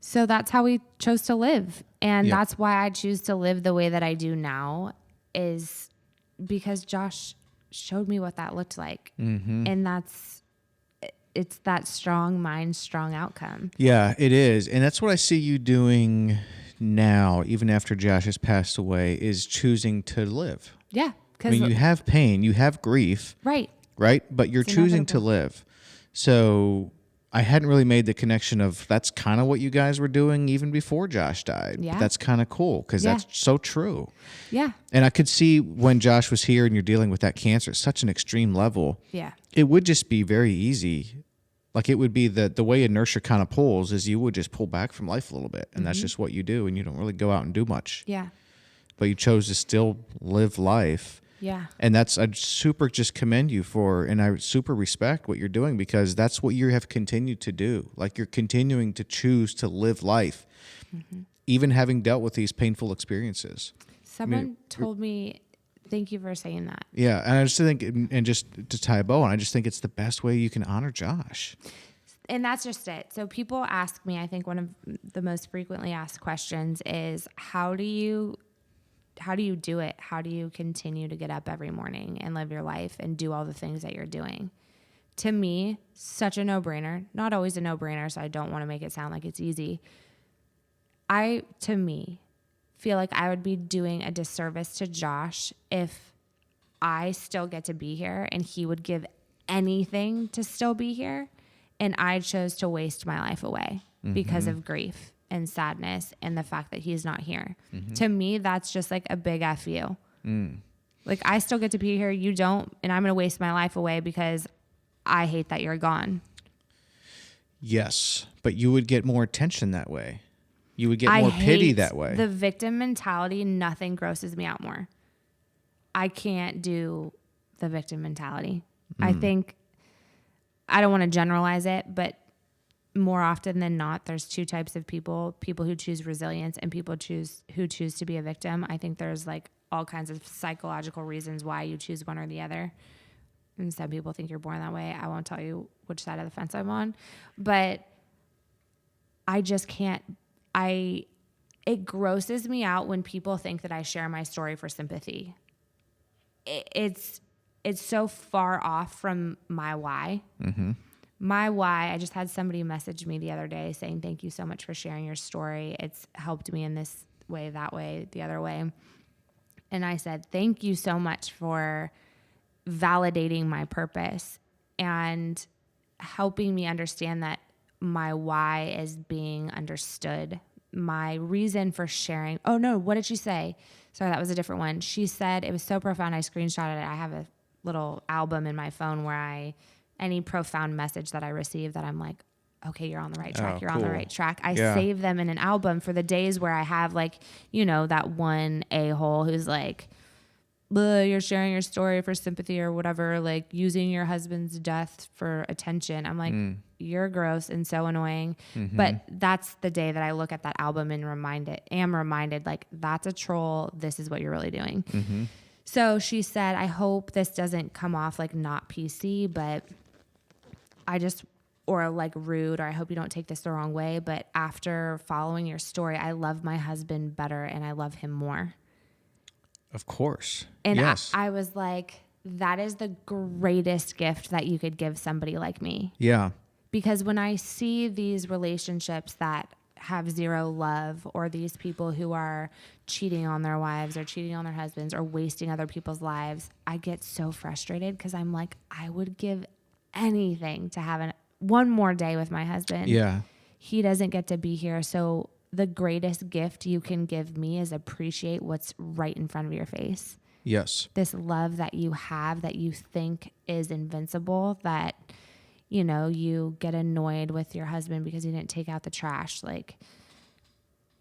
So that's how we chose to live. And that's why I choose to live the way that I do now, is because Josh showed me what that looked like. Mm-hmm. And it's that strong mind, strong outcome. Yeah, it is. And that's what I see you doing now, even after Josh has passed away, is choosing to live. Yeah. I mean, you have pain, you have grief. Right. Right? But you're choosing to live. So I hadn't really made the connection of that's kind of what you guys were doing even before Josh died. Yeah. But that's kind of cool because that's so true. Yeah. And I could see when Josh was here and you're dealing with that cancer at such an extreme level. Yeah. It would just be very easy. Like it would be the way inertia kind of pulls is you would just pull back from life a little bit. And that's just what you do. And you don't really go out and do much. Yeah. But you chose to still live life. Yeah. And I super just commend you for, and I super respect what you're doing because that's what you have continued to do. Like you're continuing to choose to live life, even having dealt with these painful experiences. Someone told me, thank you for saying that. Yeah. And I just think, and just to tie a bow on, I just think it's the best way you can honor Josh. And that's just it. So people ask me, I think one of the most frequently asked questions is, how do you do it? How do you continue to get up every morning and live your life and do all the things that you're doing? To me, such a no-brainer. Not always a no-brainer, so I don't want to make it sound like it's easy. To me, feel like I would be doing a disservice to Josh if I still get to be here and he would give anything to still be here And I chose to waste my life away because of grief and sadness and the fact that he's not here. To me, that's just like a big F you. Like, I still get to be here. You don't. And I'm going to waste my life away because I hate that you're gone. Yes, but you would get more attention that way. You would get more pity that way. The victim mentality, nothing grosses me out more. I can't do the victim mentality. I think, I don't want to generalize it, but more often than not, there's two types of people who choose resilience and people who choose to be a victim. I think there's like all kinds of psychological reasons why you choose one or the other. And some people think you're born that way. I won't tell you which side of the fence I'm on, but I just can't. It grosses me out when people think that I share my story for sympathy. It's so far off from my why. My why, I just had somebody message me the other day saying, thank you so much for sharing your story. It's helped me in this way, that way, the other way. And I said, thank you so much for validating my purpose and helping me understand that my why is being understood. My reason for sharing. Oh no, what did she say? Sorry, that was a different one. She said, it was so profound. I screenshotted it. I have a little album in my phone where any profound message that I receive that I'm like, okay, you're on the right track. You're on the right track. I save them in an album for the days where I have like, that one a-hole who's like, you're sharing your story for sympathy or whatever, like using your husband's death for attention. I'm like, you're gross and so annoying. But that's the day that I look at that album and am reminded like, that's a troll. This is what you're really doing. So she said, I hope this doesn't come off like not PC, but or like rude, or I hope you don't take this the wrong way. But after following your story, I love my husband better and I love him more. Of course. And yes. I was like, that is the greatest gift that you could give somebody like me. Yeah. Because when I see these relationships that have zero love, or these people who are cheating on their wives or cheating on their husbands or wasting other people's lives, I get so frustrated because I'm like, I would give anything to have one more day with my husband. Yeah. He doesn't get to be here. So the greatest gift you can give me is appreciate what's right in front of your face. Yes. This love that you have that you think is invincible, that, you get annoyed with your husband because he didn't take out the trash. Like,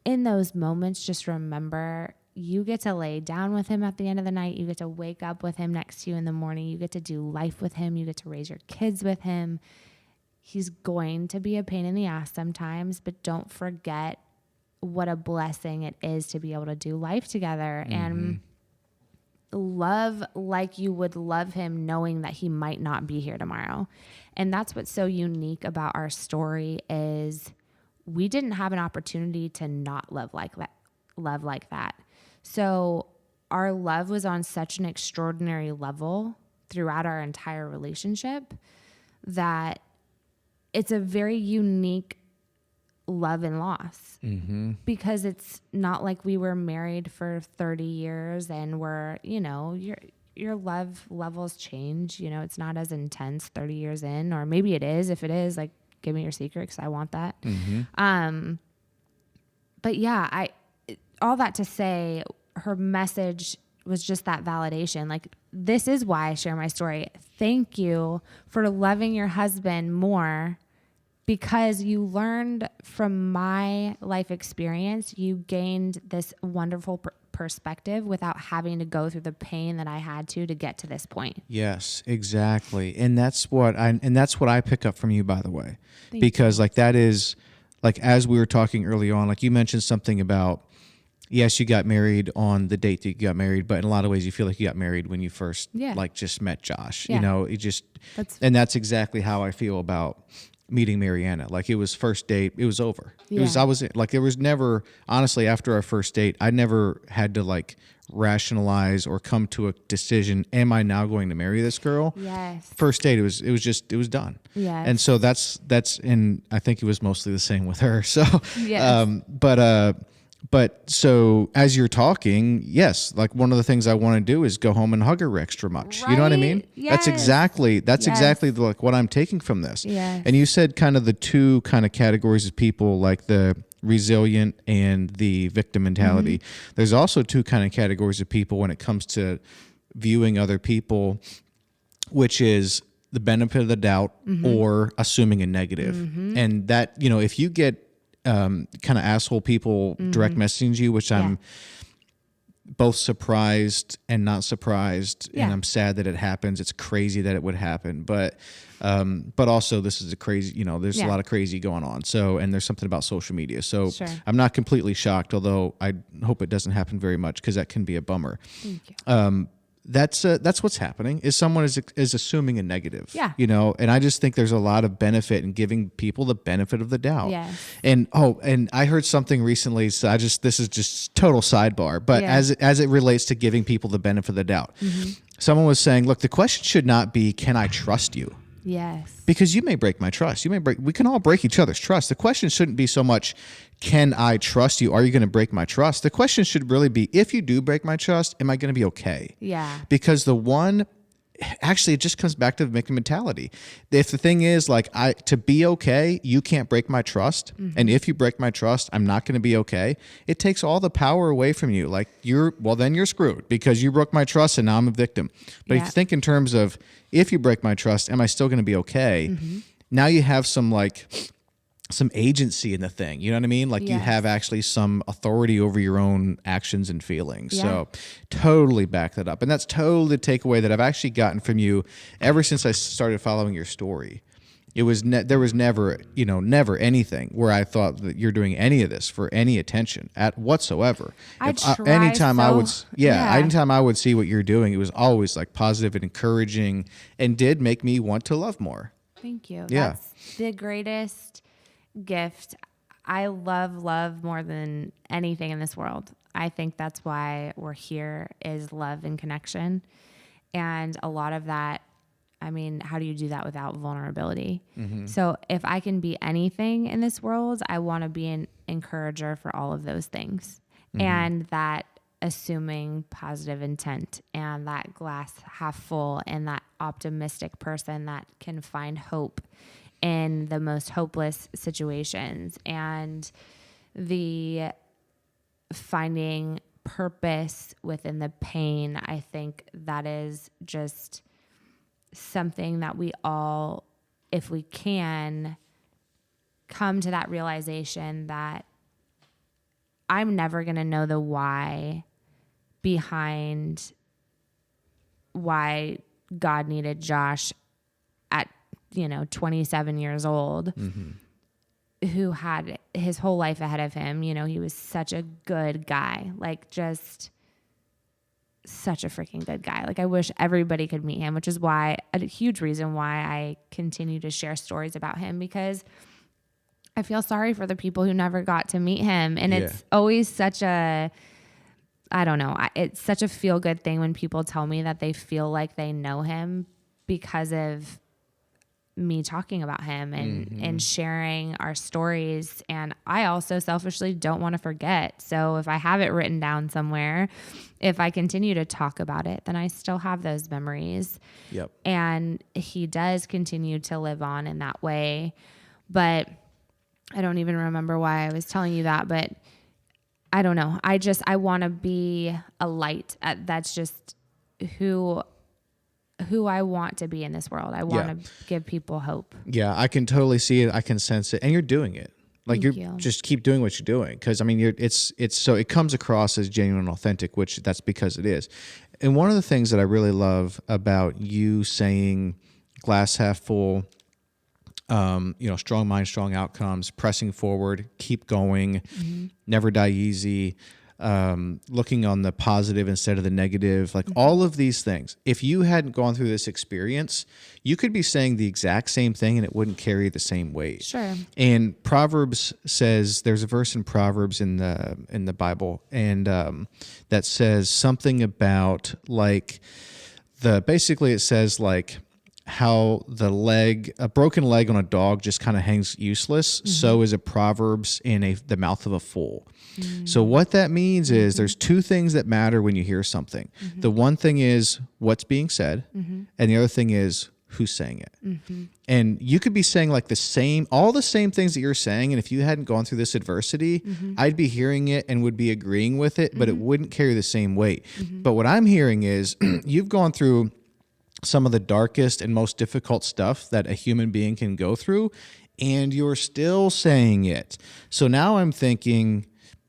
in those moments, just remember you get to lay down with him at the end of the night. You get to wake up with him next to you in the morning. You get to do life with him. You get to raise your kids with him. He's going to be a pain in the ass sometimes, but don't forget what a blessing it is to be able to do life together and love like you would love him knowing that he might not be here tomorrow. And that's what's so unique about our story is we didn't have an opportunity to not love like that. So our love was on such an extraordinary level throughout our entire relationship that it's a very unique love and loss because it's not like we were married for 30 years and we're, your love levels change. It's not as intense 30 years in, or maybe it is. If it is, like, give me your secret because I want that. But yeah, all that to say, her message was just that validation. Like, this is why I share my story. Thank you for loving your husband more, because you learned from my life experience. You gained this wonderful perspective without having to go through the pain that I had to get to this point. Yes, exactly. And that's what I pick up from you, by the way, Thank because you. like that is like, as we were talking early on, like you mentioned something about, yes, you got married on the date that you got married, but in a lot of ways you feel like you got married when you first like just met Josh. Yeah. And that's exactly how I feel about meeting Mariana. Like, it was first date, it was over. Yeah. There was never, honestly, after our first date, I never had to like rationalize or come to a decision. Am I now going to marry this girl? Yes. First date, it was done. Yes. And so that's, and I think it was mostly the same with her. So, Yes. But so as you're talking, yes, like one of the things I want to do is go home and hug her extra much. You know what I mean? Right? Yes. That's Yes. exactly like what I'm taking from this. Yes. And you said kind of the two kind of categories of people, like the resilient and the victim mentality. Mm-hmm. There's also two kind of categories of people when it comes to viewing other people, which is the benefit of the doubt or assuming a negative. And that, if you get kind of asshole people direct messaging you, which I'm both surprised and not surprised, and I'm sad that it happens. It's crazy that it would happen, but also this is a crazy, there's a lot of crazy going on. So, and there's something about social media. So Sure. I'm not completely shocked, although I hope it doesn't happen very much because that can be a bummer. Thank you. That's what's happening is someone is assuming a negative, Yeah. and I just think there's a lot of benefit in giving people the benefit of the doubt. Yes. And I heard something recently. So this is just total sidebar, but as it relates to giving people the benefit of the doubt, someone was saying, look, the question should not be, can I trust you? Yes. Because you may break my trust. We can all break each other's trust. The question shouldn't be so much, can I trust you? Are you going to break my trust? The question should really be, if you do break my trust, am I going to be okay? Yeah. Because actually, it just comes back to the victim mentality. If the thing is to be okay, you can't break my trust. And if you break my trust, I'm not going to be okay. It takes all the power away from you. Like then you're screwed because you broke my trust and now I'm a victim. But if you think in terms of, if you break my trust, am I still going to be okay? Now you have some agency in the thing. You know what I mean? Like you have actually some authority over your own actions and feelings. Yeah. So totally back that up. And that's totally the takeaway that I've actually gotten from you ever since I started following your story. It was there was never anything where I thought that you're doing any of this for any attention at whatsoever. Anytime I would see what you're doing, it was always like positive and encouraging and did make me want to love more. Thank you. Yeah. That's the greatest gift. I love more than anything in this world. I think that's why we're here, is love and connection. And a lot of that, I mean, how do you do that without vulnerability? So if I can be anything in this world, I want to be an encourager for all of those things. And that assuming positive intent and that glass half full and that optimistic person that can find hope in the most hopeless situations, and the finding purpose within the pain. I think that is just something that we all, if we can, come to that realization that I'm never going to know the why behind why God needed Josh at 27 years old, who had his whole life ahead of him. He was such a good guy, like just such a freaking good guy. Like I wish everybody could meet him, which is why a huge reason why I continue to share stories about him, because I feel sorry for the people who never got to meet him. And it's always such a, I don't know, it's such a feel good thing when people tell me that they feel like they know him because of me talking about him and sharing our stories. And I also selfishly don't want to forget. So if I have it written down somewhere, if I continue to talk about it, then I still have those memories. Yep. And he does continue to live on in that way. But I don't even remember why I was telling you that, but I don't know. I want to be a light. That's just who I want to be in this world. I want to give people hope. Yeah, I can totally see it. I can sense it, and you're doing it. Like Thank you you. just keep doing what you're doing, because I mean, it's so it comes across as genuine and authentic, which that's because it is. And one of the things that I really love about you saying glass half full, strong mind, strong outcomes, pressing forward, keep going, never die easy, looking on the positive instead of the negative, like all of these things. If you hadn't gone through this experience, you could be saying the exact same thing and it wouldn't carry the same weight. Sure. And Proverbs says, there's a verse in Proverbs in the Bible, and that says something about basically it says like, how a broken leg on a dog just kind of hangs useless. So is a proverbs in the mouth of a fool. So what that means is there's two things that matter when you hear something. The one thing is what's being said, and the other thing is who's saying it. And you could be saying like all the same things that you're saying. And if you hadn't gone through this adversity, I'd be hearing it and would be agreeing with it, but it wouldn't carry the same weight. But what I'm hearing is you've gone through some of the darkest and most difficult stuff that a human being can go through, and you're still saying it. So now I'm thinking,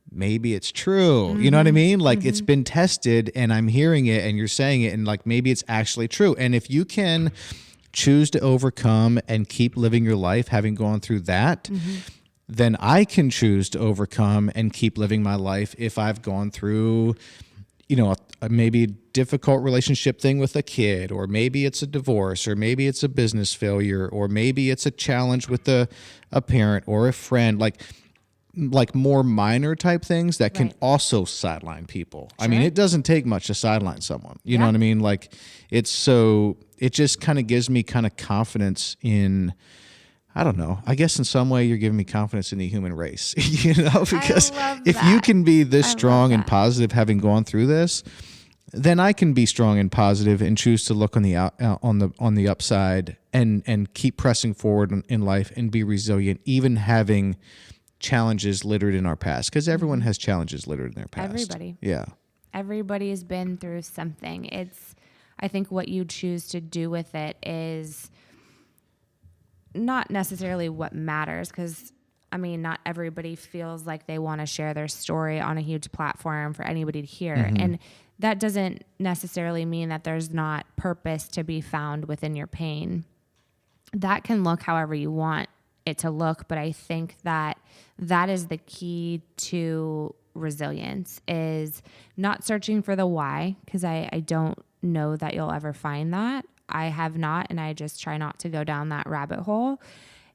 maybe it's true. You know what I mean? Like it's been tested and I'm hearing it and you're saying it, and like maybe it's actually true. And if you can choose to overcome and keep living your life having gone through that, then I can choose to overcome and keep living my life if I've gone through, a maybe difficult relationship thing with a kid, or maybe it's a divorce, or maybe it's a business failure, or maybe it's a challenge with a parent or a friend, like more minor type things that can also sideline people. Sure. I mean, it doesn't take much to sideline someone. You know what I mean? Like it just kind of gives me kind of confidence in, I don't know. I guess in some way you're giving me confidence in the human race, because if you can be this strong and positive having gone through this, then I can be strong and positive and choose to look on the upside and keep pressing forward in life and be resilient, even having challenges littered in our past, because everyone has challenges littered in their past. Everybody. Yeah. Everybody has been through something. I think what you choose to do with it is not necessarily what matters, because I mean, not everybody feels like they want to share their story on a huge platform for anybody to hear. And that doesn't necessarily mean that there's not purpose to be found within your pain. That can look however you want it to look, but I think that is the key to resilience, is not searching for the why, because I don't know that you'll ever find that. I have not, and I just try not to go down that rabbit hole.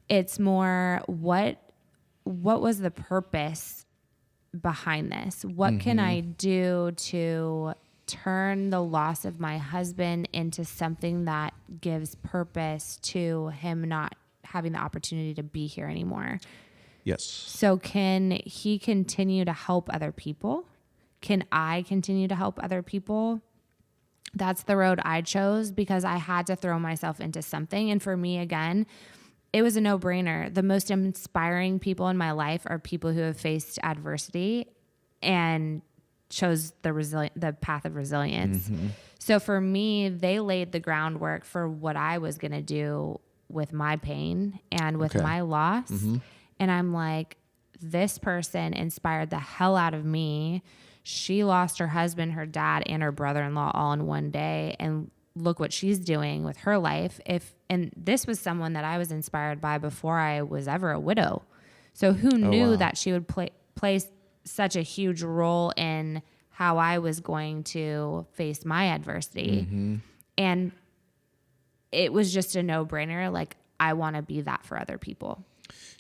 It's more what was the purpose behind this? What can I do to turn the loss of my husband into something that gives purpose to him not having the opportunity to be here anymore? Yes. So can he continue to help other people? Can I continue to help other people? That's the road I chose, because I had to throw myself into something. And for me, again, it was a no-brainer. The most inspiring people in my life are people who have faced adversity and chose the path of resilience. So for me, they laid the groundwork for what I was going to do with my pain and with my loss. And I'm like, this person inspired the hell out of me. She lost her husband, her dad, and her brother-in-law all in one day. And look what she's doing with her life. And this was someone that I was inspired by before I was ever a widow. So who knew that she would play such a huge role in how I was going to face my adversity. And it was just a no-brainer. Like, I want to be that for other people.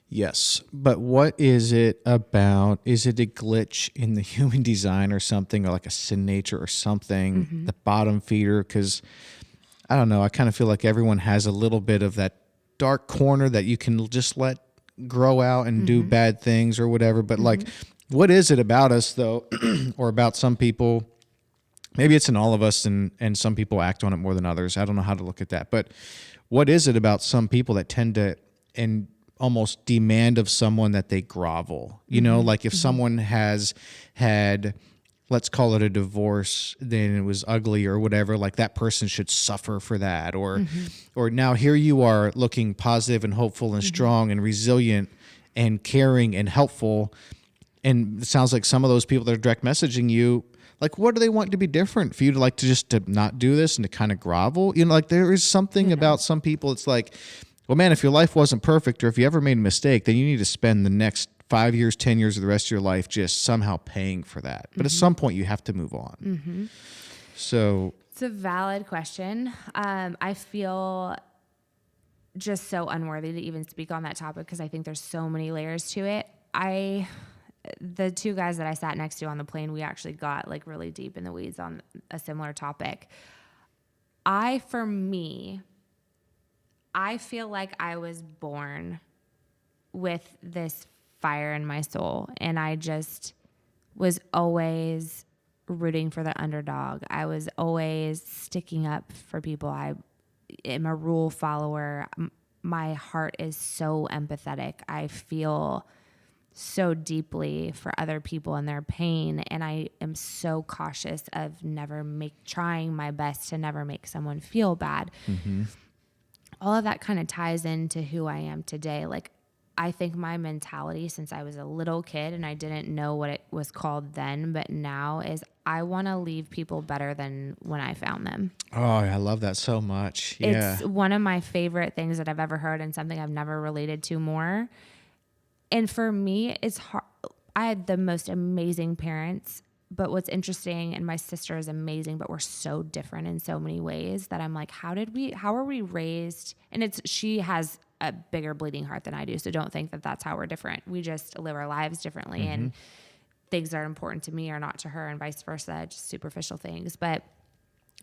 Yes. But what is it about? Is it a glitch in the human design or something, or like a sin nature or something, the bottom feeder? Because I don't know. I kind of feel like everyone has a little bit of that dark corner that you can just let grow out and do bad things or whatever. But like, what is it about us though, or about some people? Maybe it's in all of us, and some people act on it more than others. I don't know how to look at that. But what is it about some people that tend to and almost demand of someone that they grovel? You know, like if someone has had, let's call it a divorce, then it was ugly or whatever, like that person should suffer for that. Or now here you are looking positive and hopeful and strong and resilient and caring and helpful. And it sounds like some of those people that are direct messaging you, like, what do they want to be different for you to like to just to not do this and to kind of grovel? You know, like there is something about some people. It's like, well, man, if your life wasn't perfect, or if you ever made a mistake, then you need to spend the next 5 years, 10 years of the rest of your life just somehow paying for that. But at some point you have to move on. So it's a valid question. I feel just so unworthy to even speak on that topic, because I think there's so many layers to it. The two guys that I sat next to on the plane, we actually got like really deep in the weeds on a similar topic. For me, I feel like I was born with this fire in my soul, and I just was always rooting for the underdog. I was always sticking up for people. I am a rule follower. My heart is so empathetic. I feel so deeply for other people and their pain, and I am so cautious of trying my best to never make someone feel bad. All of that kind of ties into who I am today. Like, I think my mentality since I was a little kid, and I didn't know what it was called then, but now, is I want to leave people better than when I found them. Oh, I love that so much. Yeah. It's one of my favorite things that I've ever heard, and something I've never related to more. And for me, it's hard. I had the most amazing parents, but what's interesting, and my sister is amazing, but we're so different in so many ways that I'm like, how are we raised? And she has a bigger bleeding heart than I do. So don't think that that's how we're different. We just live our lives differently, and things that are important to me are not to her, and vice versa, just superficial things. But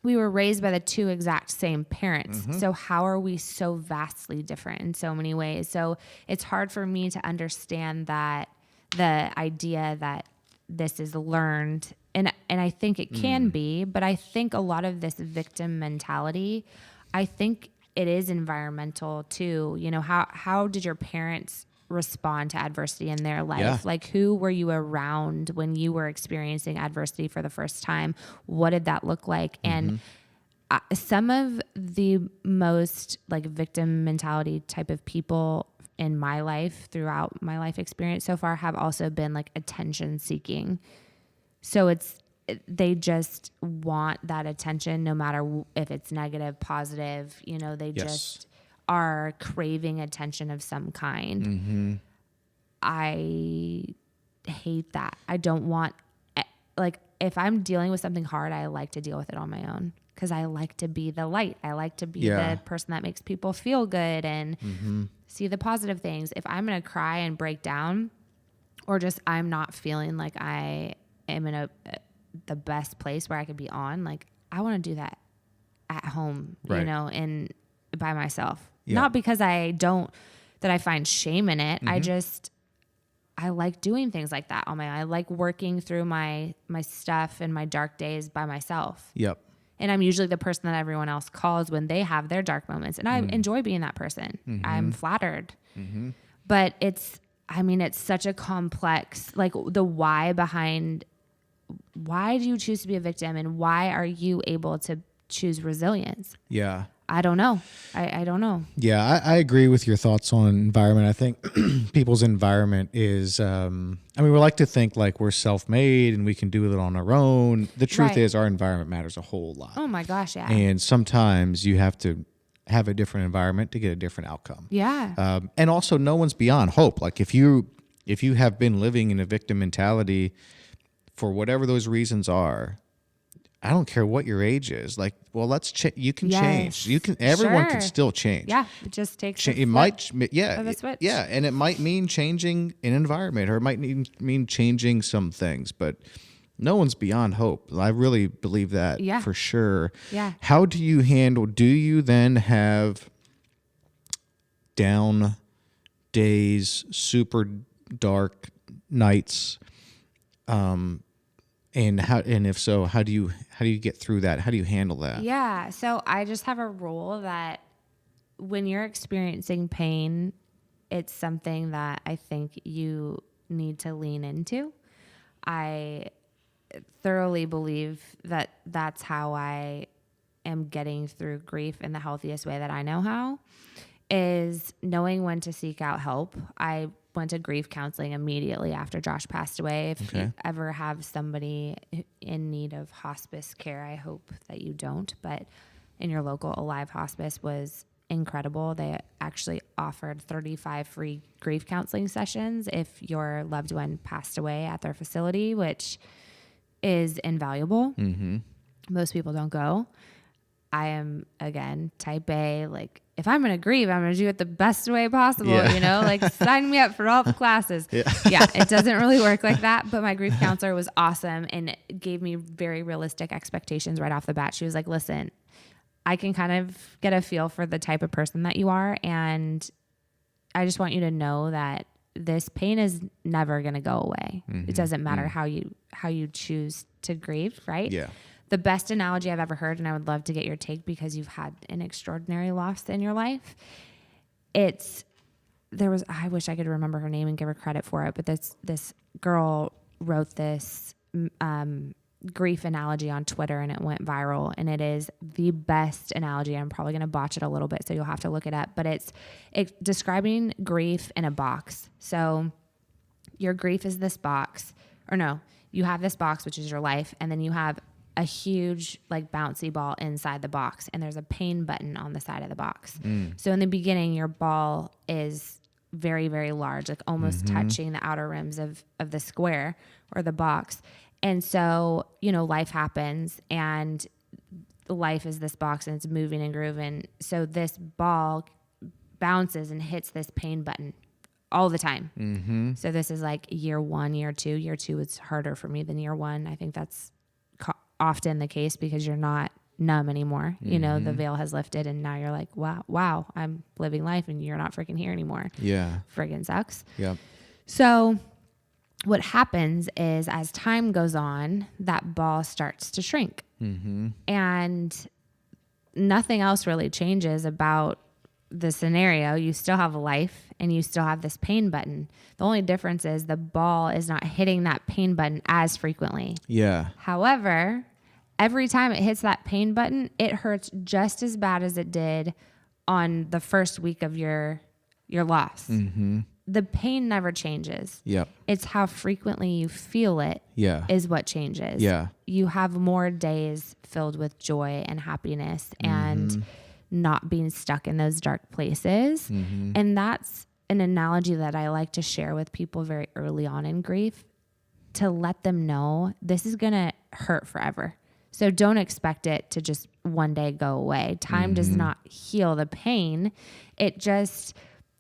we were raised by the two exact same parents. So how are we so vastly different in so many ways? So it's hard for me to understand that the idea that this is learned, and I think it can be, but I think a lot of this victim mentality, I think it is environmental too. You know, how did your parents respond to adversity in their life? Yeah. Like, who were you around when you were experiencing adversity for the first time? What did that look like? And some of the most like victim mentality type of people in my life, throughout my life experience so far, have also been like attention seeking. So they just want that attention, no matter if it's negative, positive, you know, they just are craving attention of some kind. I hate that. I don't want, like, if I'm dealing with something hard, I like to deal with it on my own, because I like to be the light. I like to be the person that makes people feel good and see the positive things. If I'm going to cry and break down, or just I'm not feeling like I am in the best place where I could be on, like, I want to do that at home, you know, and by myself. Not because I find shame in it. I like doing things like that on my own. I like working through my stuff and my dark days by myself. And I'm usually the person that everyone else calls when they have their dark moments. And I enjoy being that person. I'm flattered. But it's such a complex, like, the why behind, why do you choose to be a victim, and why are you able to choose resilience? I don't know. I don't know. Yeah, I agree with your thoughts on environment. I think people's environment is, we like to think like we're self-made and we can do it on our own. The truth is our environment matters a whole lot. Oh my gosh, yeah. And sometimes you have to have a different environment to get a different outcome. Yeah. And also, no one's beyond hope. Like, if you have been living in a victim mentality for whatever those reasons are, I don't care what your age is. Like, well, you can change. Everyone can still change. Yeah. It just takes it might, of a switch. Yeah. And it might mean changing an environment, or it might mean changing some things, but no one's beyond hope. I really believe that for sure. Yeah. How do you then have down days, super dark nights, and if so, how do you get through that? How do you handle that? Yeah. So I just have a rule that when you're experiencing pain, it's something that I think you need to lean into. I thoroughly believe that that's how I am getting through grief in the healthiest way that I know how, is knowing when to seek out help. I went to grief counseling immediately after Josh passed away. If you ever have somebody in need of hospice care, I hope that you don't, but in your local Alive Hospice was incredible. They actually offered 35 free grief counseling sessions if your loved one passed away at their facility, which is invaluable. Most people don't go. I am, again, type A. Like, if I'm going to grieve, I'm going to do it the best way possible, you know? Like, sign me up for all the classes. Yeah, it doesn't really work like that. But my grief counselor was awesome and gave me very realistic expectations right off the bat. She was like, listen, I can kind of get a feel for the type of person that you are. And I just want you to know that this pain is never going to go away. It doesn't matter how you choose to grieve, right? Yeah. The best analogy I've ever heard, and I would love to get your take because you've had an extraordinary loss in your life. I wish I could remember her name and give her credit for it, but this girl wrote this grief analogy on Twitter and it went viral, and it is the best analogy. I'm probably going to botch it a little bit, so you'll have to look it up, but it's describing grief in a box. So your grief is this box, or no, you have this box, which is your life, and then you have a huge like bouncy ball inside the box, and there's a pain button on the side of the box. So in the beginning, your ball is very, very large, like almost touching the outer rims of the square or the box. And so, life happens, and life is this box, and it's moving and grooving. So this ball bounces and hits this pain button all the time. So this is like year 1, year 2. Year 2 is harder for me than year 1. I think that's often the case because you're not numb anymore. The veil has lifted, and now you're like, wow, I'm living life, and you're not freaking here anymore. Yeah. Friggin' sucks. Yeah. So what happens is as time goes on, that ball starts to shrink. And nothing else really changes about the scenario. You still have a life, and you still have this pain button. The only difference is the ball is not hitting that pain button as frequently. Yeah. However, every time it hits that pain button, it hurts just as bad as it did on the first week of your loss. The pain never changes. Yep. It's how frequently you feel it is what changes. Yeah. You have more days filled with joy and happiness and not being stuck in those dark places. And that's an analogy that I like to share with people very early on in grief, to let them know this is going to hurt forever. So don't expect it to just one day go away. Time does not heal the pain. It just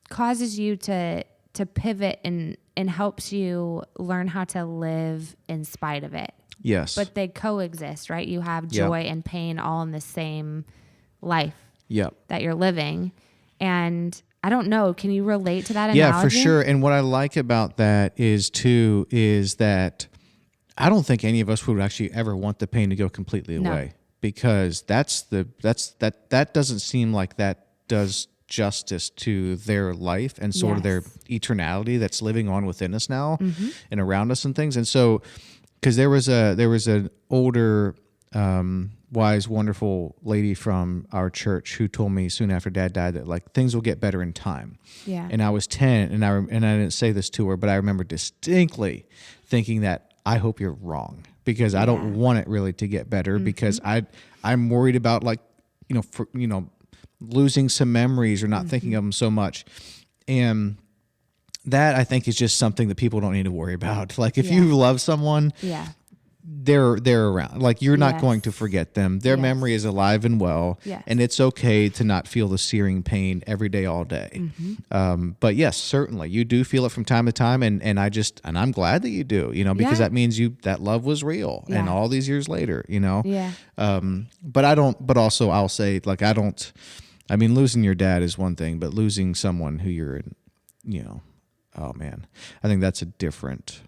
causes you to pivot and helps you learn how to live in spite of it. Yes. But they coexist, right? You have joy and pain all in the same life that you're living. And I don't know, can you relate to that analogy? Yeah, for sure. And what I like about that is that I don't think any of us would actually ever want the pain to go completely away, because that doesn't seem like that does justice to their life and sort of their eternality that's living on within us now and around us and things. And so, because there was an older, wise, wonderful lady from our church who told me soon after Dad died that like things will get better in time. Yeah. And I was 10, and I didn't say this to her, but I remember distinctly thinking that I hope you're wrong, because I don't want it really to get better, because I'm worried about losing some memories or not thinking of them so much. And that, I think, is just something that people don't need to worry about. Like if you love someone, they're around. Like you're not going to forget them. Their memory is alive and well, and it's okay to not feel the searing pain every day, all day. But yes, certainly you do feel it from time to time, and I'm glad that you do, because that means that love was real, and all these years later, but also I'll say, like, I mean, losing your dad is one thing, but losing someone who you're, oh man, I think that's a different.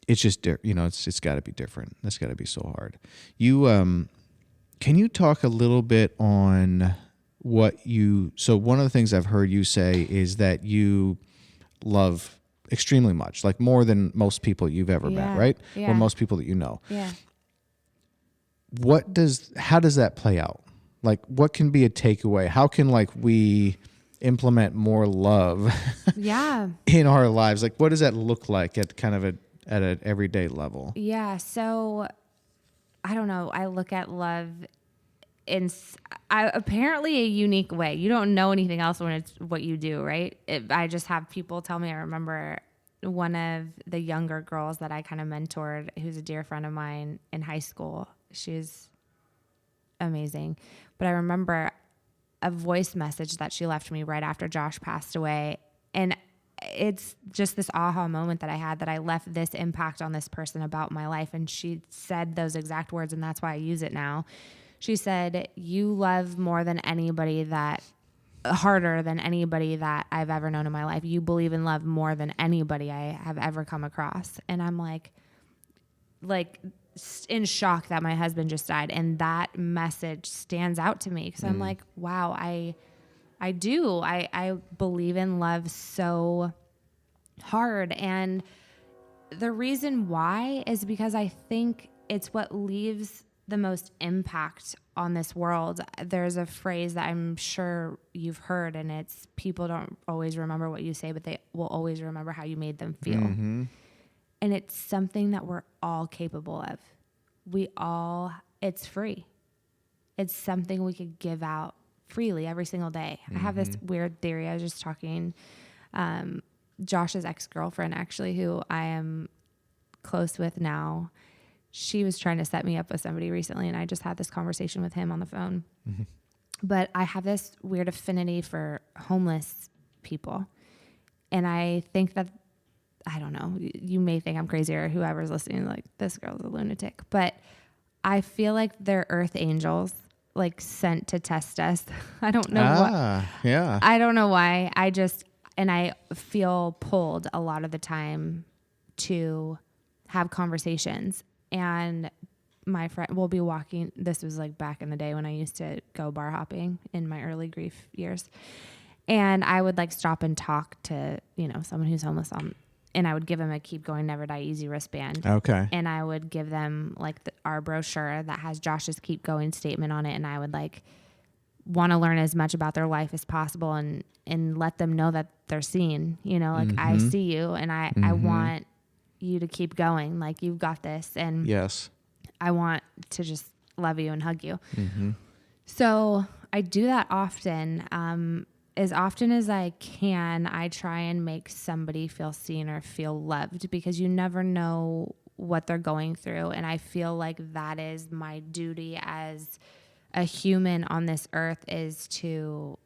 It's just, it's got to be different. That's got to be so hard. Can you talk a little bit on so one of the things I've heard you say is that you love extremely much, like more than most people you've ever met, right? Yeah. Or most people that you know. Yeah. How does that play out? Like, what can be a takeaway? How can we implement more love in our lives? Like, what does that look like at kind of at an everyday level? Yeah. So I don't know. I look at love in apparently a unique way. You don't know anything else when it's what you do, right? I just have people tell me. I remember one of the younger girls that I kind of mentored, who's a dear friend of mine in high school. She's amazing. But I remember a voice message that she left me right after Josh passed away. And it's just this aha moment that I had, that I left this impact on this person about my life. And she said those exact words, and that's why I use it now. She said, you love more than anybody harder than anybody that I've ever known in my life. You believe in love more than anybody I have ever come across. And I'm like in shock that my husband just died. And that message stands out to me. Cause I'm like, wow, I do. I believe in love so hard. And the reason why is because I think it's what leaves the most impact on this world. There's a phrase that I'm sure you've heard, and it's people don't always remember what you say, but they will always remember how you made them feel. Mm-hmm. And it's something that we're all capable of. It's free. It's something we could give out freely every single day. Mm-hmm. I have this weird theory. I was just talking, Josh's ex-girlfriend, actually, who I am close with now. She was trying to set me up with somebody recently, and I just had this conversation with him on the phone. Mm-hmm. But I have this weird affinity for homeless people. And I think that, I don't know, you may think I'm crazy, or whoever's listening, like, this girl's a lunatic. But I feel like they're earth angels, like, sent to test us. I don't know why. Yeah. I don't know why. And I feel pulled a lot of the time to have conversations. And my friend will be walking. This was like back in the day when I used to go bar hopping in my early grief years. And I would like stop and talk to, someone who's homeless and I would give them a Keep Going, Never Die Easy wristband. Okay. And I would give them like our brochure that has Josh's Keep Going statement on it. And I would like want to learn as much about their life as possible and let them know that they're seen, I see you and I want you to keep going. Like, you've got this. And yes, I want to just love you and hug you. Mm-hmm. So I do that often. As often as I can, I try and make somebody feel seen or feel loved, because you never know what they're going through. And I feel like that is my duty as a human on this earth, is to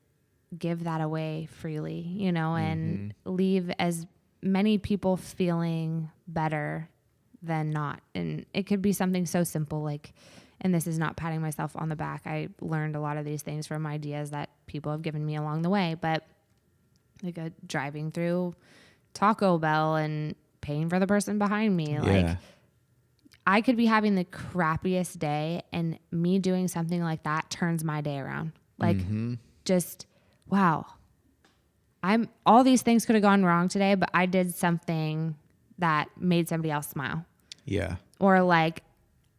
give that away freely, and leave as many people feeling better than not. And it could be something so simple, like, and this is not patting myself on the back, I learned a lot of these things from ideas that people have given me along the way, but like driving through Taco Bell and paying for the person behind me. Yeah. Like, I could be having the crappiest day, and me doing something like that turns my day around. Like, just, wow. All these things could have gone wrong today, but I did something that made somebody else smile. Yeah. Or like,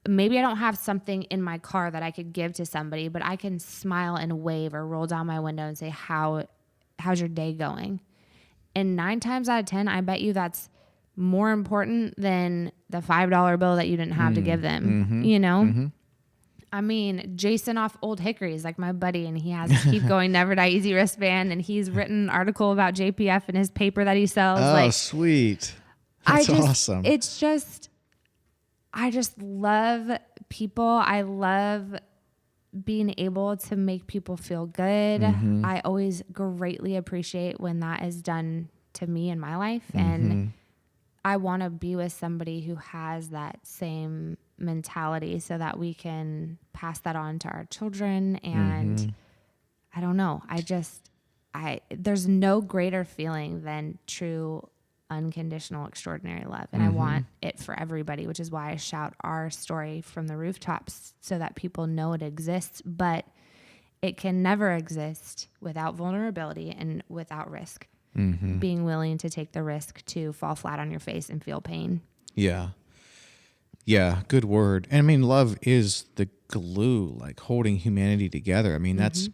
maybe I don't have something in my car that I could give to somebody, but I can smile and wave or roll down my window and say, how's your day going? And 9 times out of 10, I bet you that's more important than the $5 bill that you didn't have to give them, Mm-hmm. I mean, Jason off Old Hickory is like my buddy, and he has Keep Going, Never Die Easy wristband, and he's written an article about JPF in his paper that he sells. Oh, like, sweet. That's awesome. It's just, I just love people. I love being able to make people feel good. Mm-hmm. I always greatly appreciate when that is done to me in my life. Mm-hmm. And I want to be with somebody who has that same mentality, so that we can pass that on to our children. And I don't know. There's no greater feeling than true, unconditional, extraordinary love. And I want it for everybody, which is why I shout our story from the rooftops, so that people know it exists, but it can never exist without vulnerability and without risk. Mm-hmm. Being willing to take the risk to fall flat on your face and feel pain. Yeah. Yeah, good word. And I mean, love is the glue, like holding humanity together. I mean, that's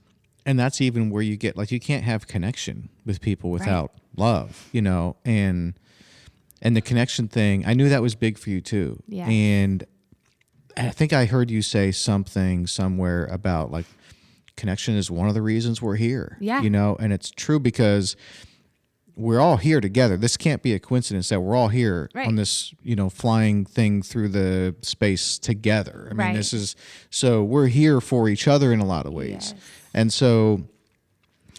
even where you get, like, you can't have connection with people without love, and the connection thing, I knew that was big for you too. Yeah. And I think I heard you say something somewhere about like connection is one of the reasons we're here. Yeah. And it's true, because we're all here together. This can't be a coincidence that we're all here on this, flying thing through the space together. I mean, so we're here for each other in a lot of ways. Yes. And so,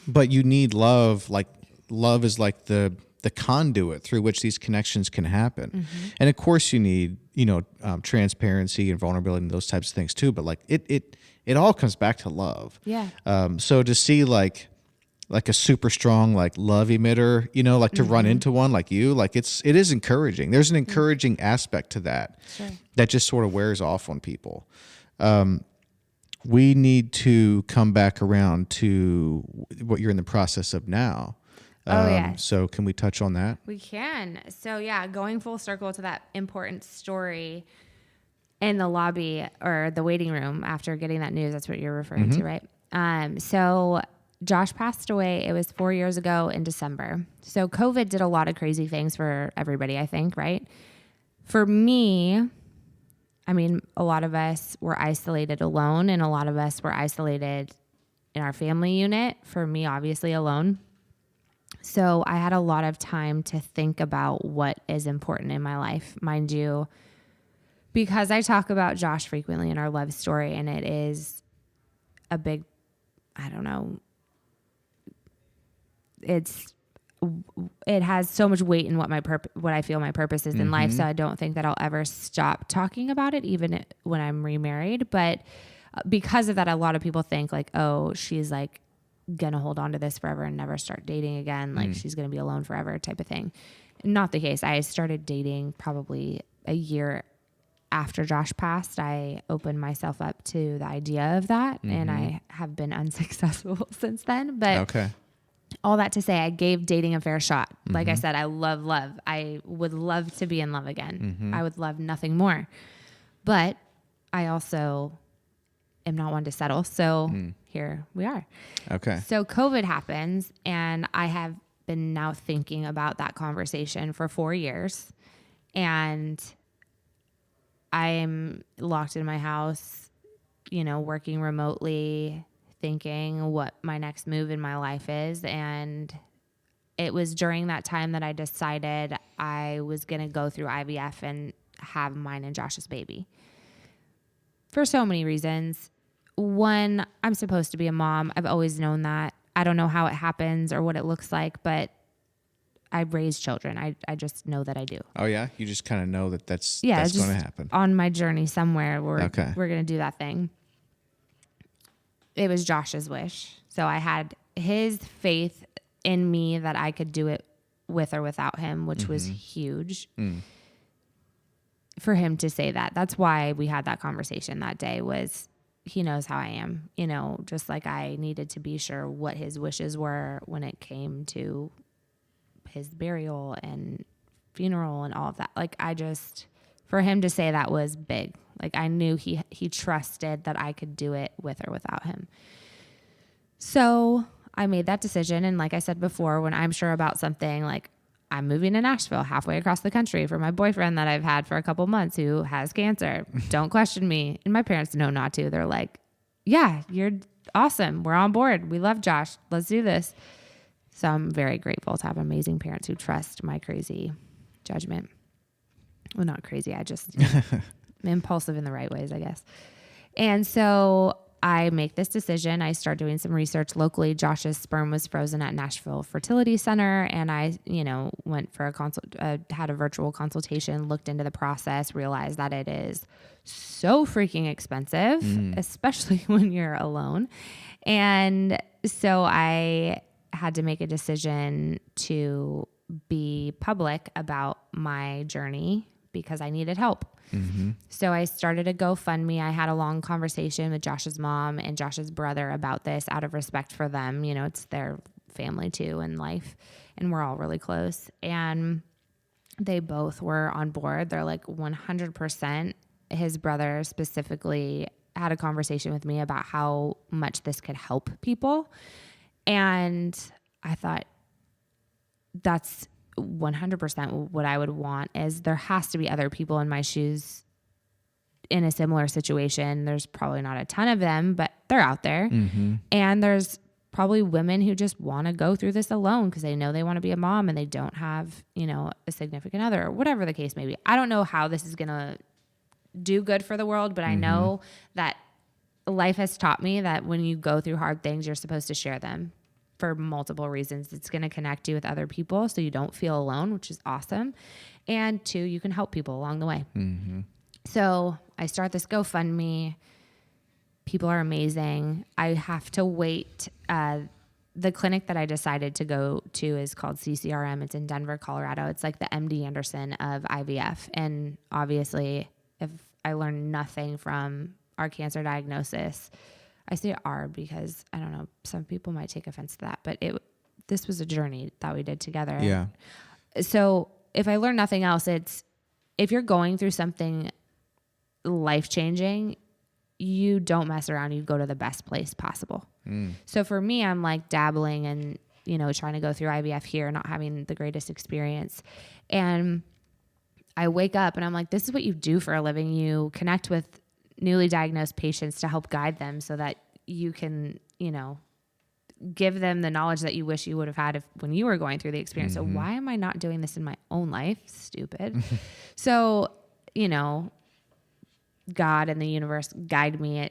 but you need love. Like, love is like the the conduit through which these connections can happen. And of course you need, transparency and vulnerability and those types of things too. But like it all comes back to love. Yeah. So to see like a super strong, like love emitter, like to run into one like you, like it is encouraging. There's an encouraging aspect to that that just sort of wears off on people. We need to come back around to what you're in the process of now. Yes. So can we touch on that? We can. So yeah, going full circle to that important story in the lobby or the waiting room after getting that news, that's what you're referring to, right? So Josh passed away. It was 4 years ago in December. So COVID did a lot of crazy things for everybody, I think, right? For me, I mean, a lot of us were isolated alone, and a lot of us were isolated in our family unit. For me, obviously alone. So I had a lot of time to think about what is important in my life. Mind you, because I talk about Josh frequently in our love story, and it is a big, I don't know, it has so much weight in what I feel my purpose is in life. So I don't think that I'll ever stop talking about it, even when I'm remarried. But because of that, a lot of people think like, oh, she's like gonna hold on to this forever and never start dating again. Like she's gonna be alone forever type of thing. Not the case. I started dating probably a year after Josh passed. I opened myself up to the idea of that, and I have been unsuccessful since then. But Okay. all that to say, I gave dating a fair shot. Like I said, I love love. I would love to be in love again. I would love nothing more. But I also am not one to settle. So here we are. Okay. So COVID happens, and I have been now thinking about that conversation for 4 years. And I'm locked in my house, working remotely, thinking what my next move in my life is. And it was during that time that I decided I was going to go through IVF and have mine and Josh's baby. For so many reasons. One, I'm supposed to be a mom. I've always known that. I don't know how it happens or what it looks like, but I raise children. I just know that I do. Oh yeah? You just kind of know that's Yeah, going it's to just happen. on my journey somewhere, we're Okay. going to do that thing. It was Josh's wish. So I had his faith in me that I could do it with or without him, which was huge for him to say that. That's why we had that conversation that day. Was he knows how I am, just like I needed to be sure what his wishes were when it came to his burial and funeral and all of that. Like for him to say that was big. Like I knew he trusted that I could do it with or without him. So I made that decision. And like I said before, when I'm sure about something, like I'm moving to Nashville halfway across the country for my boyfriend that I've had for a couple months who has cancer. Don't question me. And my parents know not to. They're like, yeah, you're awesome. We're on board. We love Josh. Let's do this. So I'm very grateful to have amazing parents who trust my crazy judgment. Well, not crazy. I just impulsive in the right ways, I guess. And so I make this decision. I start doing some research locally. Josh's sperm was frozen at Nashville Fertility Center. And I, went for had a virtual consultation, looked into the process, realized that it is so freaking expensive, especially when you're alone. And so I had to make a decision to be public about my journey because I needed help. So I started a GoFundMe. I had a long conversation with Josh's mom and Josh's brother about this out of respect for them. It's their family too in life, and we're all really close. And they both were on board. They're like 100%. His brother specifically had a conversation with me about how much this could help people. And I thought that's 100% what I would want. Is there has to be other people in my shoes in a similar situation. There's probably not a ton of them, but they're out there. And there's probably women who just want to go through this alone because they know they want to be a mom and they don't have, a significant other or whatever the case may be. I don't know how this is going to do good for the world, but I know that life has taught me that when you go through hard things, you're supposed to share them. for multiple reasons. It's going to connect you with other people so you don't feel alone, which is awesome. And 2, you can help people along the way. Mm-hmm. So I start this GoFundMe. People are amazing. I have to wait. The clinic that I decided to go to is called CCRM. It's in Denver, Colorado. It's like the MD Anderson of IVF. And obviously, if I learned nothing from our cancer diagnosis, I say our because I don't know, some people might take offense to that, but this was a journey that we did together. Yeah. So if I learn nothing else, it's if you're going through something life-changing, you don't mess around. You go to the best place possible. So for me, I'm like dabbling and, trying to go through IVF here, not having the greatest experience. And I wake up and I'm like, this is what you do for a living. You connect with newly diagnosed patients to help guide them so that you can, give them the knowledge that you wish you would have had when you were going through the experience. So why am I not doing this in my own life? Stupid. So, God and the universe guide me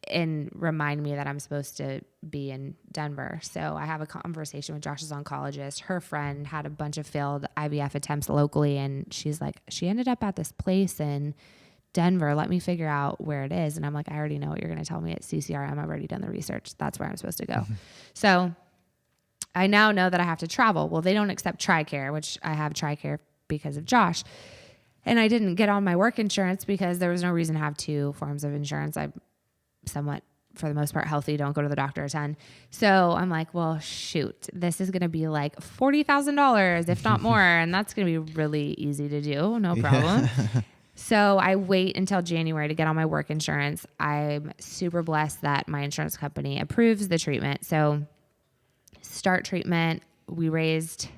and remind me that I'm supposed to be in Denver. So I have a conversation with Josh's oncologist. Her friend had a bunch of failed IVF attempts locally, and she's like, she ended up at this place in Denver. Let me figure out where it is. And I'm like, I already know what you're going to tell me at CCRM. I've already done the research. That's where I'm supposed to go. So I now know that I have to travel. Well, they don't accept TRICARE, which I have TRICARE because of Josh. And I didn't get on my work insurance because there was no reason to have 2 forms of insurance. I'm somewhat, for the most part, healthy. Don't go to the doctor a ton. So I'm like, well, shoot, this is going to be like $40,000, if not more. And that's going to be really easy to do. No problem. Yeah. So I wait until January to get on my work insurance. I'm super blessed that my insurance company approves the treatment. So start treatment. We raised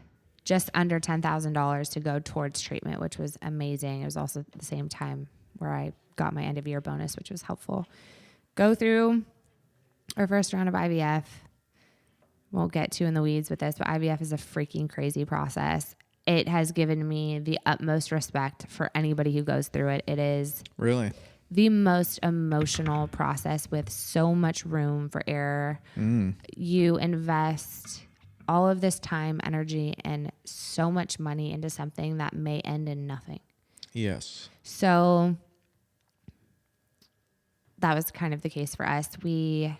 just under $10,000 to go towards treatment, which was amazing. It was also the same time where I got my end of year bonus, which was helpful. Go through our first round of IVF. Won't get too in the weeds with this, but IVF is a freaking crazy process. It has given me the utmost respect for anybody who goes through it. It is really the most emotional process with so much room for error. You invest all of this time, energy, and so much money into something that may end in nothing. Yes. So that was kind of the case for us. We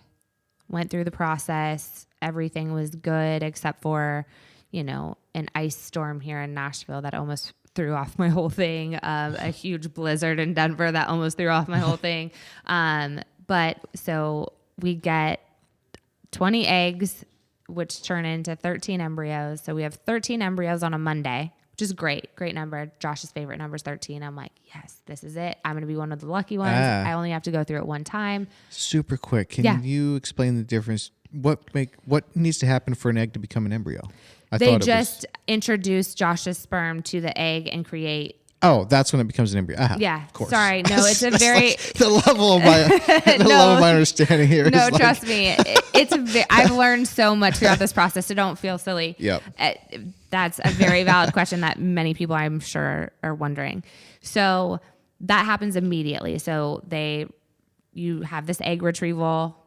went through the process. Everything was good except for, an ice storm here in Nashville that almost threw off my whole thing. A huge blizzard in Denver that almost threw off my whole thing. But so we get 20 eggs, which turn into 13 embryos. So we have 13 embryos on a Monday, which is great. Great number. Josh's favorite number is 13. I'm like, yes, this is it. I'm going to be one of the lucky ones. I only have to go through it one time. Super quick. Can you explain the difference? What needs to happen for an egg to become an embryo? They just introduce Josh's sperm to the egg and create. Oh, that's when it becomes an embryo. Yeah. Of course. Sorry. No, it's a very like the level of my understanding here. No, trust me. I've learned so much throughout this process, so don't feel silly. Yep. That's a very valid question that many people, I'm sure, are wondering. So that happens immediately. So you have this egg retrieval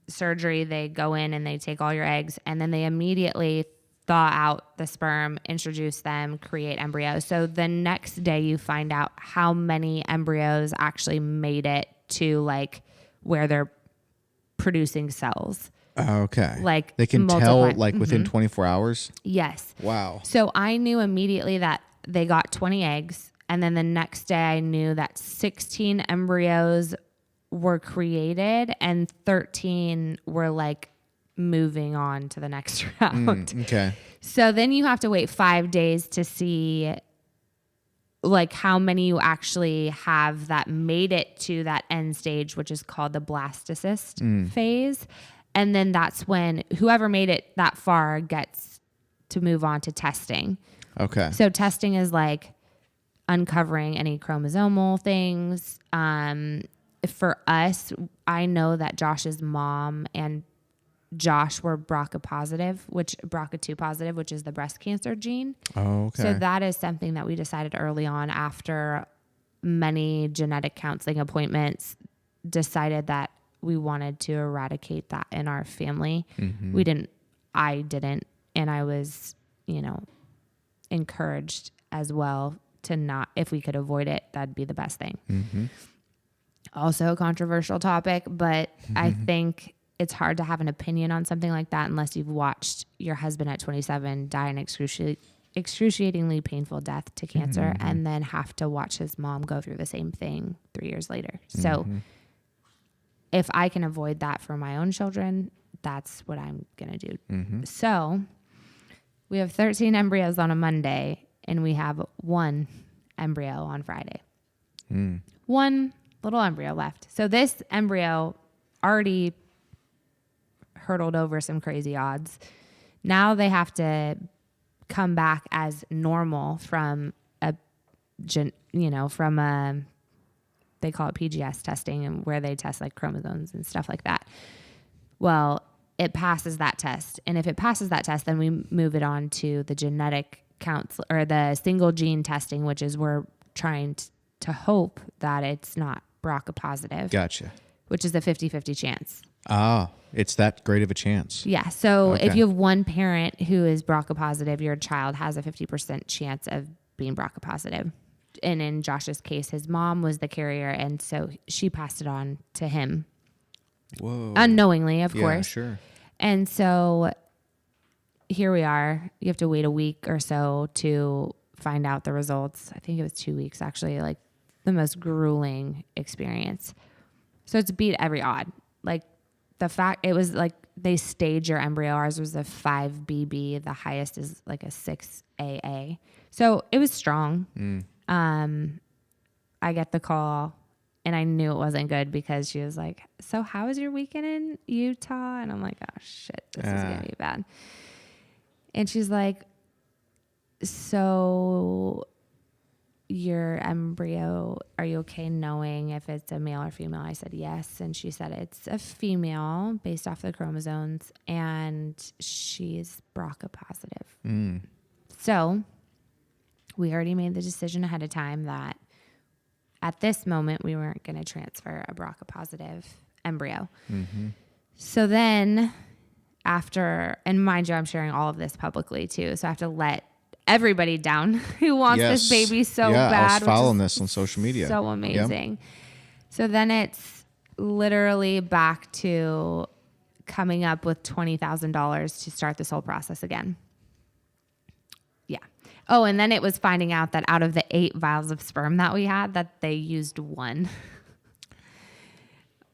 surgery. They go in and they take all your eggs, and then they immediately thaw out the sperm, introduce them, create embryos. So the next day you find out how many embryos actually made it to like where they're producing cells. Okay. Like they can tell like within 24 hours? Yes. Wow. So I knew immediately that they got 20 eggs. And then the next day I knew that 16 embryos were created and 13 were like moving on to the next round. Okay. So then you have to wait 5 days to see like how many you have that made it to that end stage, which is called the blastocyst phase. And then that's when whoever made it that far gets to move on to testing. Okay. So testing is like uncovering any chromosomal things. For us, I know that Josh's mom and Josh were BRCA2 positive, which is the breast cancer gene. Oh, okay. So that is something that we decided early on after many genetic counseling appointments, decided that we wanted to eradicate that in our family. We didn't I didn't. And I was, encouraged as well to not, if we could avoid it, that'd be the best thing. Mm-hmm. Also a controversial topic, but I think it's hard to have an opinion on something like that unless you've watched your husband at 27 die an excruciatingly painful death to cancer and then have to watch his mom go through the same thing 3 years later. So if I can avoid that for my own children, that's what I'm going to do. So we have 13 embryos on a Monday and we have 1 embryo on Friday. 1 little embryo left. So this embryo already hurdled over some crazy odds. Now they have to come back as normal from they call it PGS testing, and where they test like chromosomes and stuff like that. Well, it passes that test. And if it passes that test, then we move it on to the genetic counts or the single gene testing, which is we're trying to hope that it's not BRCA positive. Gotcha. Which is a 50-50 chance. Ah, it's that great of a chance. Yeah. So if you have one parent who is BRCA positive, your child has a 50% chance of being BRCA positive. And in Josh's case, his mom was the carrier, and so she passed it on to him. Whoa. Unknowingly, of Yeah, course. sure. And so here we are. You have to wait a week or so to find out the results. I think it was 2 weeks, actually, like the most grueling experience. So it's beat every odd. Like the fact, it was like they stage your embryo. Ours was a 5BB. The highest is like a 6AA. So it was strong. I get the call and I knew it wasn't good because she was like, so how was your weekend in Utah? And I'm like, oh shit, this is going to be bad. And she's like, so your embryo, are you okay knowing if it's a male or female? I said, yes. And she said, it's a female based off the chromosomes and she's BRCA positive. So we already made the decision ahead of time that at this moment we weren't going to transfer a BRCA positive embryo. So then after, and mind you, I'm sharing all of this publicly too. So I have to let everybody down who wants this baby so bad. I was following this on social media. So amazing. So then it's literally back to coming up with $20,000 to start this whole process again. Yeah. Oh, and then it was finding out that out of the 8 vials of sperm that we had, that they used 1.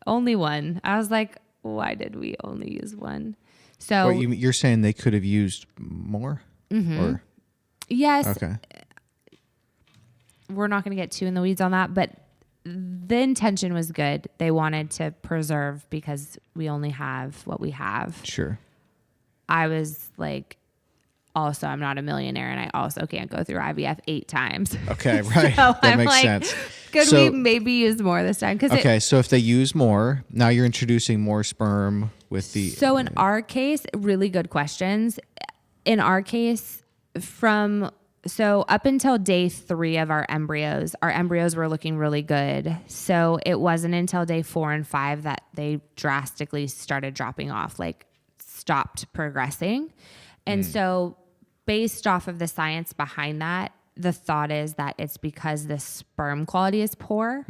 Only 1. I was like, why did we only use 1? So Wait, you're saying they could have used more? Or? Yes. Okay. We're not going to get too in the weeds on that, but the intention was good. They wanted to preserve because we only have what we have. Sure. I was like, also, I'm not a millionaire and I also can't go through IVF 8 times. Okay, right. So That makes like, sense. Could we maybe use more this time? So if they use more, now you're introducing more sperm with the... So in our case, really good questions. In our case, so up until day 3 of our embryos were looking really good. So it wasn't until day 4 and 5 that they drastically started dropping off, like stopped progressing. And so based off of the science behind that, the thought is that it's because the sperm quality is poor,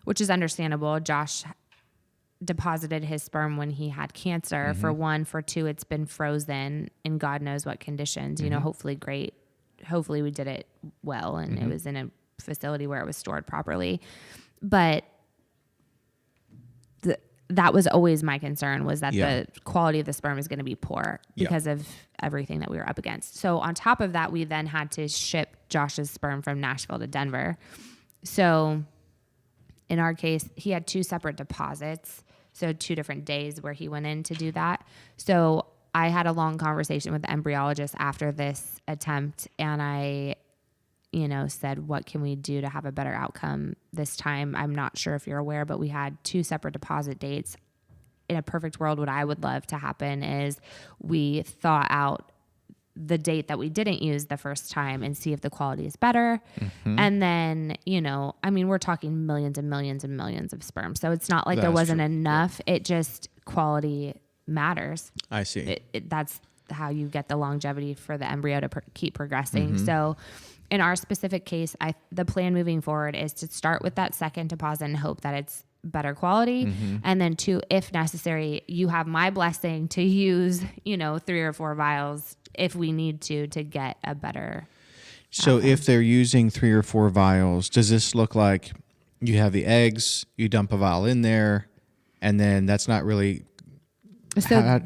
which is understandable. Josh deposited his sperm when he had cancer. For 1, for 2, it's been frozen in God knows what conditions, hopefully great. Hopefully we did it well and it was in a facility where it was stored properly. But that was always my concern, was that the quality of the sperm is going to be poor because of everything that we were up against. So on top of that, we then had to ship Josh's sperm from Nashville to Denver. So in our case, he had 2 separate deposits. So 2 different days where he went in to do that. So I had a long conversation with the embryologist after this attempt, and I, said, what can we do to have a better outcome this time? I'm not sure if you're aware, but we had 2 separate deposit dates. In a perfect world, what I would love to happen is we thaw out the date that we didn't use the first time and see if the quality is better. And then, we're talking millions and millions and millions of sperm. So it's not like there wasn't enough. It just, quality matters. I see. That's how you get the longevity for the embryo to keep progressing. So in our specific case, the plan moving forward is to start with that second deposit and hope that it's better quality. And then 2, if necessary, you have my blessing to use, 3 or 4 vials if we need to get a better. So if they're using 3 or 4 vials, does this look like you have the eggs, you dump a vial in there, and then that's not really... So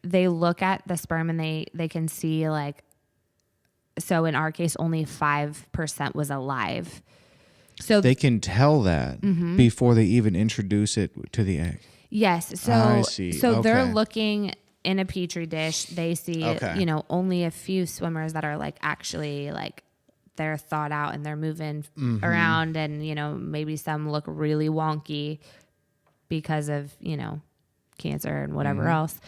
they look at the sperm and they can see so in our case, only 5% was alive. So they can tell that before they even introduce it to the egg. Yes. So, I see. So they're Okay. looking in a petri dish. They see, only a few swimmers that are actually they're thought out and they're moving around, and, maybe some look really wonky because of, cancer and whatever else.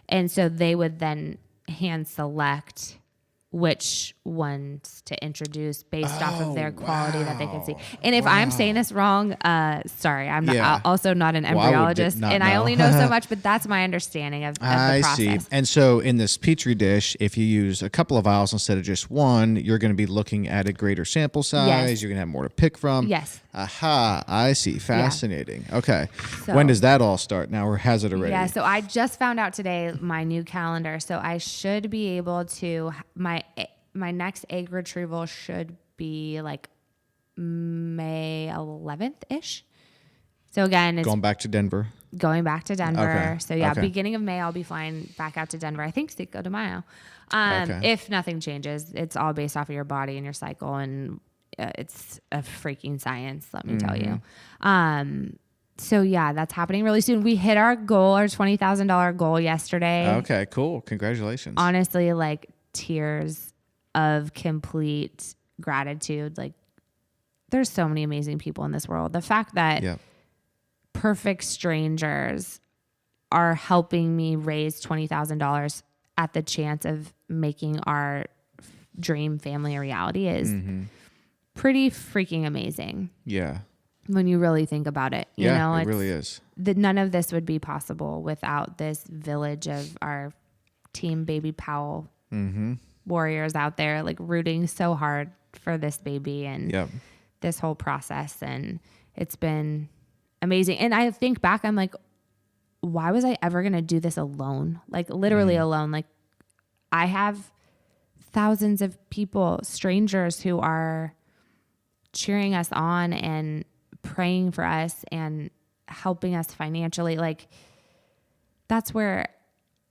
And so they would then hand select which ones to introduce based off of their quality that they can see. And if I'm saying this wrong, sorry, I'm not, also not an embryologist, I only know so much, but that's my understanding of the process. I see. And so in this petri dish, if you use a couple of vials instead of just one, you're going to be looking at a greater sample size. Yes. You're going to have more to pick from. Yes. Aha, I see. Fascinating. Yeah. Okay. So, when does that all start now, or has it already? Yeah, so I just found out today my new calendar. So I should be able to, my next egg retrieval should be May 11th-ish. So again, it's going back to Denver. Okay. So yeah, Okay. beginning of May, I'll be flying back out to Denver. I think Cinco de Mayo. Okay. If nothing changes, it's all based off of your body and your cycle, and it's a freaking science, let me tell you. So yeah, that's happening really soon. We hit our goal, our $20,000 goal yesterday. Okay, cool. Congratulations. Honestly, tears of complete gratitude. There's so many amazing people in this world. The fact that perfect strangers are helping me raise $20,000 at the chance of making our dream family a reality is pretty freaking amazing. Yeah. When you really think about it, you know, it really is. None of this would be possible without this village of our team Baby Powell warriors out there, rooting so hard for this baby and this whole process. And it's been amazing. And I think back, I'm why was I ever going to do this alone? Literally alone. I have thousands of people, strangers who are cheering us on and praying for us and helping us financially. That's where,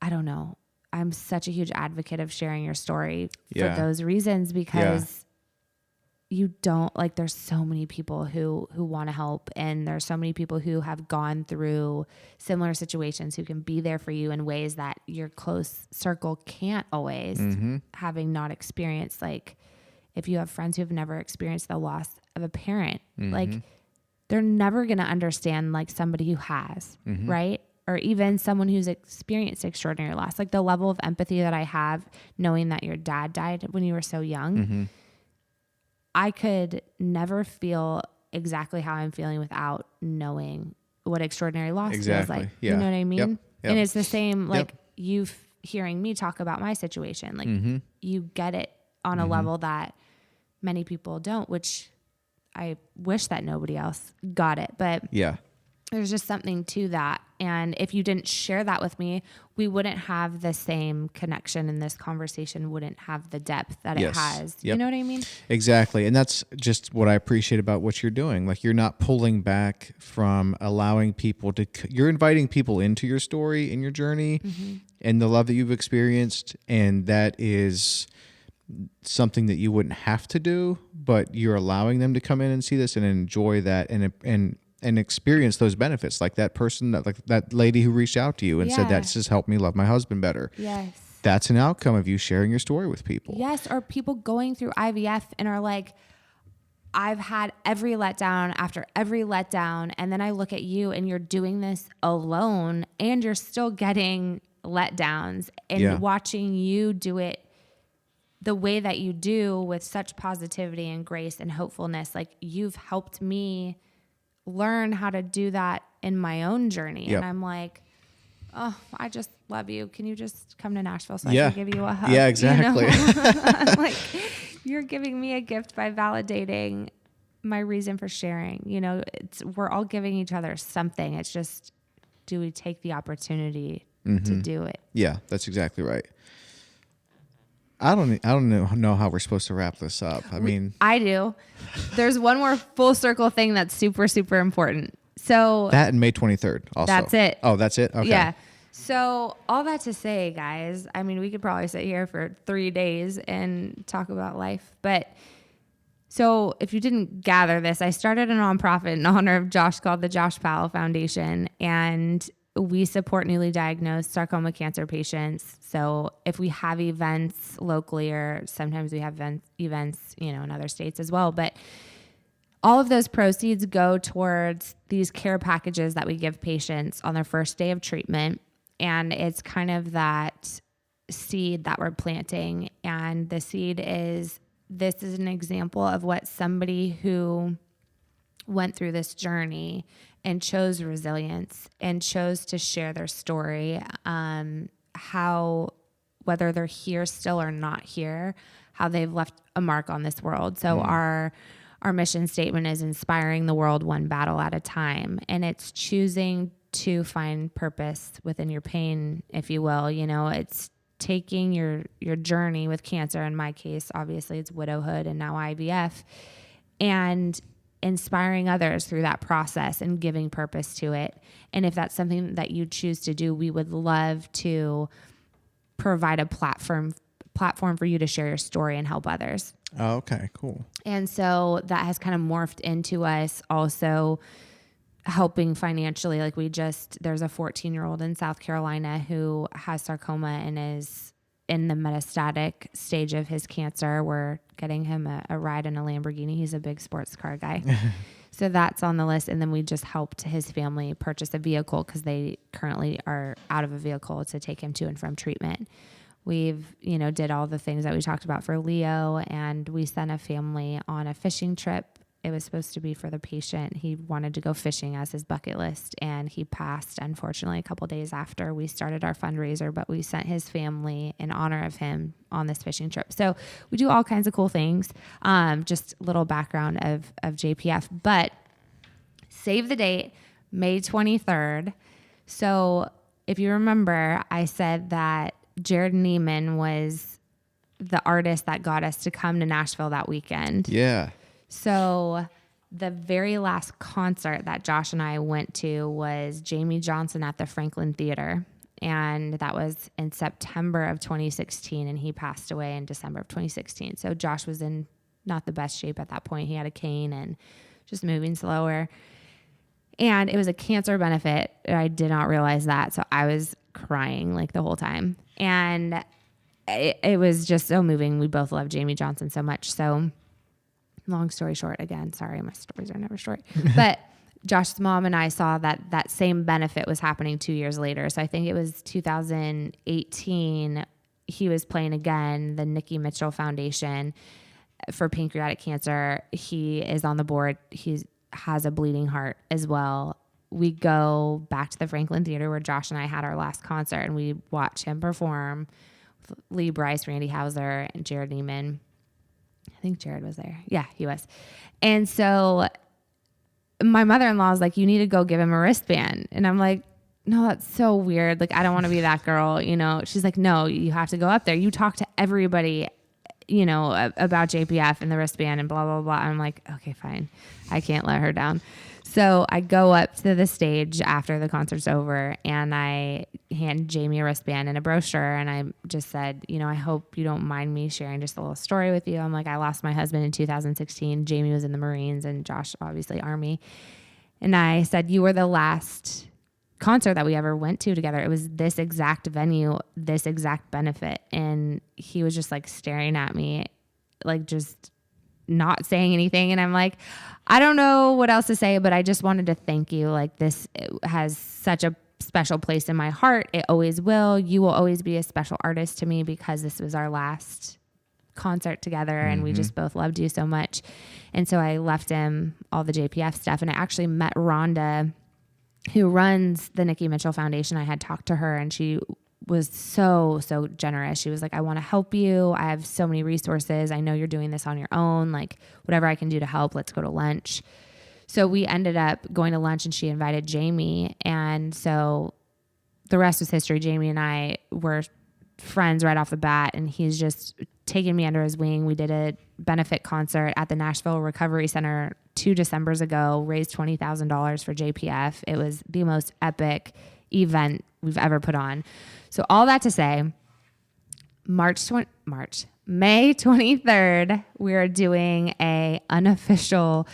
I don't know, I'm such a huge advocate of sharing your story for those reasons, because you don't, there's so many people who want to help, and there's so many people who have gone through similar situations who can be there for you in ways that your close circle can't always, having not experienced. If you have friends who have never experienced the loss of a parent, they're never going to understand somebody who has, right? Or even someone who's experienced extraordinary loss. The level of empathy that I have knowing that your dad died when you were so young, I could never feel exactly how I'm feeling without knowing what extraordinary loss feels like. Yeah. You know what I mean? Yep. And it's the same, you hearing me talk about my situation, you get it on a level that many people don't, which I wish that nobody else got it, but there's just something to that. And if you didn't share that with me, we wouldn't have the same connection, and this conversation wouldn't have the depth that it has. You know what I mean? Exactly. And that's just what I appreciate about what you're doing. You're not pulling back from allowing people to, you're inviting people into your story and your journey and the love that you've experienced. And that is something that you wouldn't have to do, but you're allowing them to come in and see this and enjoy that and experience those benefits. That person, that lady who reached out to you and said, "That's just helped me love my husband better." Yes. That's an outcome of you sharing your story with people. Yes. Or people going through IVF and are I've had every letdown after every letdown. And then I look at you and you're doing this alone and you're still getting letdowns, and watching you do it the way that you do with such positivity and grace and hopefulness. You've helped me learn how to do that in my own journey. And I'm oh, I just love you. Can you just come to Nashville so Yeah. I can give you a hug? Yeah, exactly. I'm like, you're giving me a gift by validating my reason for sharing. We're all giving each other something. It's just, do we take the opportunity to do it? Yeah, that's exactly right. I don't know how we're supposed to wrap this up. I mean, I do. There's one more full circle thing that's super, super important. So that and May 23rd also. That's it. Oh, that's it? Okay. Yeah. So all that to say, guys, I mean, we could probably sit here for 3 days and talk about life. But so if you didn't gather this, I started a nonprofit in honor of Josh called the Josh Powell Foundation. And we support newly diagnosed sarcoma cancer patients. So if we have events locally, or sometimes we have events, in other states as well, but all of those proceeds go towards these care packages that we give patients on their first day of treatment. And it's kind of that seed that we're planting. And the seed is, this is an example of what somebody who went through this journey and chose resilience and chose to share their story, how, whether they're here still or not here, how they've left a mark on this world. So our mission statement is inspiring the world one battle at a time. And it's choosing to find purpose within your pain, if you will. It's taking your journey with cancer. In my case, obviously it's widowhood and now IVF, and inspiring others through that process and giving purpose to it. And if that's something that you choose to do, we would love to provide a platform for you to share your story and help others. Oh, okay, cool. And so that has kind of morphed into us also helping financially. Like there's a 14-year-old in South Carolina who has sarcoma and is in the metastatic stage of his cancer. We're getting him a ride in a Lamborghini. He's a big sports car guy. So that's on the list. And then we just helped his family purchase a vehicle because they currently are out of a vehicle to take him to and from treatment. We've, did all the things that we talked about for Leo, and we sent a family on a fishing trip. It was supposed to be for the patient. He wanted to go fishing as his bucket list, and he passed, unfortunately, a couple days after we started our fundraiser, but we sent his family in honor of him on this fishing trip. So we do all kinds of cool things. Just a little background of JPF, but save the date, May 23rd. So if you remember, I said that Jared Neiman was the artist that got us to come to Nashville that weekend. Yeah. So the very last concert that Josh and I went to was Jamie Johnson at the Franklin Theater. And that was in September of 2016. And he passed away in December of 2016. So Josh was in not the best shape at that point. He had a cane and just moving slower. And it was a cancer benefit. I did not realize that. So I was crying like the whole time. And it was just so moving. We both love Jamie Johnson so much. So long story short, again, sorry, my stories are never short. But Josh's mom and I saw that same benefit was happening 2 years later. So I think it was 2018. He was playing again, the Nikki Mitchell Foundation for pancreatic cancer. He is on the board. He has a bleeding heart as well. We go back to the Franklin Theater where Josh and I had our last concert, and we watch him perform with Lee Bryce, Randy Hauser, and Jared Neiman. I think Jared was there. Yeah, he was. And so my mother-in-law was like, you need to go give him a wristband. And I'm like, no, that's so weird. Like, I don't want to be that girl, She's like, no, you have to go up there. You talk to everybody, about JPF and the wristband and blah, blah, blah. I'm like, okay, fine. I can't let her down. So I go up to the stage after the concert's over, and I hand Jamie a wristband and a brochure. And I just said, I hope you don't mind me sharing just a little story with you. I'm like, I lost my husband in 2016. Jamie was in the Marines, and Josh, obviously, Army. And I said, you were the last concert that we ever went to together. It was this exact venue, this exact benefit. And he was just like staring at me, like just not saying anything. And I'm like, I don't know what else to say, but I just wanted to thank you. Like, this has such a special place in my heart. It always will. You will always be a special artist to me because this was our last concert together, and we just both loved you so much. And so I left him all the JPF stuff, and I actually met Rhonda, who runs the Nikki Mitchell Foundation. I had talked to her, and she was so generous. She was like, I want to help you. I have so many resources. I know you're doing this on your own. Like, whatever I can do to help, let's go to lunch. So we ended up going to lunch, and she invited Jamie. And so the rest was history. Jamie and I were friends right off the bat, and he's just taken me under his wing. We did a benefit concert at the Nashville Recovery Center 2 Decembers ago, raised $20,000 for JPF. It was the most epic event we've ever put on. So all that to say, May 23rd, we're doing a unofficial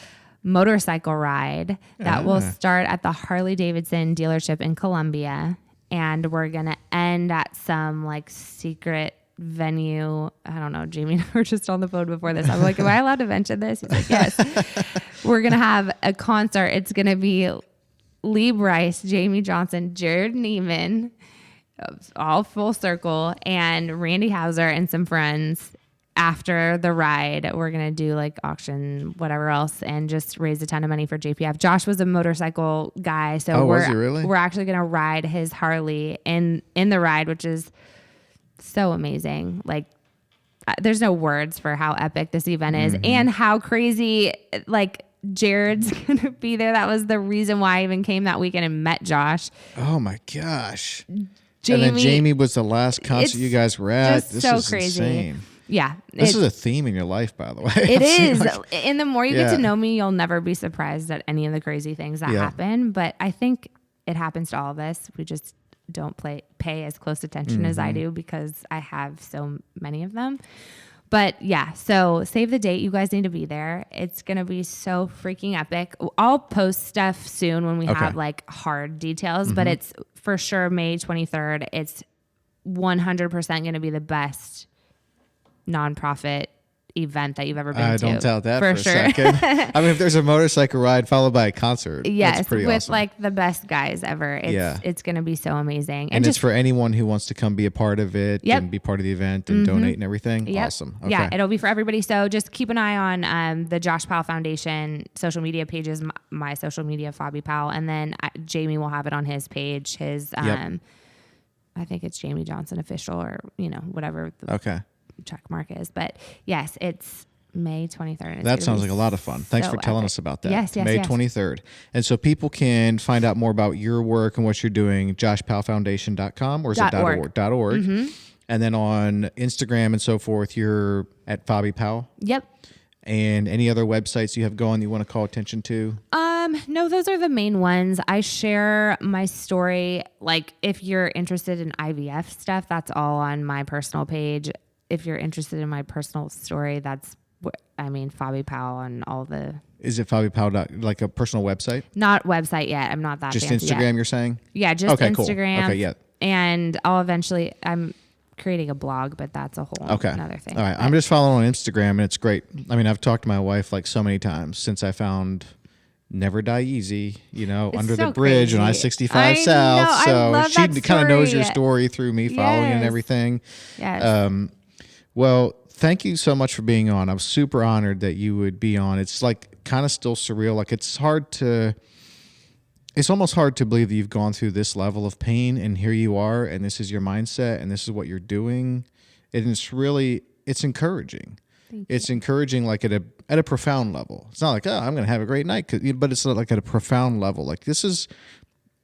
motorcycle ride that will start at the Harley Davidson dealership in Columbia. And we're going to end at some like secret venue. I don't know. Jamie and I were just on the phone before this. I'm like, am I allowed to mention this? He's like, yes. We're going to have a concert. It's going to be Lee Bryce, Jamie Johnson, Jared Neiman, all full circle, and Randy Hauser and some friends. After the ride, we're going to do like auction, whatever else, and just raise a ton of money for JPF. Josh was a motorcycle guy. So was he really? We're actually going to ride his Harley in the ride, which is so amazing. Like, there's no words for how epic this event is and how crazy, like, Jared's going to be there. That was the reason why I even came that weekend and met Josh. Oh my gosh. Jamie, and then Jamie was the last concert you guys were at. Just This so is crazy. insane. Yeah. This is a theme in your life, by the way. It is. Like, And the more you get to know me, you'll never be surprised at any of the crazy things that happen. But I think it happens to all of us. We just don't pay as close attention as I do because I have so many of them. But yeah, so save the date. You guys need to be there. It's going to be so freaking epic. I'll post stuff soon when we have like hard details, but it's for sure May 23rd. It's 100% going to be the best nonprofit event that you've ever been to. Don't doubt that for for a sure. second. I mean, if there's a motorcycle ride followed by a concert, Yes, that's pretty with awesome. like the best guys ever. It's going to be so amazing. And it's just for anyone who wants to come be a part of it and be part of the event and donate and everything. Yep. Awesome. Okay. Yeah, it'll be for everybody. So just keep an eye on the Josh Powell Foundation social media pages, my social media, Fabi Powell, and then Jamie will have it on his page. His, I think it's Jamie Johnson Official or, whatever the check mark is. But yes, it's May 23rd. That sounds like a lot of fun. Thanks for telling us about that. Yes, May 23rd. And so people can find out more about your work and what you're doing, joshpowellfoundation.com or is it .org? .org. And then on Instagram and so forth, you're at Fabi Powell? Yep. And any other websites you have going you want to call attention to? No, those are the main ones. I share my story. Like if you're interested in IVF stuff, that's all on my personal page. If you're interested in my personal story, that's Fabi Powell and all the... Is it Fabi Powell, like a personal website? Not website yet. I'm not that just fancy Instagram, yet. You're saying? Yeah, just Instagram. Cool. Okay, yeah. And I'll eventually... I'm creating a blog, but that's a whole another thing. All right. But I'm just following on Instagram, and it's great. I mean, I've talked to my wife like so many times since I found Never Die Easy, under so the bridge on I-65 South. So she kind of knows your story through me following and everything. Yes. Well, thank you so much for being on. I'm super honored that you would be on. It's like kind of still surreal. Like it's almost hard to believe that you've gone through this level of pain and here you are and this is your mindset and this is what you're doing. And it's encouraging. It's encouraging like at a profound level. It's not like, oh, I'm going to have a great night, but it's like at a profound level. Like this is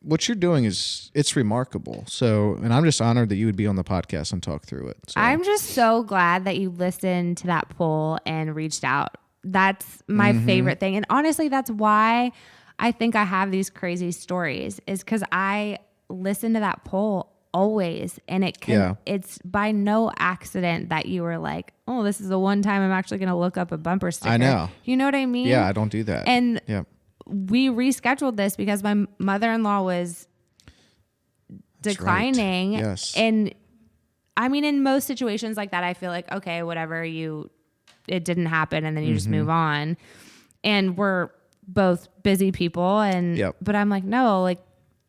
what you're doing it's remarkable. So, and I'm just honored that you would be on the podcast and talk through it. So. I'm just so glad that you listened to that poll and reached out. That's my favorite thing. And honestly, that's why I think I have these crazy stories is because I listen to that poll always. And it's by no accident that you were like, oh, this is the one time I'm actually going to look up a bumper sticker. I know. You know what I mean? Yeah, I don't do that. And we rescheduled this because my mother-in-law was declining. Right. Yes. And I mean, in most situations like that, I feel like, okay, whatever, it didn't happen and then you just move on. And we're both busy people. But I'm like, no, like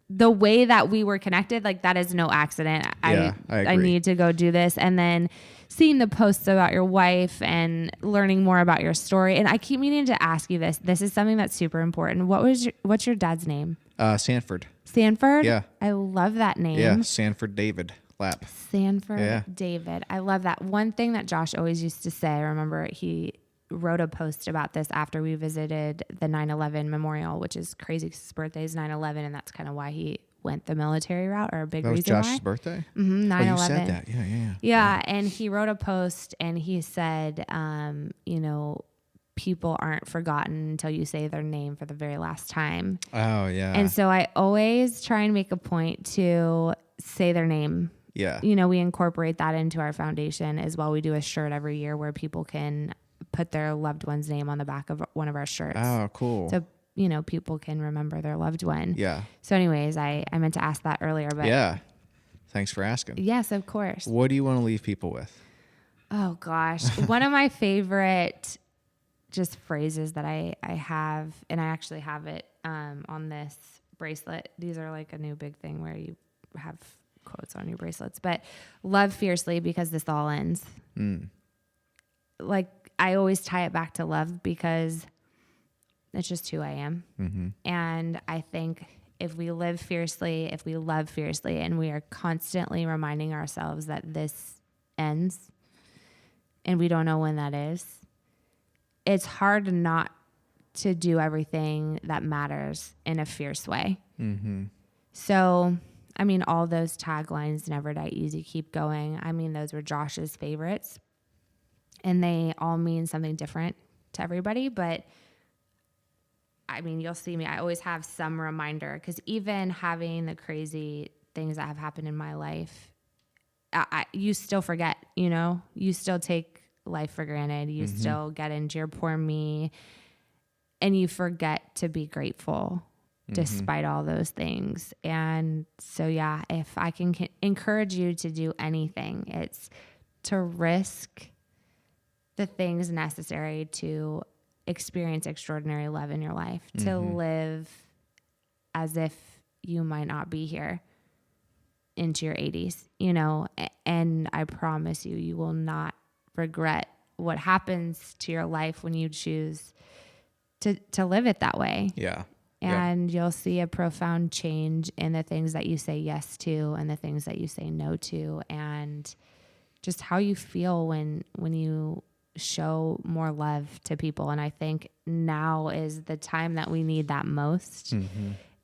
the way that we were connected, like that is no accident. I agree. I need to go do this. And then seeing the posts about your wife and learning more about your story. And I keep meaning to ask you this. This is something that's super important. What's your dad's name? Sanford. Sanford? Yeah. I love that name. Yeah, Sanford David. Lapp. Sanford Yeah. David. I love that. One thing that Josh always used to say, I remember he wrote a post about this after we visited the 9/11 memorial, which is crazy because his birthday is 9/11, and that's kind of why he went the military route, or a big That was reason Josh's why. birthday? 9/11. Oh, you said that. Yeah. Yeah, and he wrote a post and he said, people aren't forgotten until you say their name for the very last time. Oh, yeah. And so I always try and make a point to say their name. Yeah. We incorporate that into our foundation as well. We do a shirt every year where people can put their loved one's name on the back of one of our shirts. Oh, cool. So, people can remember their loved one. Yeah. So anyways, I meant to ask that earlier, but Yeah. Thanks for asking. yes, of course. What do you want to leave people with? Oh gosh. One of my favorite just phrases that I have, and I actually have it on this bracelet. These are like a new big thing where you have quotes on your bracelets, but love fiercely because this all ends. Like I always tie it back to love because it's just who I am. Mm-hmm. And I think if we live fiercely, if we love fiercely, and we are constantly reminding ourselves that this ends and we don't know when that is, it's hard not to do everything that matters in a fierce way. Mm-hmm. So, all those taglines, never die easy, keep going. Those were Josh's favorites, and they all mean something different to everybody. But you'll see me. I always have some reminder, because even having the crazy things that have happened in my life, you still forget, you still take life for granted. You still get into your poor me, and you forget to be grateful despite all those things. And so, yeah, if I can encourage you to do anything, it's to risk the things necessary to experience extraordinary love in your life, to live as if you might not be here into your 80s, and I promise you, you will not regret what happens to your life when you choose to live it that way. Yeah. And you'll see a profound change in the things that you say yes to and the things that you say no to, and just how you feel when you show more love to people. And I think now is the time that we need that most,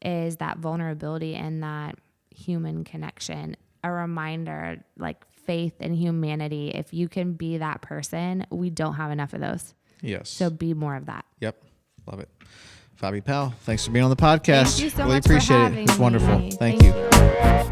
is that vulnerability and that human connection. A reminder, like faith and humanity. If you can be that person, we don't have enough of those. Yes. So be more of that. Yep. Love it. Fabi Powell, thanks for being on the podcast. Thank you so really much for appreciate having it. It's wonderful. me. Thank you.